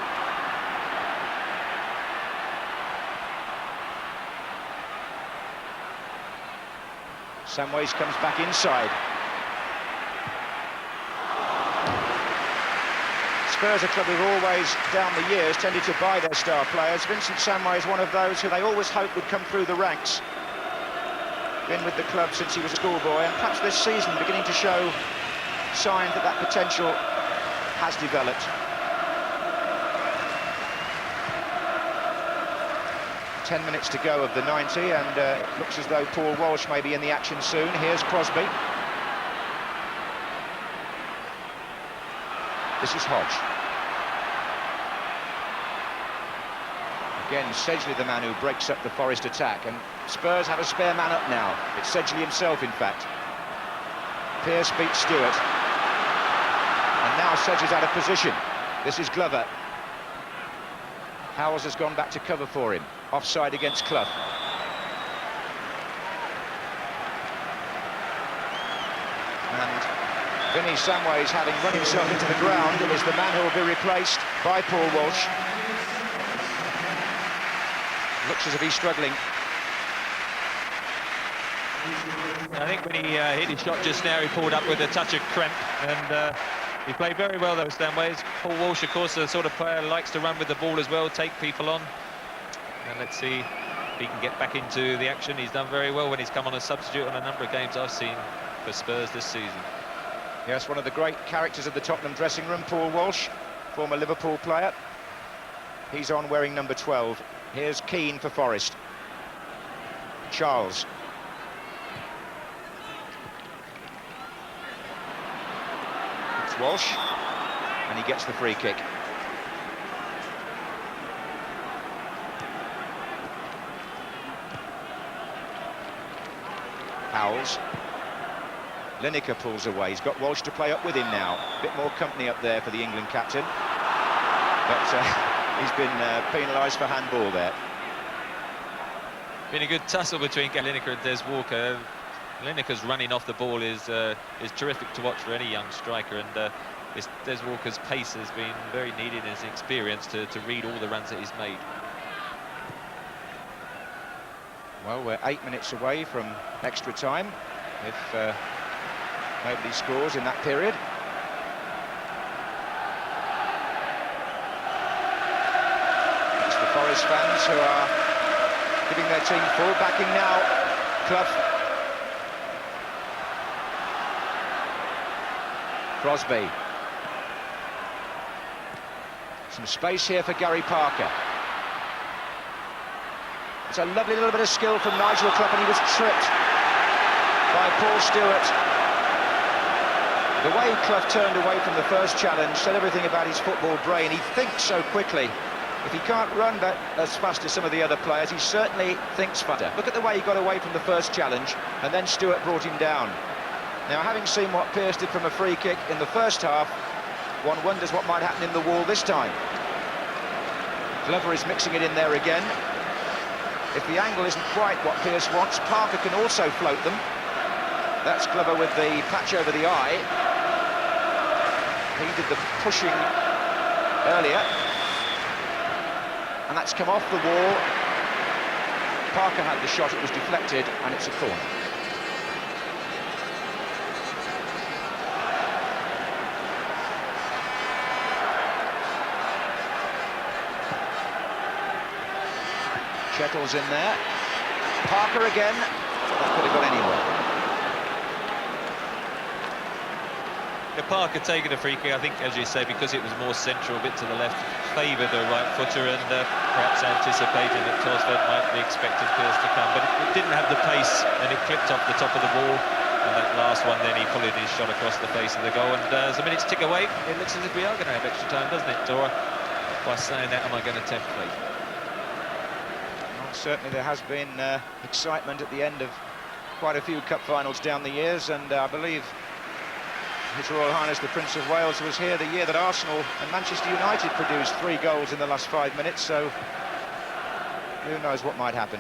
Samways comes back inside. Spurs, a club who've always, down the years, tended to buy their star players. Vincent Samway is one of those who they always hoped would come through the ranks. Been with the club since he was a schoolboy, and perhaps this season beginning to show signs that that potential has developed. Ten minutes to go of the 90, and it looks as though Paul Walsh may be in the action soon. Here's Crosby. This is Hodge. Again, Sedgley the man who breaks up the Forest attack, and Spurs have a spare man up now. It's Sedgley himself, in fact. Pearce beats Stewart. And now Sedgley's out of position. This is Glover. Howells has gone back to cover for him. Offside against Clough. And Vinnie Samways, having run himself into the ground, is the man who will be replaced by Paul Walsh. Looks as if he's struggling. I think when he hit his shot just now, he pulled up with a touch of cramp, and he played very well, though, Samways. Paul Walsh, of course, the sort of player who likes to run with the ball as well, take people on. And let's see if he can get back into the action. He's done very well when he's come on as substitute on a number of games I've seen for Spurs this season. Yes, one of the great characters of the Tottenham dressing room, Paul Walsh, former Liverpool player. He's on wearing number 12. Here's Keane for Forest. Charles. It's Walsh, and he gets the free kick. Howells. Lineker pulls away. He's got Walsh to play up with him now. A bit more company up there for the England captain. But he's been penalised for handball there. Been a good tussle between Lineker and Des Walker. Lineker's running off the ball is terrific to watch for any young striker, and Des Walker's pace has been very needed in his experience to read all the runs that he's made. Well, we're 8 minutes away from extra time if nobody scores in that period. It's the Forest fans who are giving their team full backing now. Clough. Crosby. Some space here for Gary Parker. It's a lovely little bit of skill from Nigel Clough, and he was tripped by Paul Stewart. The way Clough turned away from the first challenge said everything about his football brain. He thinks so quickly. If he can't run that as fast as some of the other players, he certainly thinks faster. Look at the way he got away from the first challenge, and then Stewart brought him down. Now, having seen what Pearce did from a free kick in the first half, one wonders what might happen in the wall this time. Glover is mixing it in there again. If the angle isn't quite what Pearce wants, Parker can also float them. That's Glover with the patch over the eye. He did the pushing earlier. And that's come off the wall. Parker had the shot, it was deflected, and it's a corner. Chettle's in there. Parker again. That could have gone anywhere. Parker taking a free kick, I think, as you say, because it was more central, a bit to the left, favoured the right footer, and perhaps anticipating that Torsford might be expecting Pearce to come, but it didn't have the pace, and it clipped off the top of the ball. And that last one, then he pulled his shot across the face of the goal, and as the minutes tick away, it looks as if we are going to have extra time, doesn't it, Dora? By saying that, am I going to tempt fate? Well, certainly there has been excitement at the end of quite a few cup finals down the years, and I believe His Royal Highness the Prince of Wales was here the year that Arsenal and Manchester United produced 3 goals in the last 5 minutes, so who knows what might happen.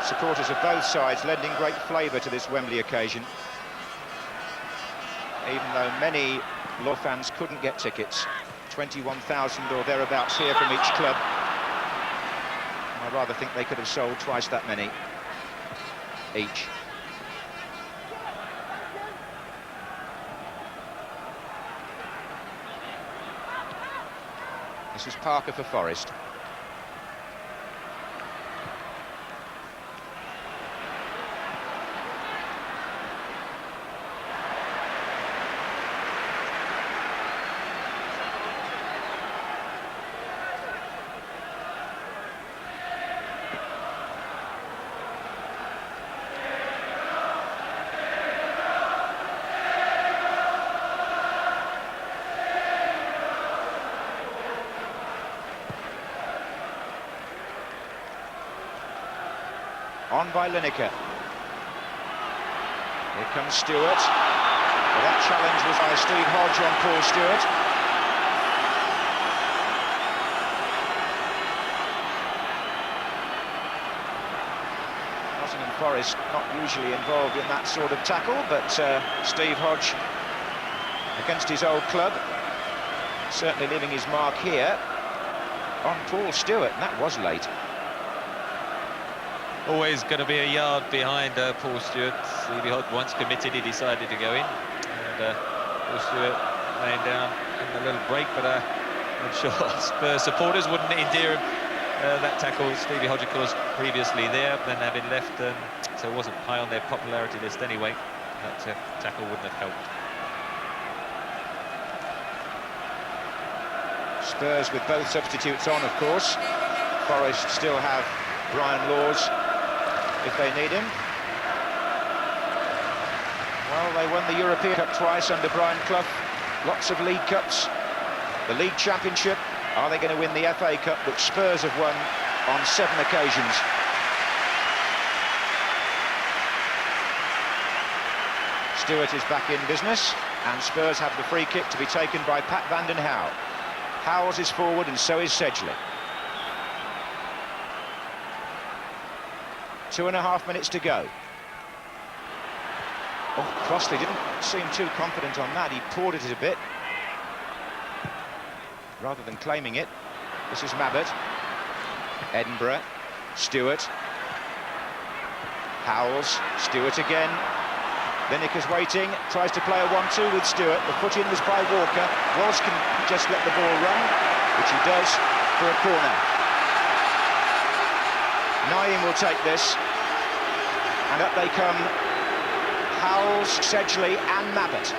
Supporters of both sides lending great flavour to this Wembley occasion. Even though many Law fans couldn't get tickets, 21,000 or thereabouts here from each club. I rather think they could have sold twice that many each. This is Parker for Forest. On by Lineker. Here comes Stewart. Well, that challenge was by Steve Hodge on Paul Stewart. Nottingham Forest not usually involved in that sort of tackle, but Steve Hodge, against his old club, certainly leaving his mark here on Paul Stewart, and that was late. Always going to be a yard behind Paul Stewart. Stevie Hodge once committed, he decided to go in. And Paul Stewart laying down in a little break, but I'm sure Spurs supporters wouldn't endear him. That tackle, Stevie Hodge, of course, previously there, then having left, so it wasn't high on their popularity list anyway. That tackle wouldn't have helped. Spurs with both substitutes on, of course. Forest still have Brian Laws if they need him. Well, they won the European Cup twice under Brian Clough. Lots of League Cups. The League Championship. Are they going to win the FA Cup, which Spurs have won on 7 occasions? Stewart is back in business, and Spurs have the free kick to be taken by Pat Van Den Hauwe. Howells is forward, and so is Sedgley. 2.5 minutes to go. Oh, Crossley didn't seem too confident on that. He poured it a bit, rather than claiming it. This is Mabbott. Edinburgh. Stewart. Howells. Stewart again. Lineker's waiting. Tries to play a 1-2 with Stewart. The foot in was by Walker. Walsh can just let the ball run, which he does for a corner. Naeem will take this, and up they come Howells, Sedgley and Mabbott.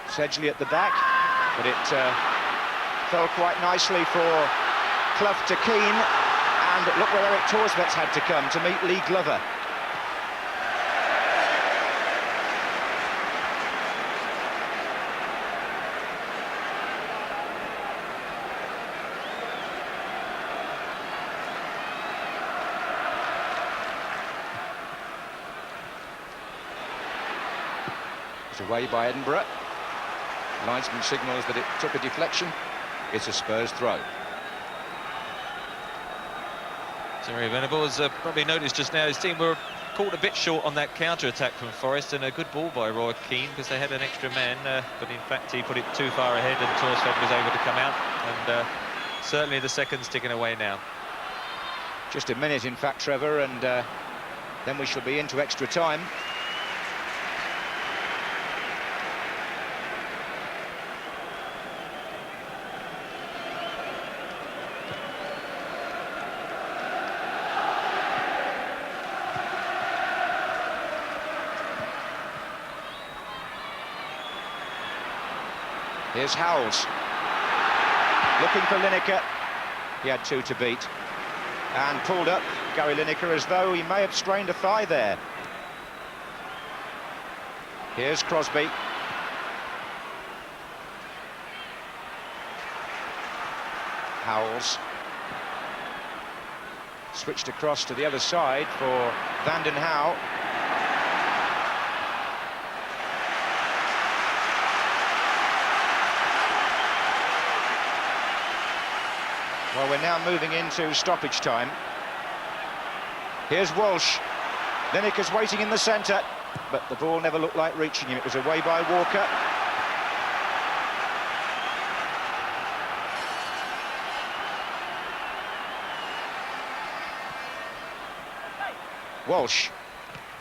Sedgley at the back, but it fell quite nicely for Clough to Keane, and look where Eric Torsvets had to come to meet Lee Glover. It's away by Edinburgh. Linesman signals that it took a deflection. It's a Spurs throw. Terry Venables probably noticed just now his team were caught a bit short on that counter-attack from Forest, and a good ball by Roy Keane because they had an extra man, but in fact he put it too far ahead and Torsveld was able to come out, and certainly the second's ticking away now. Just a minute, in fact, Trevor, and then we shall be into extra time. Here's Howells. Looking for Lineker. He had 2 to beat. And pulled up Gary Lineker as though he may have strained a thigh there. Here's Crosby. Howells. Switched across to the other side for Van Den Hauwe. Well, we're now moving into stoppage time. Here's Walsh. Lineker's waiting in the centre, but the ball never looked like reaching him. It was away by Walker. Walsh.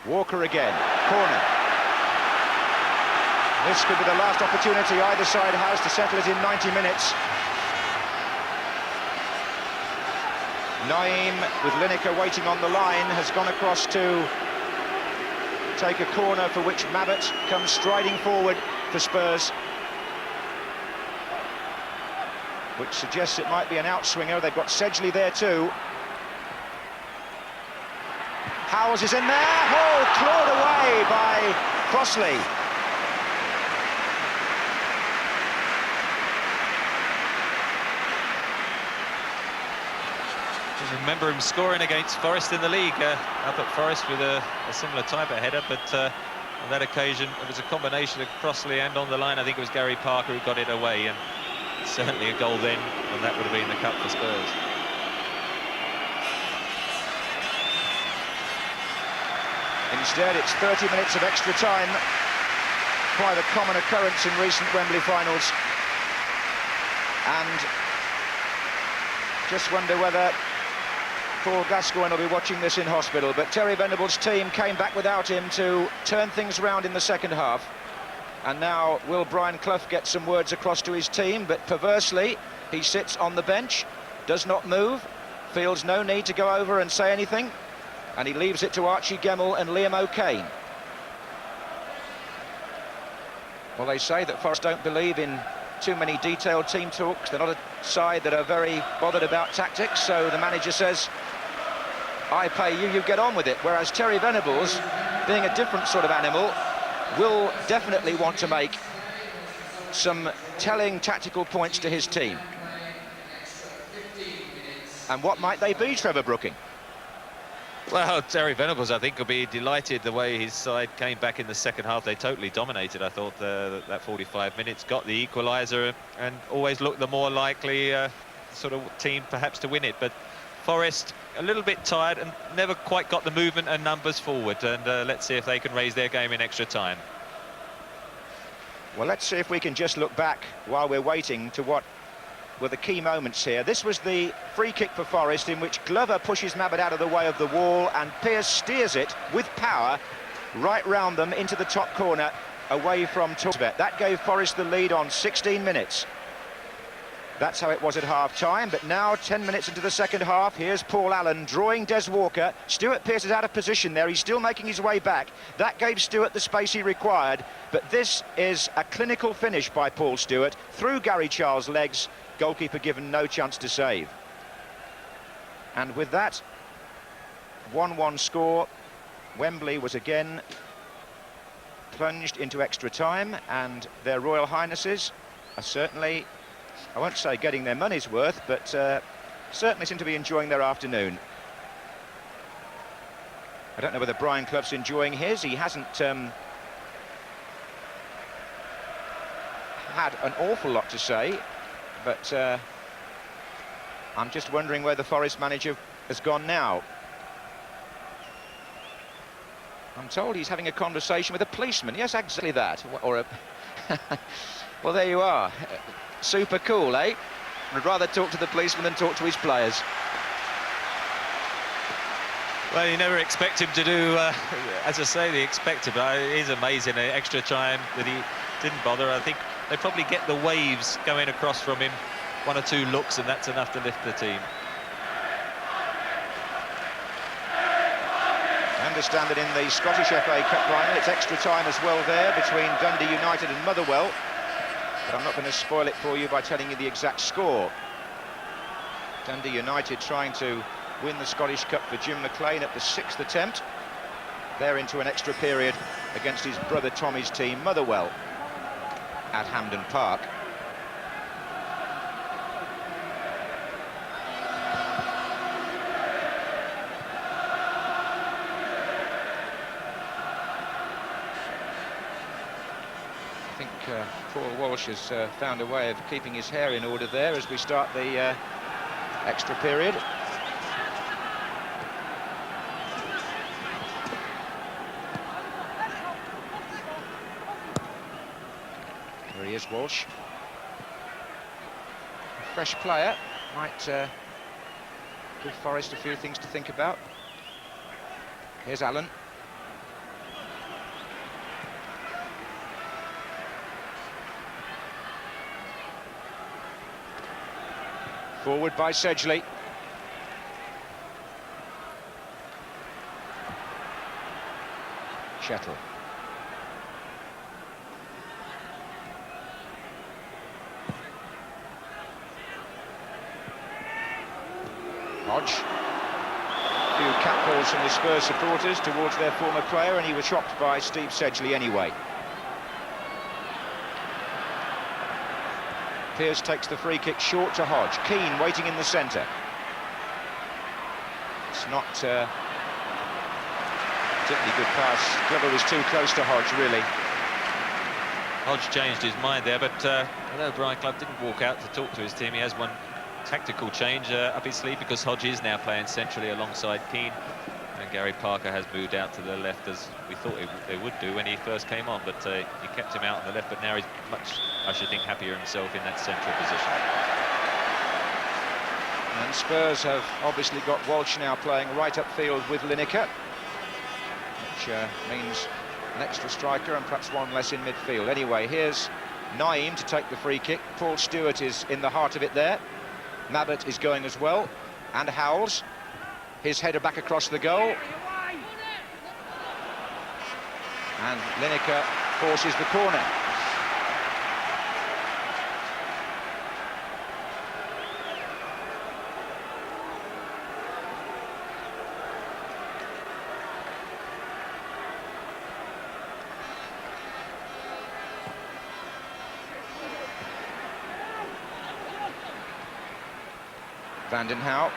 Walker again. Corner. This could be the last opportunity either side has to settle it in 90 minutes. Naeem, with Lineker waiting on the line, has gone across to take a corner for which Mabbutt comes striding forward for Spurs, which suggests it might be an outswinger. They've got Sedgley there too. Howes is in there. Oh, clawed away by Crossley. Remember him scoring against Forest in the league, up at Forest with a similar type of header, but on that occasion it was a combination of Crossley and on the line I think it was Gary Parker who got it away, and certainly a goal then, and that would have been the cup for Spurs. Instead, it's 30 minutes of extra time, quite a common occurrence in recent Wembley finals, and just wonder whether Paul Gascoigne will be watching this in hospital, but Terry Venables' team came back without him to turn things around in the second half. And now will Brian Clough get some words across to his team, but perversely he sits on the bench, does not move, feels no need to go over and say anything, and he leaves it to Archie Gemmell and Liam O'Kane. Well, they say that Forest don't believe in too many detailed team talks. They're not a side that are very bothered about tactics, so the manager says, I pay you, you get on with it. Whereas Terry Venables, being a different sort of animal, will definitely want to make some telling tactical points to his team. And what might they be, Trevor Brooking? Well, Terry Venables, I think, will be delighted the way his side came back in the second half. They totally dominated, I thought, that 45 minutes, got the equaliser and always looked the more likely sort of team perhaps to win it. But Forest, a little bit tired and never quite got the movement and numbers forward. And let's see if they can raise their game in extra time. Well, let's see if we can just look back while we're waiting to what were the key moments here. This was the free kick for Forest, in which Glover pushes Mabbutt out of the way of the wall and Pearce steers it with power right round them into the top corner away from Torsvet. That gave Forest the lead on 16 minutes. That's how it was at half-time, but now 10 minutes into the second half, here's Paul Allen drawing Des Walker. Stuart Pearce is out of position there, he's still making his way back. That gave Stuart the space he required, but this is a clinical finish by Paul Stewart through Gary Charles' legs. Goalkeeper given no chance to save. And with that 1-1 score, Wembley was again plunged into extra time, and their Royal Highnesses are certainly, I won't say getting their money's worth, but certainly seem to be enjoying their afternoon. I don't know whether Brian Clough's enjoying his. He hasn't had an awful lot to say, but I'm just wondering where the Forest manager has gone now. I'm told he's having a conversation with a policeman. Yes, exactly that. Or a... Well, there you are. Super cool, eh? I'd rather talk to the policeman than talk to his players. Well, you never expect him to do, as I say, the expected, but it is amazing, an extra time that he didn't bother. I think they probably get the waves going across from him, one or two looks, and that's enough to lift the team. I understand that in the Scottish FA Cup final, it's extra time as well there between Dundee United and Motherwell. But I'm not going to spoil it for you by telling you the exact score. Dundee United trying to win the Scottish Cup for Jim McLean at the 6th attempt. They're into an extra period against his brother Tommy's team, Motherwell, at Hampden Park. I think Paul Walsh has found a way of keeping his hair in order there as we start the Extra period. There he is, Walsh. A fresh player, might give Forest a few things to think about. Here's Allen. Forward by Sedgley. Shettle. Hodge. A few catcalls from the Spurs supporters towards their former player, and he was shocked by Steve Sedgley anyway. Pearce takes the free kick short to Hodge. Keane waiting in the centre. It's not particularly good pass. Glover was too close to Hodge, really. Hodge changed his mind there, but although Brian Clough didn't walk out to talk to his team, he has one tactical change up his sleeve, because Hodge is now playing centrally alongside Keane, and Gary Parker has moved out to the left, as we thought they would do when he first came on, but he kept him out on the left, but now he's much, I should think, happier himself in that central position. And Spurs have obviously got Walsh now playing right upfield with Lineker, which means an extra striker and perhaps one less in midfield. Anyway, here's Naeem to take the free kick. Paul Stewart is in the heart of it there. Mabbutt is going as well, and Howells. His header back across the goal. And Lineker forces the corner. Vandenhouw.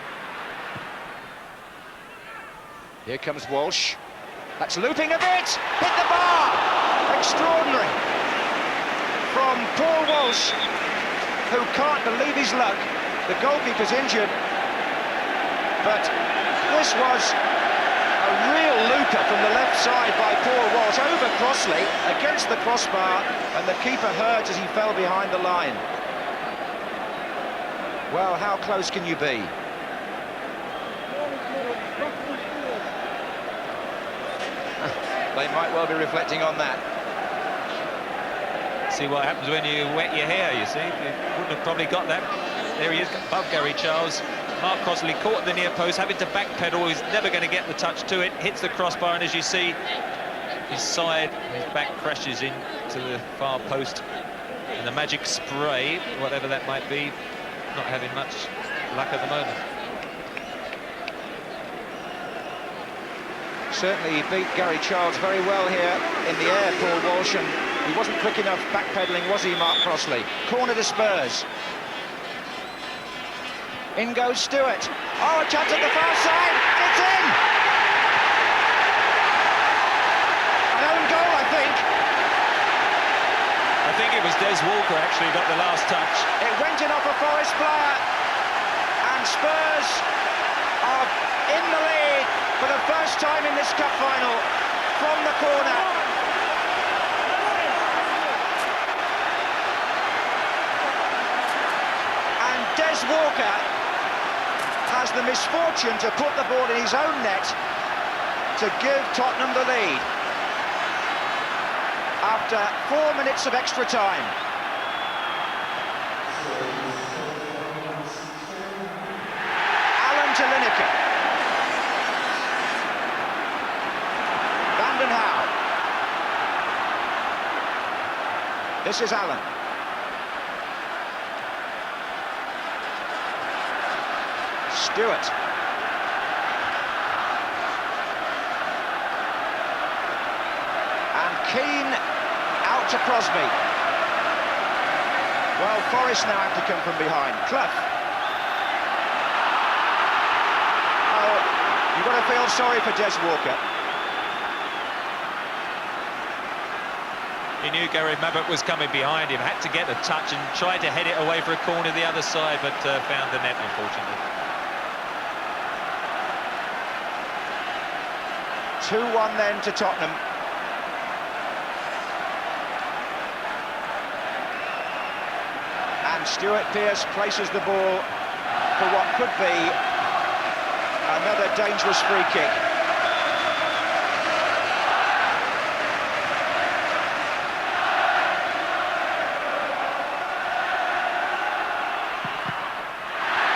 Here comes Walsh. That's looping a bit. Hit the bar. Extraordinary. From Paul Walsh, who can't believe his luck. The goalkeeper's injured. But this was a real looper from the left side by Paul Walsh over Crossley against the crossbar, and the keeper hurt as he fell behind the line. Well, how close can you be? They might well be reflecting on that. See what happens when you wet your hair, you see. You wouldn't have probably got that. There he is, above Gary Charles. Mark Crossley caught the near post, having to backpedal. He's never going to get the touch to it. Hits the crossbar, and as you see, his side, his back crashes into the far post. And the magic spray, whatever that might be, not having much luck at the moment. Certainly he beat Gary Charles very well here in the air, Paul Walsh, and he wasn't quick enough backpedaling, was he, Mark Crossley? Corner to Spurs. In goes Stewart. Oh, a chance at the far side. It's in! An own goal, I think. I think it was Des Walker actually got the last touch. It went in off a Forest player, and Spurs are in the lead for the first time in this cup final from the corner. And Des Walker has the misfortune to put the ball in his own net to give Tottenham the lead after 4 minutes of extra time. Allen to Lineker. Vandenhouw. This is Allen. Stewart. And Keane out to Crosby. Well, Forest now have to come from behind. Clough. Oh, you've got to feel sorry for Des Walker. He knew Gary Mabbutt was coming behind him, had to get a touch and tried to head it away for a corner the other side, but found the net, unfortunately. 2-1 then to Tottenham. And Stuart Pearce places the ball for what could be another dangerous free kick.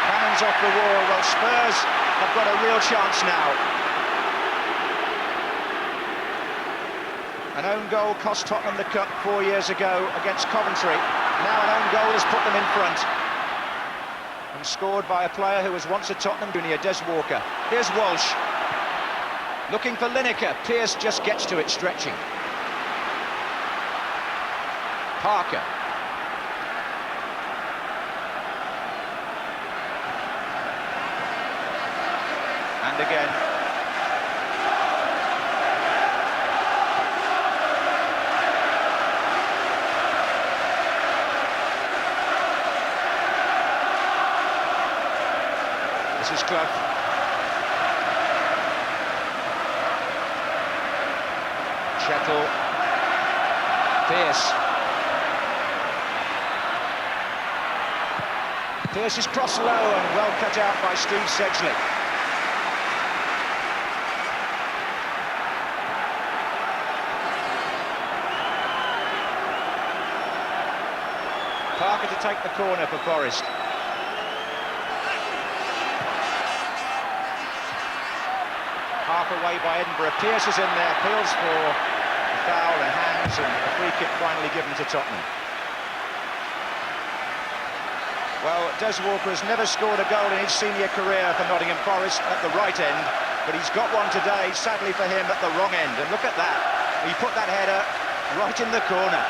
Cannons off the wall. Well, Spurs have got a real chance now. An own goal cost Tottenham the cup 4 years ago against Coventry. Now an own goal has put them in front. And scored by a player who was once a Tottenham junior, Des Walker. Here's Walsh. Looking for Lineker. Pearce just gets to it, stretching. Parker. And again. This is Clough. Chettle. Pearce. Pearce is crossed low and well cut out by Steve Sedgley. Parker to take the corner for Forest. Half away by Edinburgh. Pearce is in there, appeals for a foul and hands, and a free kick finally given to Tottenham. Well, Des Walker has never scored a goal in his senior career for Nottingham Forest at the right end, but he's got one today, sadly for him, at the wrong end. And look at that. He put that header right in the corner.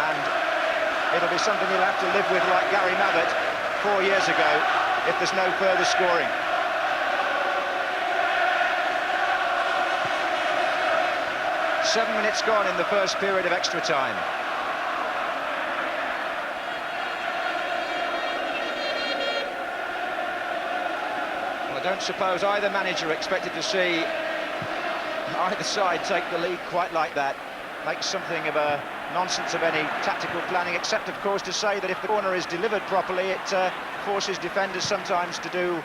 And it'll be something he'll have to live with like Gary Mabbott 4 years ago if there's no further scoring. Seven minutes gone in the first period of extra time. Well, I don't suppose either manager expected to see either side take the lead quite like that. Makes something of a nonsense of any tactical planning, except of course to say that if the corner is delivered properly, it forces defenders sometimes to do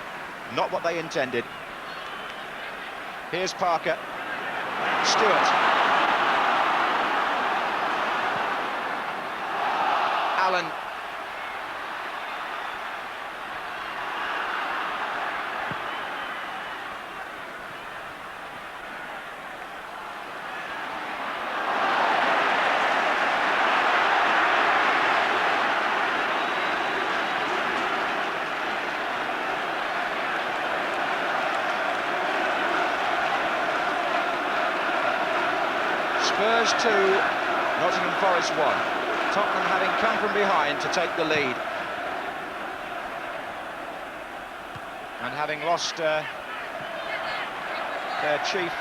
not what they intended. Here's Parker. Stewart. Allen. Spurs 2, Nottingham Forest 1. Tottenham having come from behind to take the lead. And having lost their chief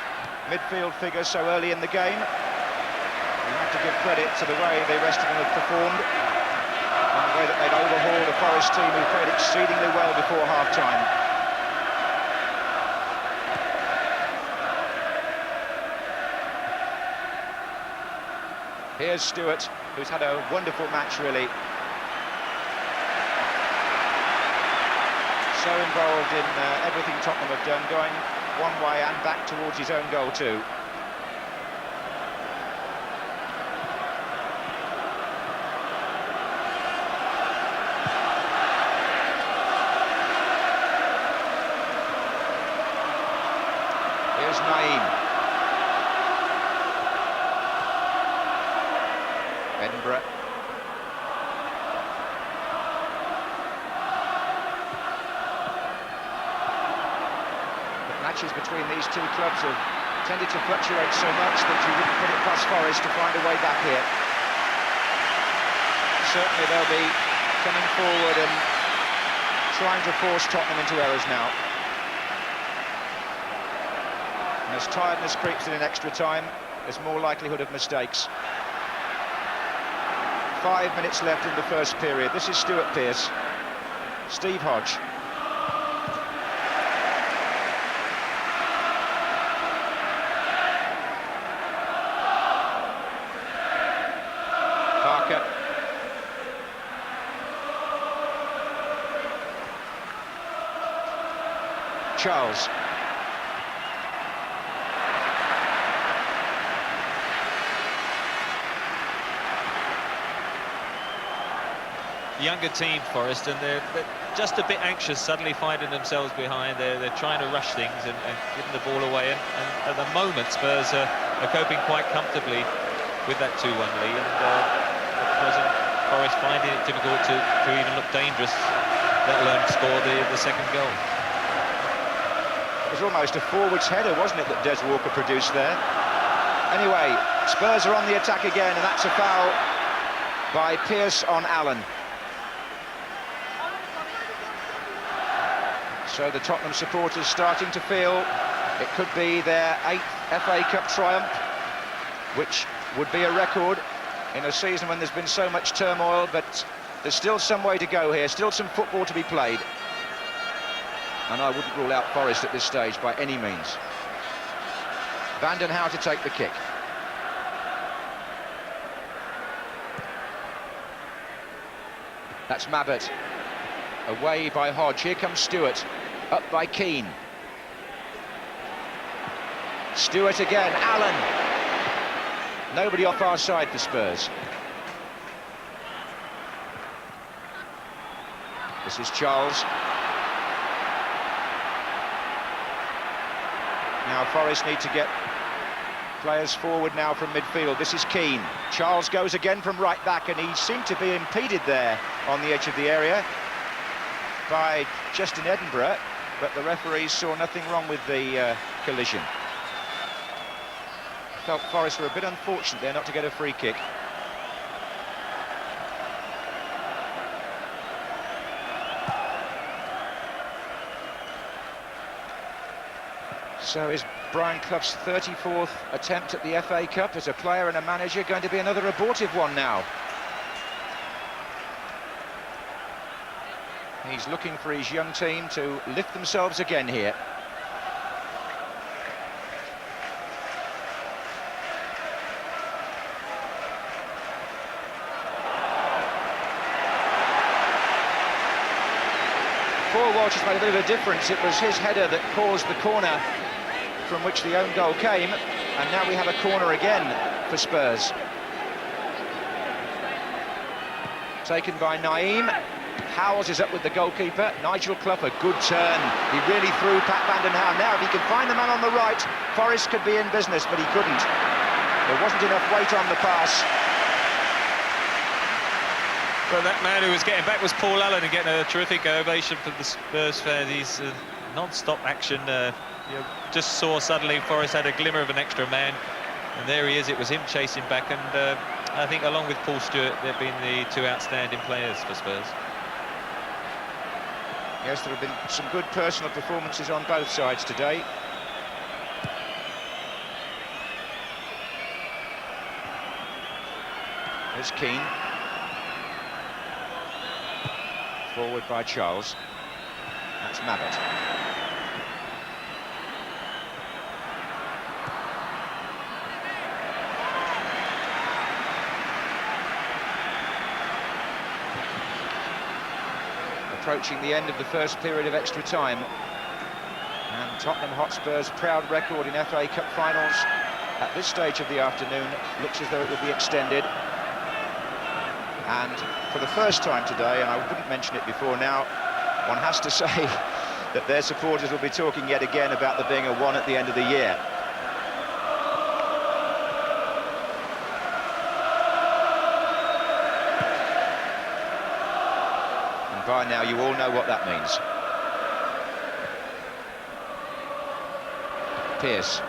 midfield figure so early in the game, you have to give credit to the way the rest of them have performed and the way that they've overhauled a Forest team who played exceedingly well before half-time. Here's Stewart, who's had a wonderful match, really. So involved in everything Tottenham have done, going one way and back towards his own goal too. Here's Naeem. Edinburgh. The matches between these two clubs have tended to fluctuate so much that you wouldn't put it past Forest to find a way back here. Certainly they'll be coming forward and trying to force Tottenham into errors now. And as tiredness creeps in extra time, there's more likelihood of mistakes. 5 minutes left in the first period. This is Stuart Pearce. Steve Hodge. Charles. Younger team, Forest, and they're just a bit anxious, suddenly finding themselves behind. They're trying to rush things and giving the ball away. And at the moment, Spurs are coping quite comfortably with that 2-1 lead. And at present, Forest finding it difficult to even look dangerous, let alone score the second goal. It was almost a forwards header, wasn't it, that Des Walker produced there? Anyway, Spurs are on the attack again, and that's a foul by Pearce on Allen. So the Tottenham supporters starting to feel it could be their 8th FA Cup triumph, which would be a record in a season when there's been so much turmoil, but there's still some way to go here, still some football to be played. And I wouldn't rule out Forest at this stage by any means. Vanden Hauwe to take the kick. That's Mabbott. Away by Hodge. Here comes Stewart. Up by Keane. Stewart again. Allen. Nobody off our side for Spurs. This is Charles. Now Forest need to get players forward now from midfield. This is Keane. Charles goes again from right back, and he seemed to be impeded there on the edge of the area by Justin Edinburgh, but the referees saw nothing wrong with the collision. Felt Forest were a bit unfortunate there not to get a free kick. So is Brian Clough's 34th attempt at the FA Cup as a player and a manager going to be another abortive one now? He's looking for his young team to lift themselves again here. Paul Walsh has made a bit of a difference. It was his header that caused the corner from which the own goal came, and now we have a corner again for Spurs. Taken by Naeem. Howells is up with the goalkeeper. Nigel Clough, a good turn. He really threw Pat Vanden Hauwe. Now, if he can find the man on the right, Forest could be in business, but he couldn't. There wasn't enough weight on the pass. But that man who was getting back was Paul Allen, and getting a terrific ovation from the Spurs fans. He's non-stop action. You just saw suddenly Forest had a glimmer of an extra man, and there he is. It was him chasing back, and I think along with Paul Stewart, they've been the two outstanding players for Spurs. Yes, there have been some good personal performances on both sides today. There's Keane. Forward by Charles. That's Mabbott. Approaching the end of the first period of extra time, and Tottenham Hotspur's proud record in FA Cup finals at this stage of the afternoon looks as though it will be extended. And for the first time today, and I wouldn't mention it before now, one has to say that their supporters will be talking yet again about there being a 1 at the end of the year. By now, you all know what that means. Pearce.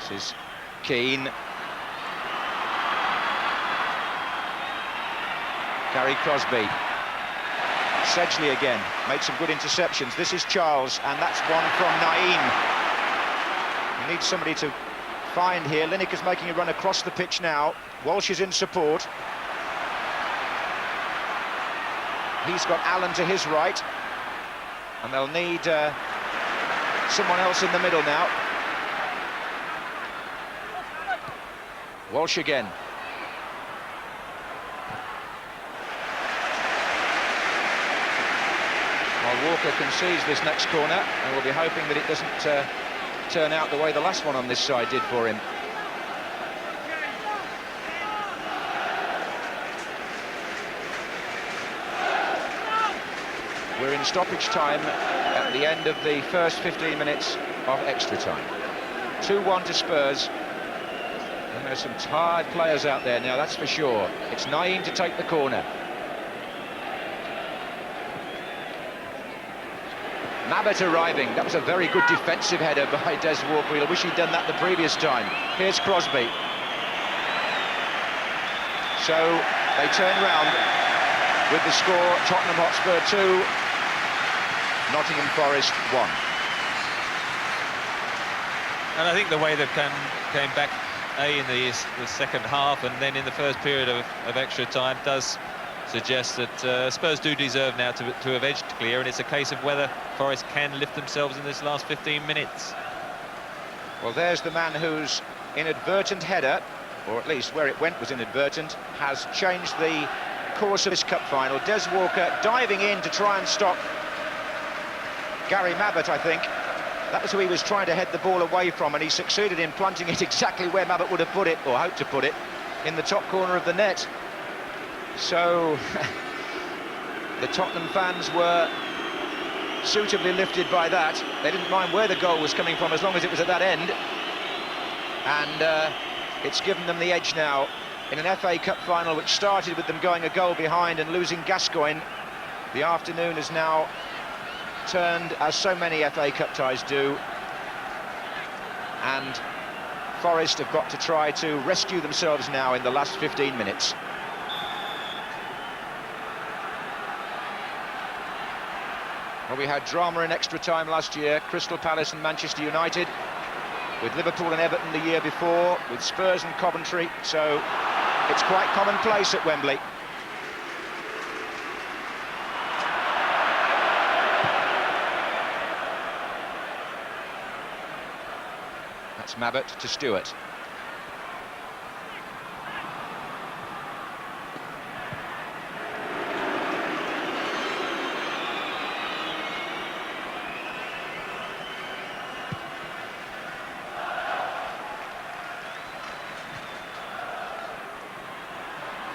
This is Keane. Gary Crosby. Sedgley again, made some good interceptions. This is Charles, and that's one from Naeem. You need somebody to find here. Lineker's making a run across the pitch now. Walsh is in support. He's got Allen to his right, and they'll need someone else in the middle now. Walsh again. While Walker concedes this next corner, and we'll be hoping that it doesn't turn out the way the last one on this side did for him. We're in stoppage time at the end of the first 15 minutes of extra time. 2-1 to Spurs. And there's some tired players out there now, that's for sure. It's Naeem to take the corner. Mabbutt arriving. That was a very good defensive header by Des Walker. I wish he'd done that the previous time. Here's Crosby. So they turn round with the score: Tottenham Hotspur 2, Nottingham Forest 1. And I think the way they've came back, in the second half and then in the first period of extra time, does suggest that Spurs do deserve now to have edged clear, and it's a case of whether Forest can lift themselves in this last 15 minutes. Well, there's the man whose inadvertent header, or at least where it went was inadvertent, has changed the course of this cup final. Des Walker diving in to try and stop Gary Mabbutt, I think. That was who he was trying to head the ball away from, and he succeeded in planting it exactly where Mabbutt would have put it, or hoped to put it, in the top corner of the net. So the Tottenham fans were suitably lifted by that. They didn't mind where the goal was coming from as long as it was at that end. And it's given them the edge now in an FA Cup final which started with them going a goal behind and losing Gascoigne. The afternoon has now turned, as so many FA Cup ties do, and Forest have got to try to rescue themselves now in the last 15 minutes. Well, we had drama in extra time last year: Crystal Palace and Manchester United, with Liverpool and Everton the year before, with Spurs and Coventry, so it's quite commonplace at Wembley. That's Mabbutt to Stewart.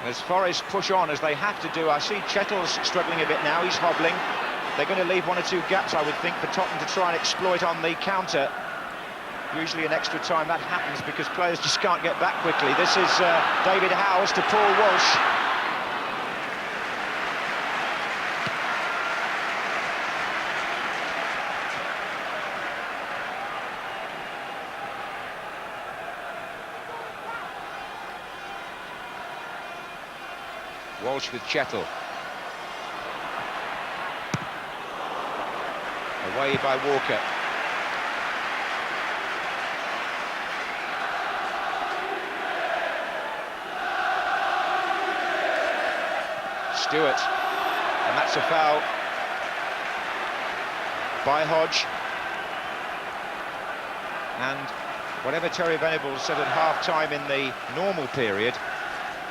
As Forest push on, as they have to do, I see Chettle's struggling a bit now, he's hobbling. They're going to leave one or two gaps, I would think, for Tottenham to try and exploit on the counter. Usually in extra time that happens because players just can't get back quickly. This is David Howes to Paul Walsh. Walsh with Chettle. Away by Walker. Stewart, and that's a foul by Hodge. And whatever Terry Venables said at half-time in the normal period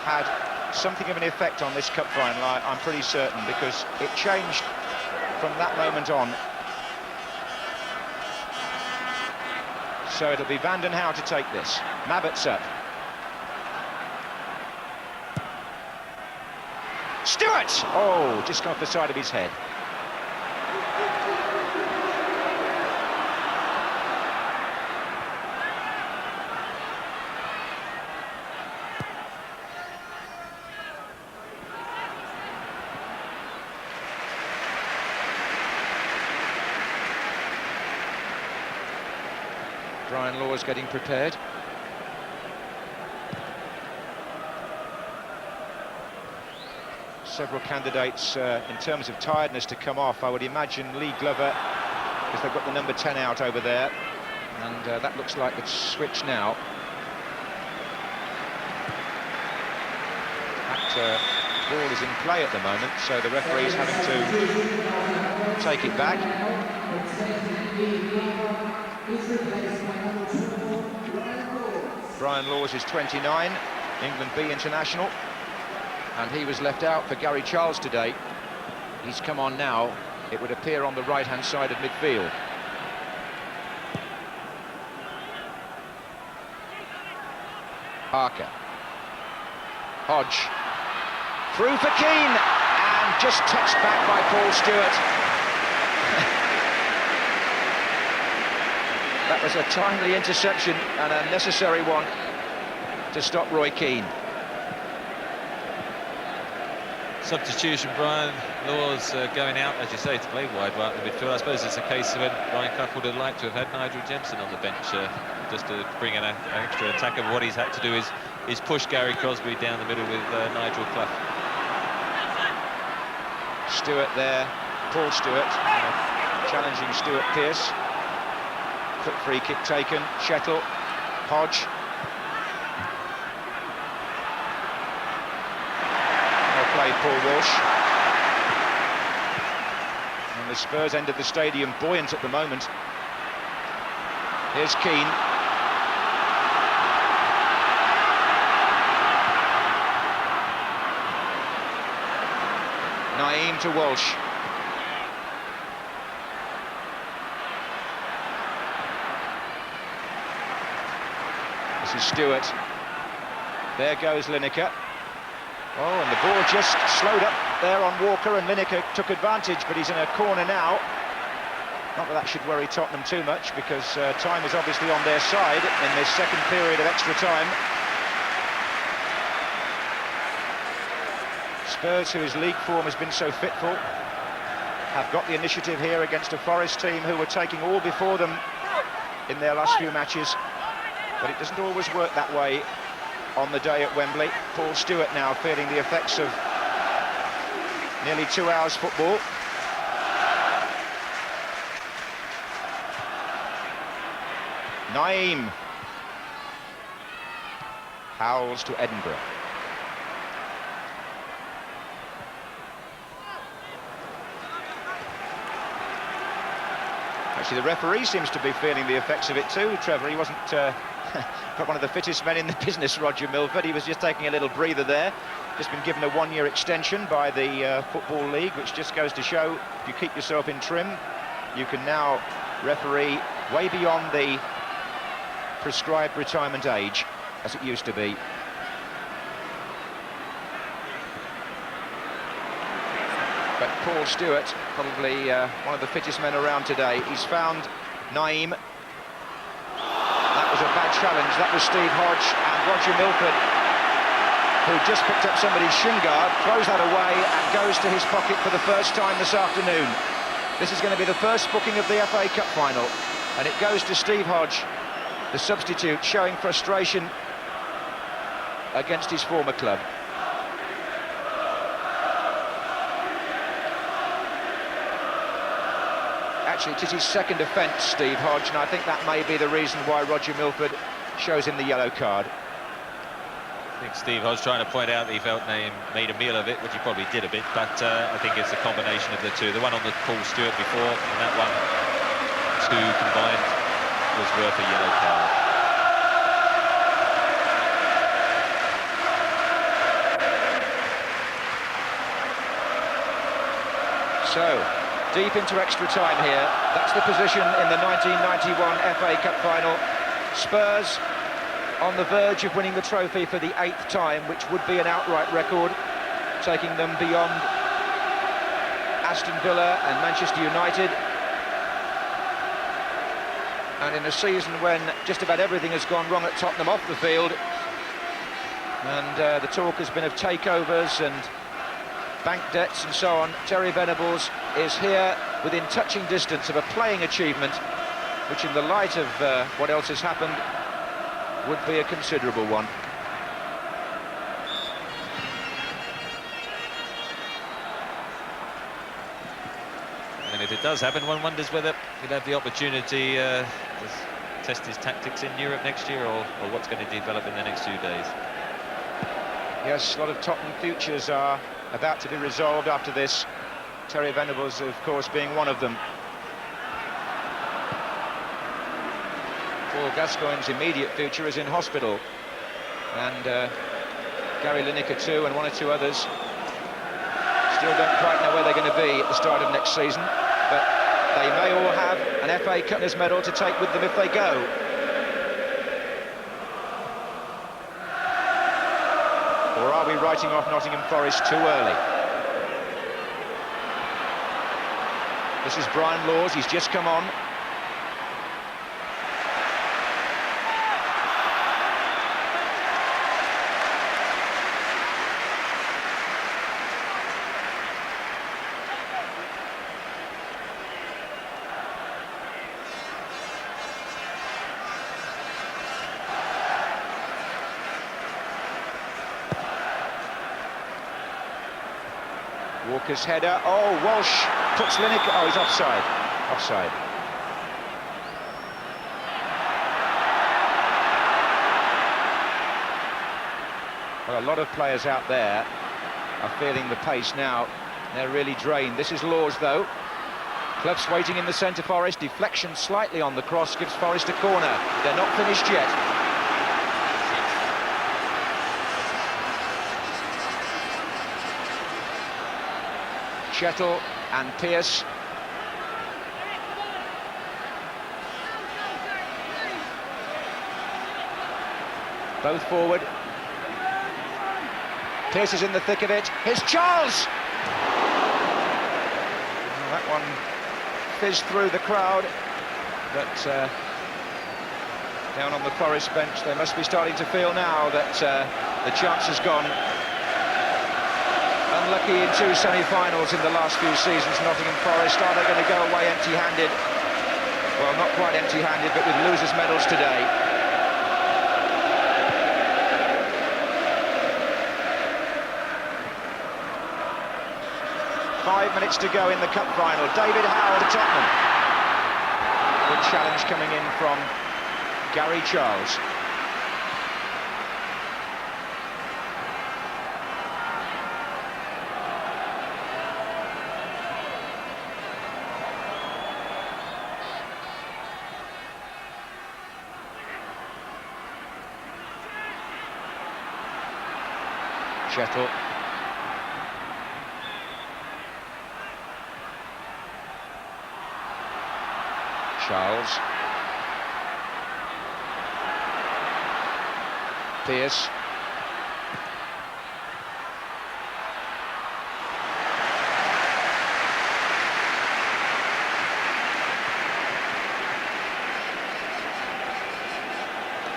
had something of an effect on this cup final, I'm pretty certain, because it changed from that moment on. So it'll be Van den Hauwe to take this. Mabbutt's up. Stewart! Oh, just off the side of his head. Brian Law's getting prepared. Several candidates in terms of tiredness to come off. I would imagine Lee Glover, because they've got the number 10 out over there, and that looks like the switch now. That ball is in play at the moment, so the referee's having to take it back. Brian Laws is 29, England B international, and he was left out for Gary Charles today. He's come on now it would appear, on the right-hand side of midfield. Parker. Hodge. Through for Keane, and just touched back by Paul Stewart. That was a timely interception and a necessary one to stop Roy Keane. Substitution, Brian Law's going out, as you say, to play wide right in the midfield. I suppose it's a case when Ryan Clough would have liked to have had Nigel Jensen on the bench just to bring in an extra attacker. What he's had to do is push Gary Crosby down the middle with Nigel Clough. Stewart there, Paul Stewart, challenging Stuart Pearce. Quick free kick taken, Shettle, Hodge. Well played, Paul Walsh. And the Spurs end of the stadium buoyant at the moment. Here's Keane. Naeem to Walsh. This is Stewart. There goes Lineker. Oh, and the ball just slowed up there on Walker, and Lineker took advantage, but he's in a corner now. Not that should worry Tottenham too much, because time is obviously on their side in this second period of extra time. Spurs, whose league form has been so fitful, have got the initiative here against a Forest team who were taking all before them in their last few matches. But it doesn't always work that way on the day at Wembley. Paul Stewart now feeling the effects of nearly 2 hours football. Naeem. Howells to Edinburgh. Actually, the referee seems to be feeling the effects of it too, Trevor. He wasn't one of the fittest men in the business, Roger Milford. He was just taking a little breather there. Just been given a one-year extension by the Football League, which just goes to show if you keep yourself in trim, you can now referee way beyond the prescribed retirement age, as it used to be. But Paul Stewart, probably one of the fittest men around today. He's found Naeem. That was a bad challenge. That was Steve Hodge, and Roger Milford, who just picked up somebody's shin guard, throws that away and goes to his pocket for the first time this afternoon. This is going to be the first booking of the FA Cup final, and it goes to Steve Hodge, the substitute, showing frustration against his former club. Actually, it is his second offence, Steve Hodge, and I think that may be the reason why Roger Milford shows him the yellow card. I think Steve Hodge trying to point out that he felt Naeem made a meal of it, which he probably did a bit, but I think it's a combination of the two. The one on the Paul Stewart before, and that one, two combined, was worth a yellow card. So, deep into extra time here. That's the position in the 1991 FA Cup final. Spurs on the verge of winning the trophy for the 8th time, which would be an outright record, taking them beyond Aston Villa and Manchester United. And in a season when just about everything has gone wrong at Tottenham off the field, and the talk has been of takeovers and bank debts and so on, Terry Venables is here within touching distance of a playing achievement, which in the light of what else has happened would be a considerable one. And if it does happen, one wonders whether he'll have the opportunity to test his tactics in Europe next year, or what's going to develop in the next few days. Yes, a lot of Tottenham futures are about to be resolved after this. Terry Venables, of course, being one of them. Paul Gascoigne's immediate future is in hospital, and Gary Lineker too, and one or two others Still don't quite know where they're going to be at the start of next season, but they may all have an FA Cup medal to take with them if they go. Or are we writing off Nottingham Forest too early? This is Brian Laws, he's just come on. Walker's header. Oh, Walsh puts Lineker. Oh, he's offside. Offside. Well, a lot of players out there are feeling the pace now. They're really drained. This is Laws, though. Clough's waiting in the centre, Forest. Deflection slightly on the cross gives Forest a corner. They're not finished yet. Chettle and Pearce. Both forward. Pearce is in the thick of it. Here's Charles! Well, that one fizzed through the crowd, but down on the Forest bench they must be starting to feel now that the chance has gone. Unlucky in two semi-finals in the last few seasons, Nottingham Forest. Are they going to go away empty-handed? Well, not quite empty-handed, but with losers' medals today. Five minutes to go in the cup final. David Howe to Tottenham. Good challenge coming in from Gary Charles. Chettle. Charles. Pearce.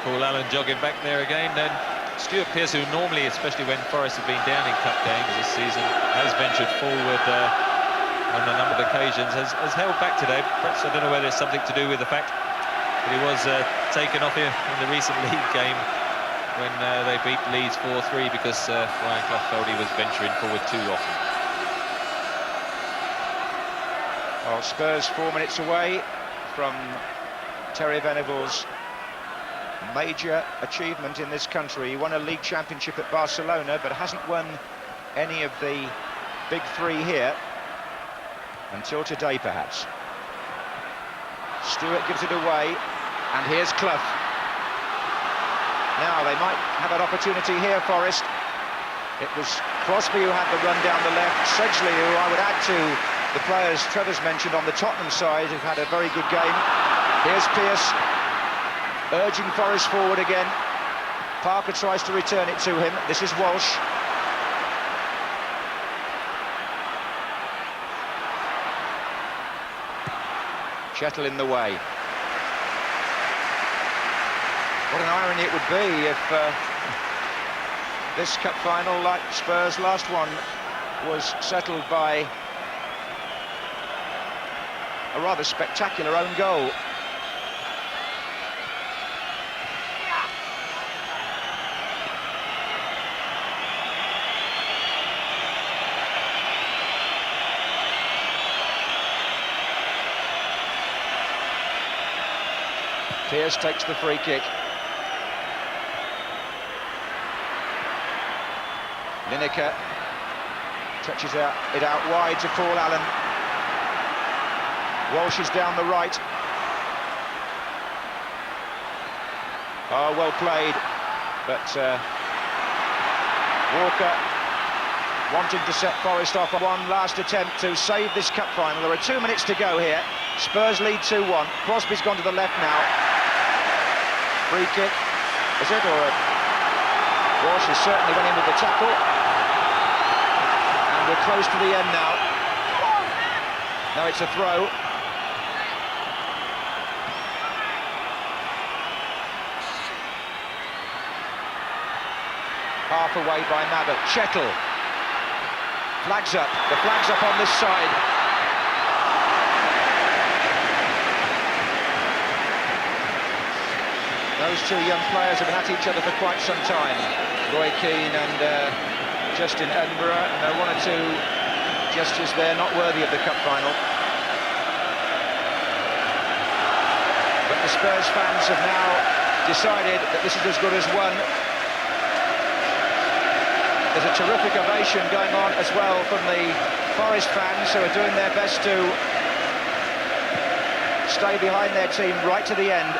Paul Allen jogging back there again, then Stuart Pearce, who normally, especially when Forest have been down in cup games this season, has ventured forward on a number of occasions, has held back today. Perhaps, I don't know whether it's something to do with the fact that he was taken off here in the recent league game when they beat Leeds 4-3, because Brian Clough felt he was venturing forward too often. Well, Spurs 4 minutes away from Terry Venables' major achievement in this country. He won a league championship at Barcelona, but hasn't won any of the big three here until today, perhaps. Stewart gives it away, and here's Clough. Now they might have an opportunity here, Forest. It was Crosby who had the run down the left. Sedgley, who I would add to the players Trevor's mentioned on the Tottenham side, who've had a very good game. Here's Pearce, urging Forest forward again. Parker tries to return it to him. This is Walsh. Chettle in the way. What an irony it would be if this cup final, like Spurs' last one, was settled by a rather spectacular own goal. Pearce takes the free kick. Lineker touches it out wide to Paul Allen. Walsh is down the right. Oh, well played, but Walker wanting to set Forest off on one last attempt to save this cup final. There are 2 minutes to go here. Spurs lead 2-1. Crosby's gone to the left now. Free kick. Is it, or Walsh has certainly went in with the tackle. And we're close to the end now. Now it's a throw. Half away by Mabbutt. Chettle. Flags up. The flag's up on this side. Those two young players have been at each other for quite some time. Roy Keane and Justin Edinburgh. And there are one or two gestures there not worthy of the cup final. But the Spurs fans have now decided that this is as good as one. There's a terrific ovation going on as well from the Forest fans, who are doing their best to stay behind their team right to the end.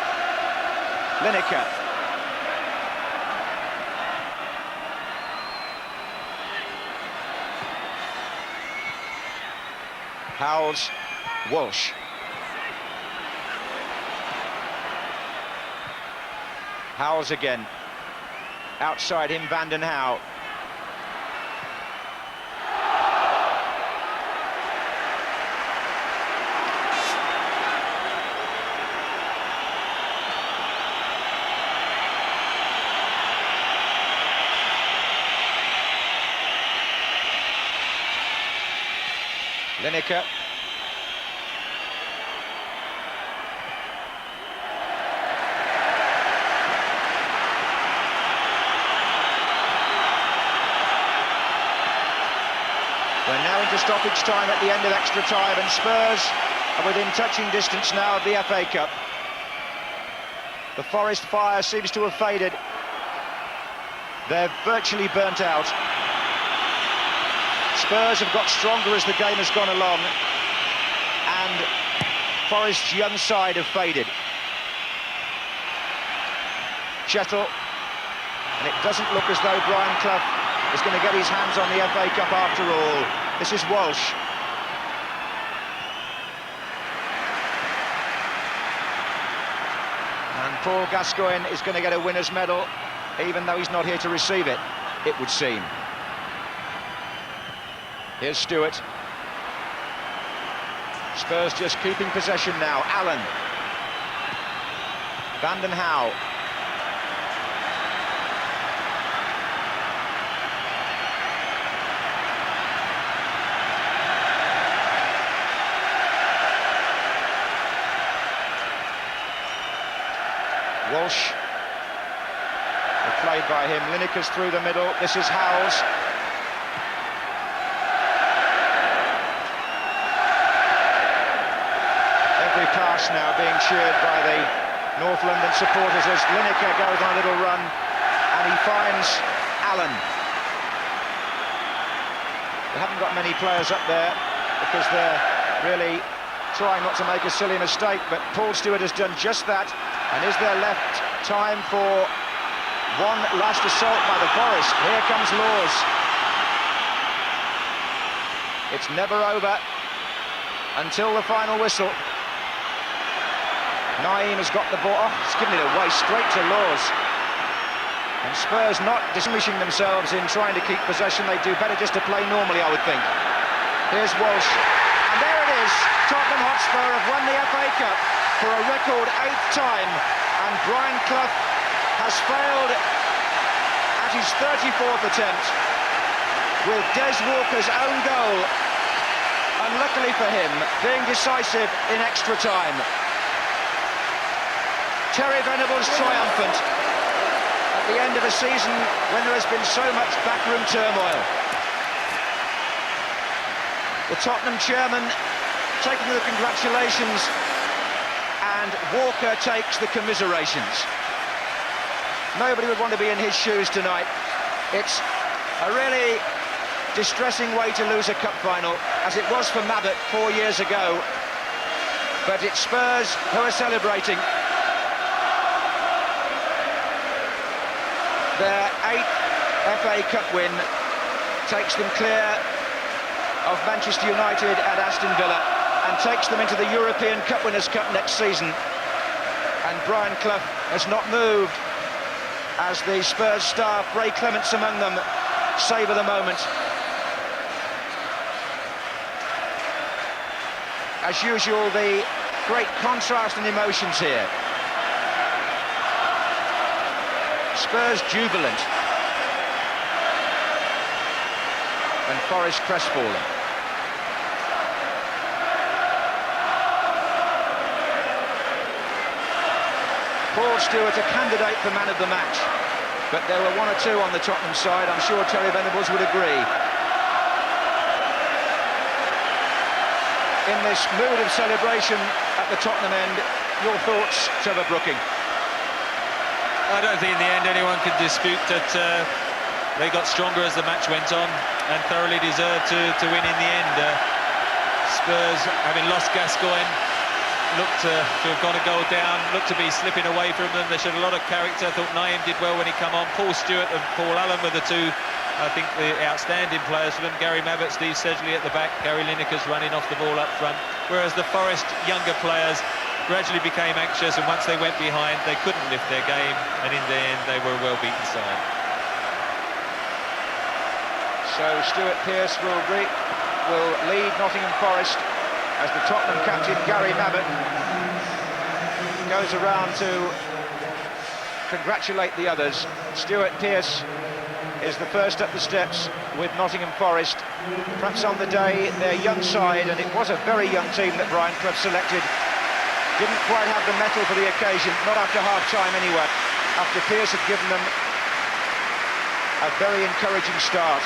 Lineker. Howells. Walsh. Howells again. Outside him, Vanden Hauwe. Lineker. We're now into stoppage time at the end of extra time, and Spurs are within touching distance now of the FA Cup. The Forest fire seems to have faded. They're virtually burnt out. Spurs have got stronger as the game has gone along, and Forest's young side have faded. Chettle, and it doesn't look as though Brian Clough is going to get his hands on the FA Cup after all. This is Walsh. And Paul Gascoigne is going to get a winner's medal, even though he's not here to receive it, it would seem. Here's Stewart. Spurs just keeping possession now. Allen. Vanden Hauwe. Walsh. Played by him. Lineker's through the middle. This is Howells. Every pass now being cheered by the North London supporters as Lineker goes on a little run and he finds Allen. They haven't got many players up there because they're really trying not to make a silly mistake, but Paul Stewart has done just that. And is there left time for one last assault by the Forest? Here comes Laws. It's never over until the final whistle. Naeem has got the ball. Oh, he's given it away straight to Laws. And Spurs not distinguishing themselves in trying to keep possession. They do better just to play normally, I would think. Here's Walsh. And there it is. Tottenham Hotspur have won the FA Cup for a record 8th time. And Brian Clough has failed at his 34th attempt with Des Walker's own goal, unluckily for him, being decisive in extra time. Terry Venables triumphant at the end of a season when there has been so much backroom turmoil. The Tottenham chairman taking the congratulations and Walker takes the commiserations. Nobody would want to be in his shoes tonight. It's a really distressing way to lose a cup final, as it was for Mabbutt 4 years ago. But it's Spurs who are celebrating their 8th FA Cup win takes them clear of Manchester United and Aston Villa and takes them into the European Cup Winners' Cup next season. And Brian Clough has not moved as the Spurs staff, Ray Clements among them, savour the moment. As usual, the great contrast in emotions here. Spurs jubilant and Forest crestfallen. Paul Stewart a candidate for man of the match, but there were one or two on the Tottenham side. I'm sure Terry Venables would agree. In this mood of celebration at the Tottenham end, your thoughts, Trevor Brooking? I don't think in the end anyone could dispute that they got stronger as the match went on and thoroughly deserved to win in the end. Spurs, having lost Gascoigne, looked to have gone a goal down, looked to be slipping away from them. They showed a lot of character. I thought Nottingham did well when he came on. Paul Stewart and Paul Allen were the two, I think, the outstanding players for them. Gary Mabbott, Steve Sedgley at the back, Gary Lineker's running off the ball up front, whereas the Forest younger players gradually became anxious, and once they went behind they couldn't lift their game, and in the end they were a well-beaten side. So Stuart Pearce will lead Nottingham Forest as the Tottenham captain Gary Mabbott goes around to congratulate the others. Stuart Pearce is the first up the steps with Nottingham Forest. Perhaps on the day their young side, and it was a very young team that Brian Clough selected, didn't quite have the mettle for the occasion, not after half-time anyway, after Pearce had given them a very encouraging start.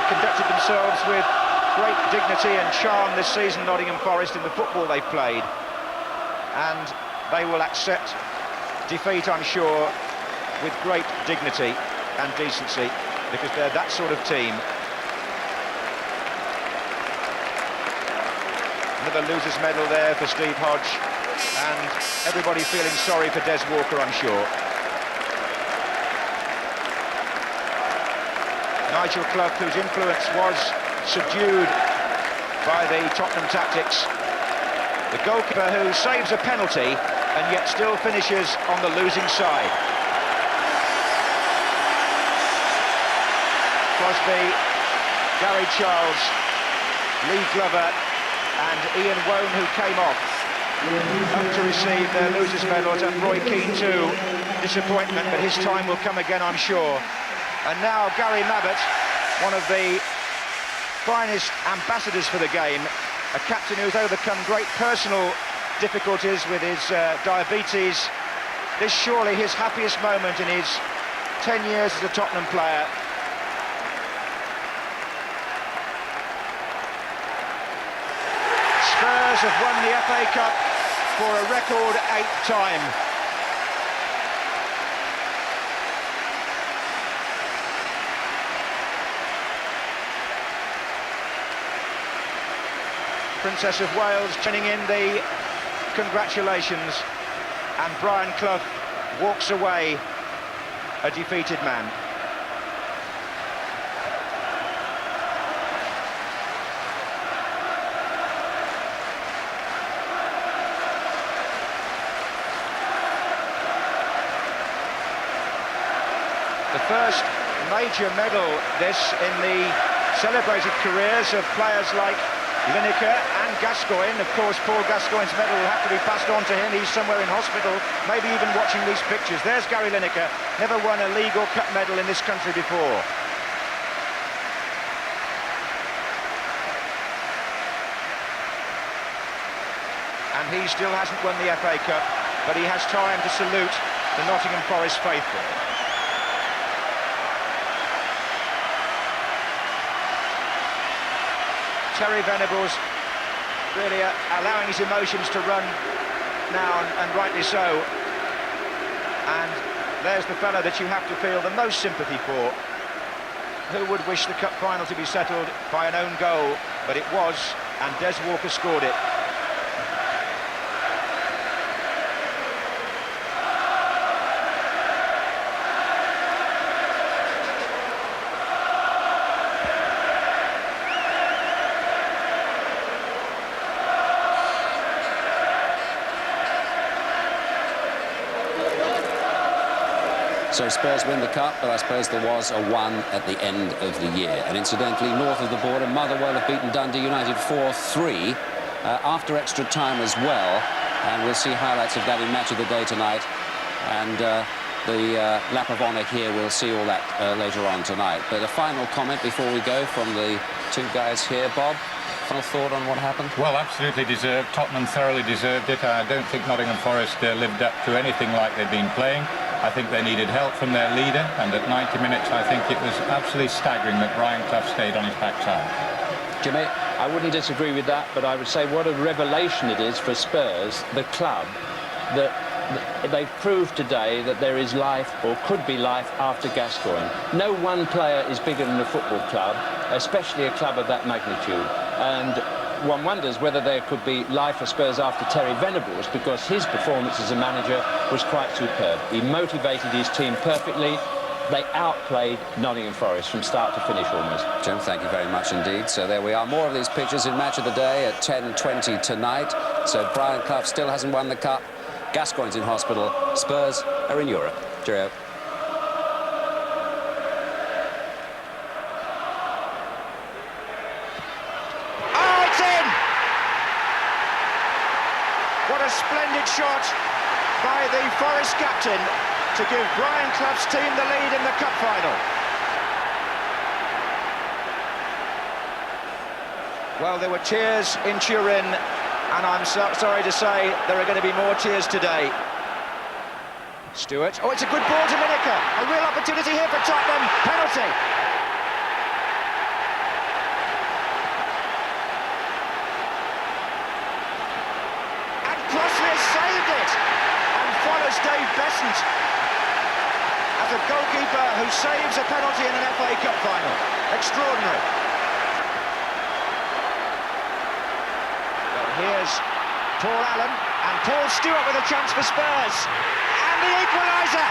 Conducted themselves with great dignity and charm this season, Nottingham Forest, in the football they've played, and they will accept defeat, I'm sure, with great dignity and decency, because they're that sort of team. Another loser's medal there for Steve Hodge, and everybody feeling sorry for Des Walker, I'm sure. Nigel Clough, whose influence was subdued by the Tottenham tactics. The goalkeeper who saves a penalty and yet still finishes on the losing side. Crosby, Gary Charles, Lee Glover and Ian Wone, who came off up to receive their losers' medals, and Roy Keane too. Disappointment, but his time will come again, I'm sure. And now Gary Mabbott, one of the finest ambassadors for the game, a captain who's overcome great personal difficulties with his diabetes. This surely his happiest moment in his 10 years as a Tottenham player. Spurs have won the FA Cup for a record 8th time. Princess of Wales joining in the congratulations, and Brian Clough walks away a defeated man. The first major medal, this, in the celebrated careers of players like Lineker and Gascoigne. Of course, Paul Gascoigne's medal will have to be passed on to him. He's somewhere in hospital, maybe even watching these pictures. There's Gary Lineker, never won a league or cup medal in this country before. And he still hasn't won the FA Cup, but he has time to salute the Nottingham Forest faithful. Terry Venables really allowing his emotions to run now, and rightly so. And There's the fella that you have to feel the most sympathy for. Who would wish the cup final to be settled by an own goal? But it was, and Des Walker scored it. So Spurs win the cup, but I suppose there was a 1 at the end of the year. And incidentally, north of the border, Motherwell have beaten Dundee United 4-3 after extra time as well. And we'll see highlights of that in Match of the Day tonight. And the lap of honour here, we'll see all that later on tonight. But a final comment before we go from the two guys here. Bob, final thought on what happened? Well, absolutely deserved. Tottenham thoroughly deserved it. I don't think Nottingham Forest lived up to anything like they've been playing. I think they needed help from their leader, and at 90 minutes I think it was absolutely staggering that Brian Clough stayed on his backside. Jimmy? I wouldn't disagree with that, but I would say what a revelation it is for Spurs, the club, that they've proved today that there is life, or could be life, after Gascoigne. No one player is bigger than a football club, especially a club of that magnitude. And one wonders whether there could be life for Spurs after Terry Venables, because his performance as a manager was quite superb. He motivated his team perfectly. They outplayed Nottingham Forest from start to finish almost. Jim, thank you very much indeed. So there we are, more of these pictures in Match of the Day at 10:20 tonight. So Brian Clough still hasn't won the cup. Gascoigne's in hospital. Spurs are in Europe. Cheerio. What a splendid shot by the Forest captain to give Brian Clough's team the lead in the cup final. Well, there were tears in Turin, and I'm sorry to say there are going to be more tears today. Stewart. Oh, it's a good ball to Lineker. A real opportunity here for Tottenham. Penalty. Saved it and follows Dave Besant as a goalkeeper who saves a penalty in an FA Cup final. Extraordinary. Well, here's Paul Allen and Paul Stewart with a chance for Spurs. And the equaliser.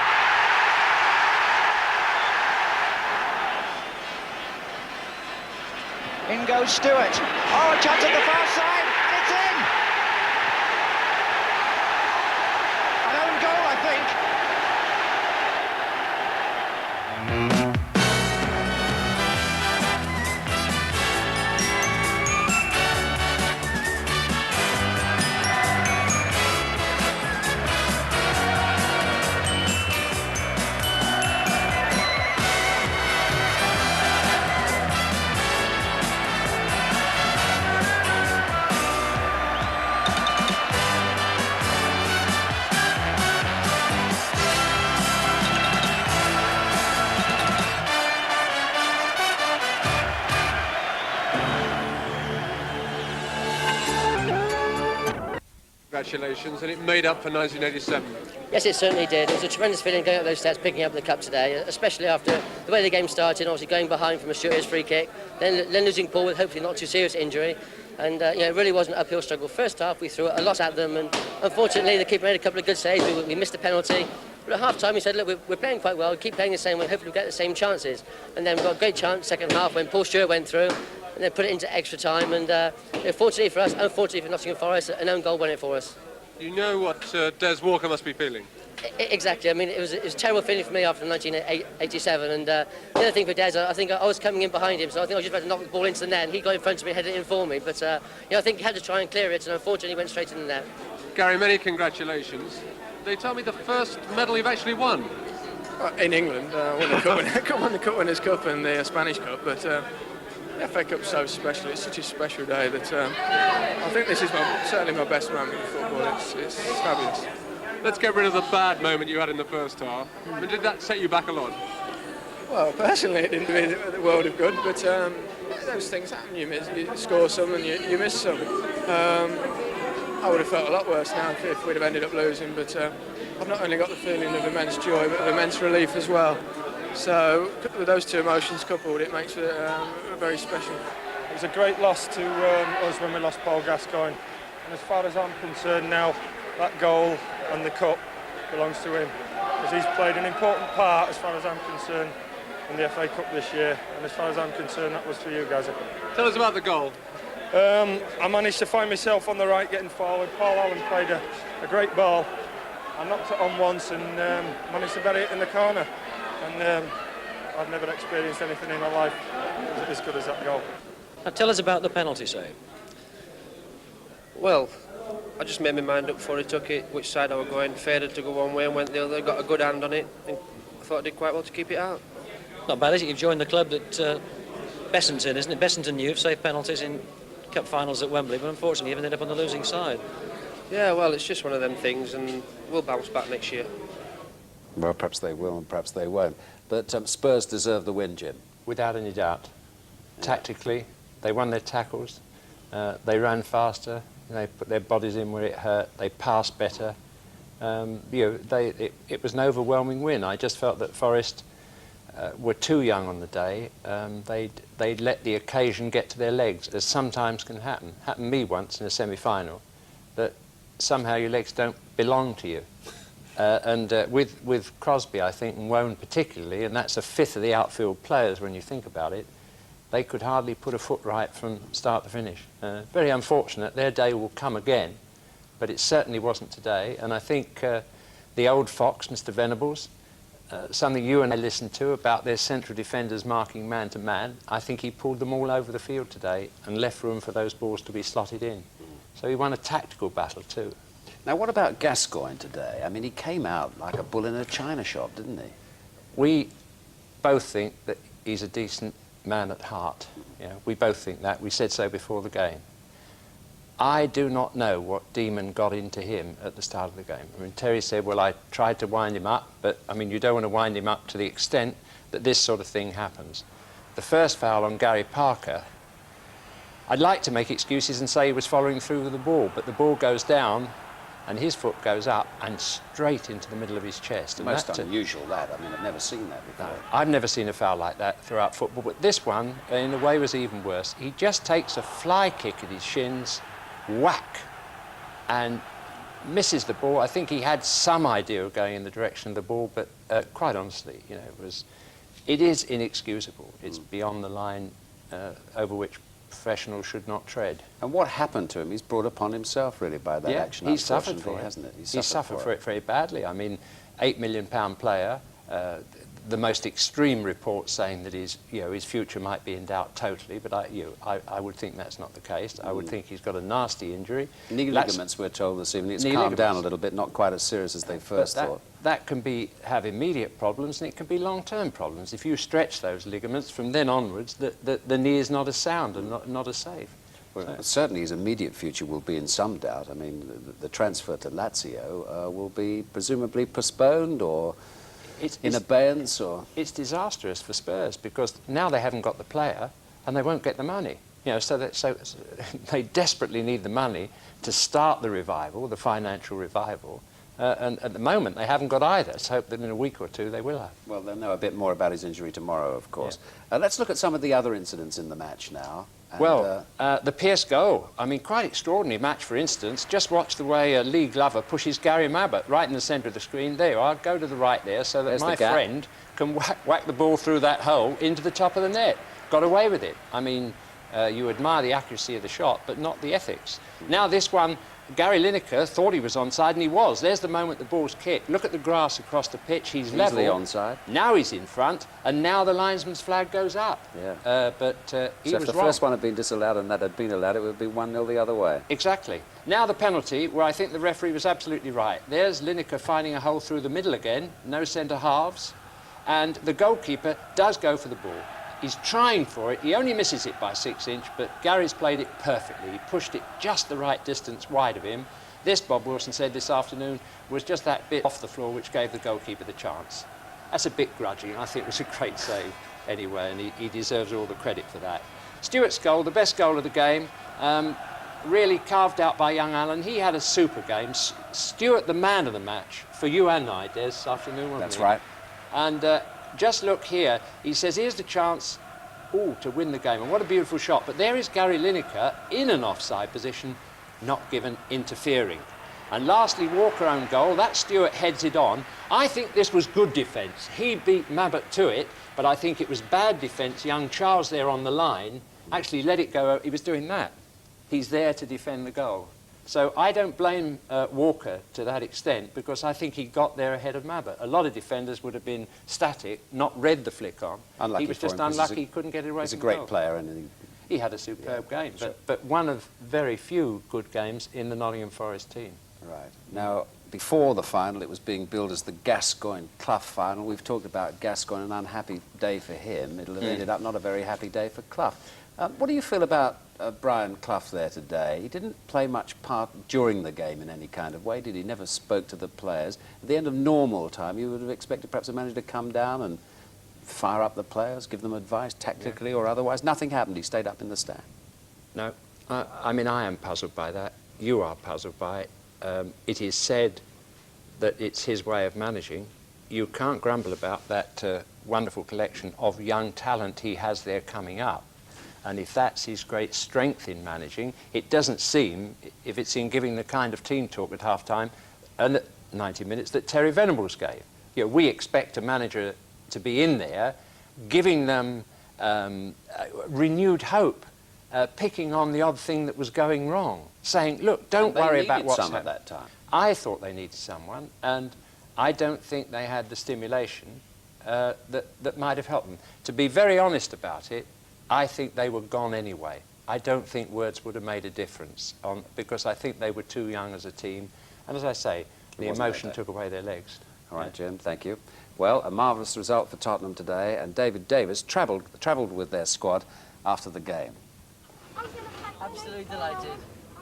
In goes Stewart. Oh, a chance at the far side, and it's in. Goal, I think. Congratulations, and it made up for 1987. Yes, it certainly did. It was a tremendous feeling going up those steps, picking up the cup today, especially after the way the game started, obviously going behind from a shooter's free kick, then losing Paul with hopefully not too serious injury. And it really was an uphill struggle. First half, we threw a lot at them, and unfortunately, the keeper made a couple of good saves. We missed a penalty. But at half-time, we said, look, we're playing quite well, keep playing the same way, hopefully we'll get the same chances. And then we got a great chance second half when Paul Stewart went through, and then put it into extra time. And fortunately for us, unfortunately for Nottingham Forest, an own goal won it for us. You know what Des Walker must be feeling? Exactly. I mean, it was a terrible feeling for me after 1987. And the other thing for Des, I think I was coming in behind him, so I think I was just about to knock the ball into the net, and he got in front of me and headed it in for me. But I think he had to try and clear it, and unfortunately went straight in the net. Gary, many congratulations. They tell me the first medal you've actually won. In England, won the Cup Winners' Cup and the Spanish Cup, but the FA Cup's so special. It's such a special day that I think this is certainly my best moment in football. It's fabulous. Let's get rid of the bad moment you had in the first half. But did that set you back a lot? Well, personally, it didn't do the world of good, but those things happen. You score some and you miss some. I would have felt a lot worse now if we'd have ended up losing, but I've not only got the feeling of immense joy, but of immense relief as well. So with those two emotions coupled, it makes it very special. It was a great loss to us when we lost Paul Gascoigne, and as far as I'm concerned now, that goal and the cup belongs to him, because he's played an important part, as far as I'm concerned, in the FA Cup this year, and as far as I'm concerned, that was for you guys. Tell us about the goal. I managed to find myself on the right getting forward. Paul Allen played a great ball. I knocked it on once and managed to bury it in the corner, and I've never experienced anything in my life as good as that goal. Now tell us about the penalty save. Well, I just made my mind up before he took it, which side I was going, faded to go one way and went the other, got a good hand on it, and I thought I did quite well to keep it out. Not bad, is it? You've joined the club that Bessington, isn't it? Bessington Youth saved penalties in cup finals at Wembley, but unfortunately you've ended up on the losing side. Yeah, well, it's just one of them things, and we'll bounce back next year. Well, perhaps they will and perhaps they won't. But Spurs deserve the win, Jim. Without any doubt. Tactically, they won their tackles, they ran faster, they put their bodies in where it hurt, they passed better. It was an overwhelming win. I just felt that Forest were too young on the day. They'd let the occasion get to their legs, as sometimes can happen. Happened to me once in a semi-final, that somehow your legs don't belong to you. With Crosby, I think, and Wone particularly, and that's a fifth of the outfield players when you think about it, they could hardly put a foot right from start to finish. Very unfortunate. Their day will come again, but it certainly wasn't today. And I think the old fox, Mr. Venables, something you and I listened to about their central defenders marking man-to-man, I think he pulled them all over the field today and left room for those balls to be slotted in. So he won a tactical battle too. Now, what about Gascoigne today? I mean, he came out like a bull in a china shop, didn't he? We both think that he's a decent man at heart. You know, we both think that. We said so before the game. I do not know what demon got into him at the start of the game. I mean, Terry said, well, I tried to wind him up, but, I mean, you don't want to wind him up to the extent that this sort of thing happens. The first foul on Gary Parker, I'd like to make excuses and say he was following through with the ball, but the ball goes down and his foot goes up and straight into the middle of his chest. And most unusual, that. I mean, I've never seen that before. No, I've never seen a foul like that throughout football, but this one, in a way, was even worse. He just takes a fly kick at his shins, whack, and misses the ball. I think he had some idea of going in the direction of the ball, but quite honestly, you know, it is inexcusable. It's beyond the line over which professionals should not tread. And what happened to him? He's brought upon himself, really, by that action. He's suffered for it, hasn't it? He's suffered for it very badly. I mean, £8 million player. The most extreme reports saying that his future might be in doubt totally, but I would think that's not the case. I would think he's got a nasty injury. Knee ligaments, we're told this evening. It's calmed down a little bit, not quite as serious as they first thought. That can have immediate problems, and it can be long-term problems. If you stretch those ligaments from then onwards, the knee is not as sound and not as safe. Well, certainly his immediate future will be in some doubt. I mean, the transfer to Lazio will be presumably postponed or in abeyance, or... It's disastrous for Spurs, because now they haven't got the player and they won't get the money. You know, so they desperately need the money to start the revival, the financial revival. And at the moment, they haven't got either. Let's hope that in a week or two they will have. Well, they'll know a bit more about his injury tomorrow, of course. Yeah. Let's look at some of the other incidents in the match now. And, the Pearce goal. I mean, quite extraordinary match, for instance. Just watch the way Lee Glover pushes Gary Mabbott right in the centre of the screen. There you are. Go to the right there so that my friend can whack the ball through that hole into the top of the net. Got away with it. I mean, you admire the accuracy of the shot, but not the ethics. Now this one, Gary Lineker thought he was onside, and he was. There's the moment the ball's kicked. Look at the grass across the pitch. He's level. Onside. Now he's in front, and now the linesman's flag goes up. Yeah. But he was if the first one had been disallowed and that had been allowed, it would be 1-0 the other way. Exactly. Now the penalty, where I think the referee was absolutely right. There's Lineker finding a hole through the middle again, no centre halves, and the goalkeeper does go for the ball. He's trying for it. He only misses it by 6 inches, but Gary's played it perfectly. He pushed it just the right distance wide of him. This, Bob Wilson said this afternoon, was just that bit off the floor which gave the goalkeeper the chance. That's a bit grudging. I think it was a great save anyway, and he deserves all the credit for that. Stewart's goal, the best goal of the game. really carved out by young Allen. He had a super game. Stewart, the man of the match, for you and I, Des, this afternoon, wasn't That's he? right. And just look here. He says, here's the chance, to win the game. And what a beautiful shot. But there is Gary Lineker in an offside position, not given, interfering. And lastly, Walker own goal. That Stewart heads it on. I think this was good defence. He beat Mabbott to it, but I think it was bad defence. Young Charles there on the line actually let it go. He was doing that. He's there to defend the goal. So I don't blame Walker to that extent, because I think he got there ahead of Mabbott. A lot of defenders would have been static, not read the flick on. Unlucky he was just for him, unlucky he couldn't get it away He's a from great goal. player, and he had a superb game, sure. but one of very few good games in the Nottingham Forest team. Right. Now, before the final, it was being billed as the Gascoigne-Clough final. We've talked about Gascoigne, an unhappy day for him. It'll have ended up not a very happy day for Clough. What do you feel about Brian Clough there today? He didn't play much part during the game in any kind of way, did he? Never spoke to the players. At the end of normal time, you would have expected perhaps a manager to come down and fire up the players, give them advice, tactically or otherwise. Nothing happened. He stayed up in the stand. No. I mean, I am puzzled by that. You are puzzled by it. It is said that it's his way of managing. You can't grumble about that wonderful collection of young talent he has there coming up. And if that's his great strength in managing, it doesn't seem, if it's in giving the kind of team talk at half-time and at 90 minutes that Terry Venables gave. You know, we expect a manager to be in there, giving them renewed hope, picking on the odd thing that was going wrong, saying, look, don't worry about what's happening. At that time. I thought they needed someone, and I don't think they had the stimulation that might have helped them. To be very honest about it, I think they were gone anyway. I don't think words would have made a difference, because I think they were too young as a team. And as I say, the emotion took away their legs. All right, Jim, thank you. Well, a marvellous result for Tottenham today, and David Davis travelled with their squad after the game. Absolutely delighted.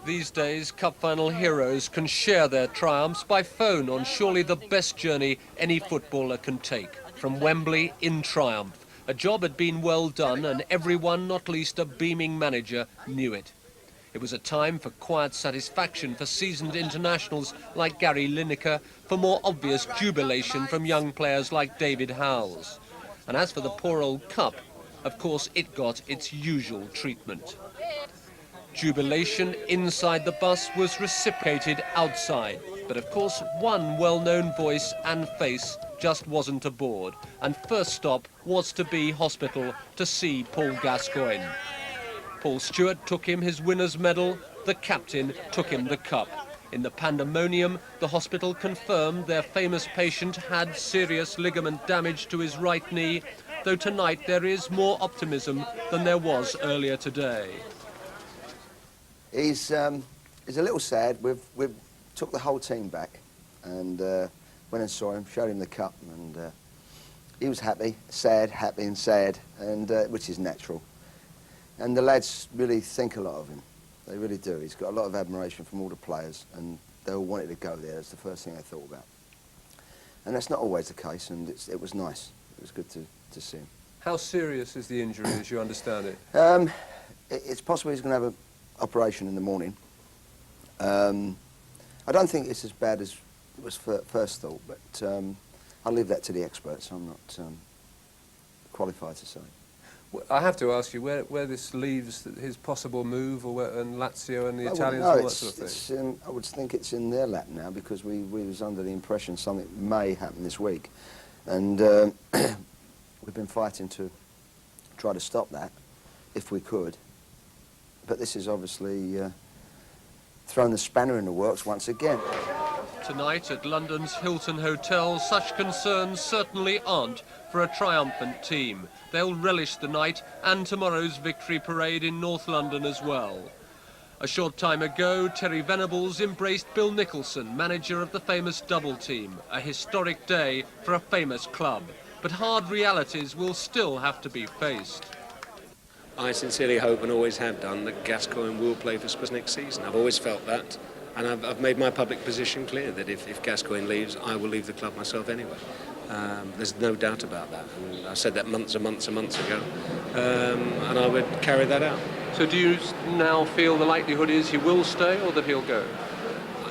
These days, Cup final heroes can share their triumphs by phone on surely the best journey any footballer can take. From Wembley in triumph. A job had been well done, and everyone, not least a beaming manager, knew it. It was a time for quiet satisfaction for seasoned internationals like Gary Lineker, for more obvious jubilation from young players like David Howells. And as for the poor old cup, of course it got its usual treatment. Jubilation inside the bus was reciprocated outside, but of course one well-known voice and face just wasn't aboard, and first stop was to be hospital to see Paul Gascoigne. Paul Stewart took him his winner's medal, the captain took him the cup. In the pandemonium, the hospital confirmed their famous patient had serious ligament damage to his right knee, though tonight there is more optimism than there was earlier today. He's a little sad. We've took the whole team back and went and saw him, showed him the cup, and he was happy, happy and sad, and which is natural. And the lads really think a lot of him. They really do. He's got a lot of admiration from all the players, and they all wanted to go there. That's the first thing they thought about. And that's not always the case, and it was nice. It was good to see him. How serious is the injury, as you understand it? It's possible he's going to have an operation in the morning. I don't think it's as bad as it was first thought, but I'll leave that to the experts. I'm not qualified to say. Well, I have to ask you where this leaves his possible move, or and Lazio and the Italians, no, all that sort of thing. I would think it's in their lap now, because we was under the impression something may happen this week, and we've been fighting to try to stop that if we could. But this is obviously thrown the spanner in the works once again. Tonight at London's Hilton Hotel, such concerns certainly aren't for a triumphant team. They'll relish the night and tomorrow's victory parade in North London as well. A short time ago, Terry Venables embraced Bill Nicholson, manager of the famous double team. A historic day for a famous club. But hard realities will still have to be faced. I sincerely hope, and always have done, that Gascoigne will play for Spurs next season. I've always felt that, and I've made my public position clear that if Gascoigne leaves, I will leave the club myself anyway. There's no doubt about that. I mean, I said that months and months and months ago, and I would carry that out. So do you now feel the likelihood is he will stay or that he'll go?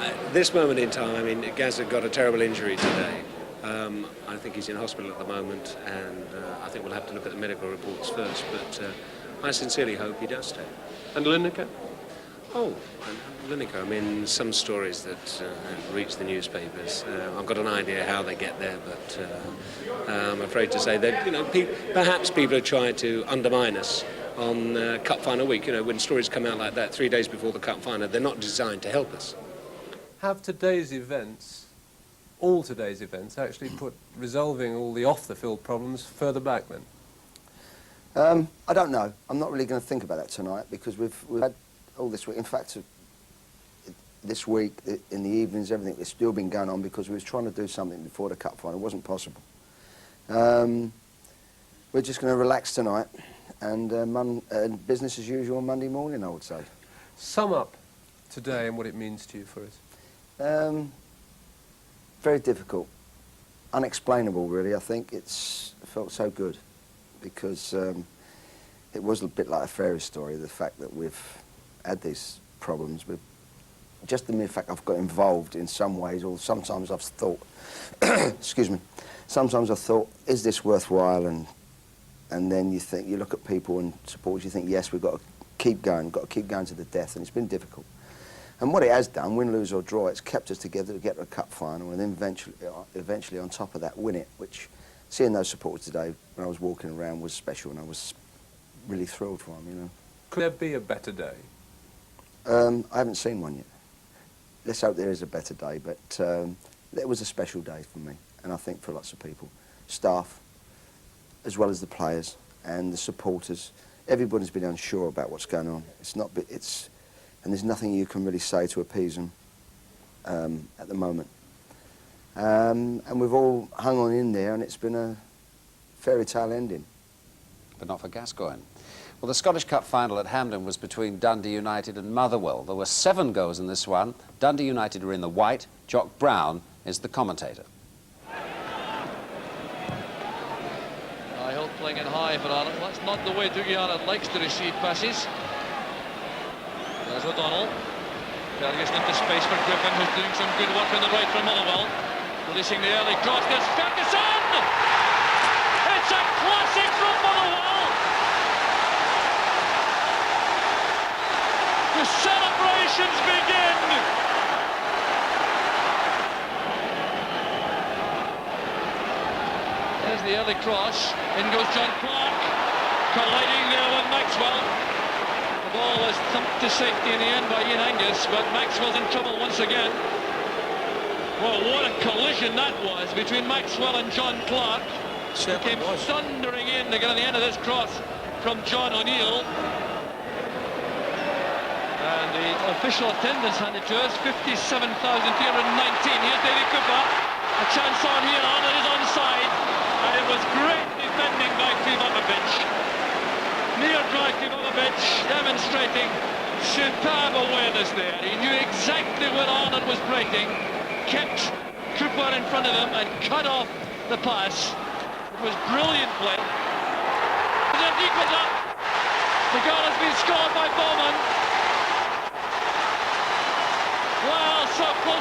At this moment in time, I mean, Gaz had got a terrible injury today. I think he's in hospital at the moment, and I think we'll have to look at the medical reports first, but I sincerely hope he does stay. And Lineker? Oh, Lineker, I mean, some stories that reach the newspapers. I've got an idea how they get there, but I'm afraid to say that, you know, perhaps people are trying to undermine us on Cup Final week. You know, when stories come out like that 3 days before the Cup Final, they're not designed to help us. Have today's events, all today's events, actually put resolving all the off-the-field problems further back then? I don't know. I'm not really going to think about that tonight because we've had all this week. In fact, this week, in the evenings, everything has still been going on because we was trying to do something before the Cup Final. It wasn't possible. We're just going to relax tonight and business as usual on Monday morning, I would say. Sum up today and what it means to you for us. Very difficult. Unexplainable, really. I think it felt so good because it was a bit like a fairy story, the fact that we've had these problems. Just the mere fact I've got involved in some ways, or sometimes I've thought, excuse me, sometimes I've thought, is this worthwhile? And then you think, you look at people and supporters, you think, yes, we've got to keep going to the death, and it's been difficult. And what it has done, win, lose or draw, it's kept us together to get to a Cup Final, and then eventually on top of that, win it, which, seeing those supporters today, when I was walking around, was special, and I was really thrilled for them, you know. Could there be a better day? I haven't seen one yet. Let's hope there is a better day, but it was a special day for me, and I think for lots of people. Staff, as well as the players and the supporters. Everybody's been unsure about what's going on. And there's nothing you can really say to appease them at the moment. And we've all hung on in there, and it's been a fairy tale ending. But not for Gascoigne. Well, the Scottish Cup final at Hampden was between Dundee United and Motherwell. There were 7 goals in this one. Dundee United were in the white. Jock Brown is the commentator. Hill playing it high for Ireland. That's not the way Dougie Allen likes to receive passes. There's O'Donnell. Ferguson into space for Griffin, who's doing some good work on the right for Motherwell. Releasing the early cross. There's Ferguson! It's a classic from Motherwell! The celebrations begin! There's the early cross. In goes John Clark. Colliding there with Maxwell. The ball was thumped to safety in the end by Ian Angus, but Maxwell's in trouble once again. Well, what a collision that was between Maxwell and John Clark. It came thundering in to get on the end of this cross from John O'Neill. And the official attendance handed to us, 57,319. Here's David Cooper. A chance on here, and it is onside. And it was great defending by Krivonovic. Near dry Krivonovic demonstrating superb awareness there. He knew exactly where Arnold was breaking, kept Cooper in front of him and cut off the pass. It was brilliant play. And it equals up. The goal has been scored by Bowman. Well, so close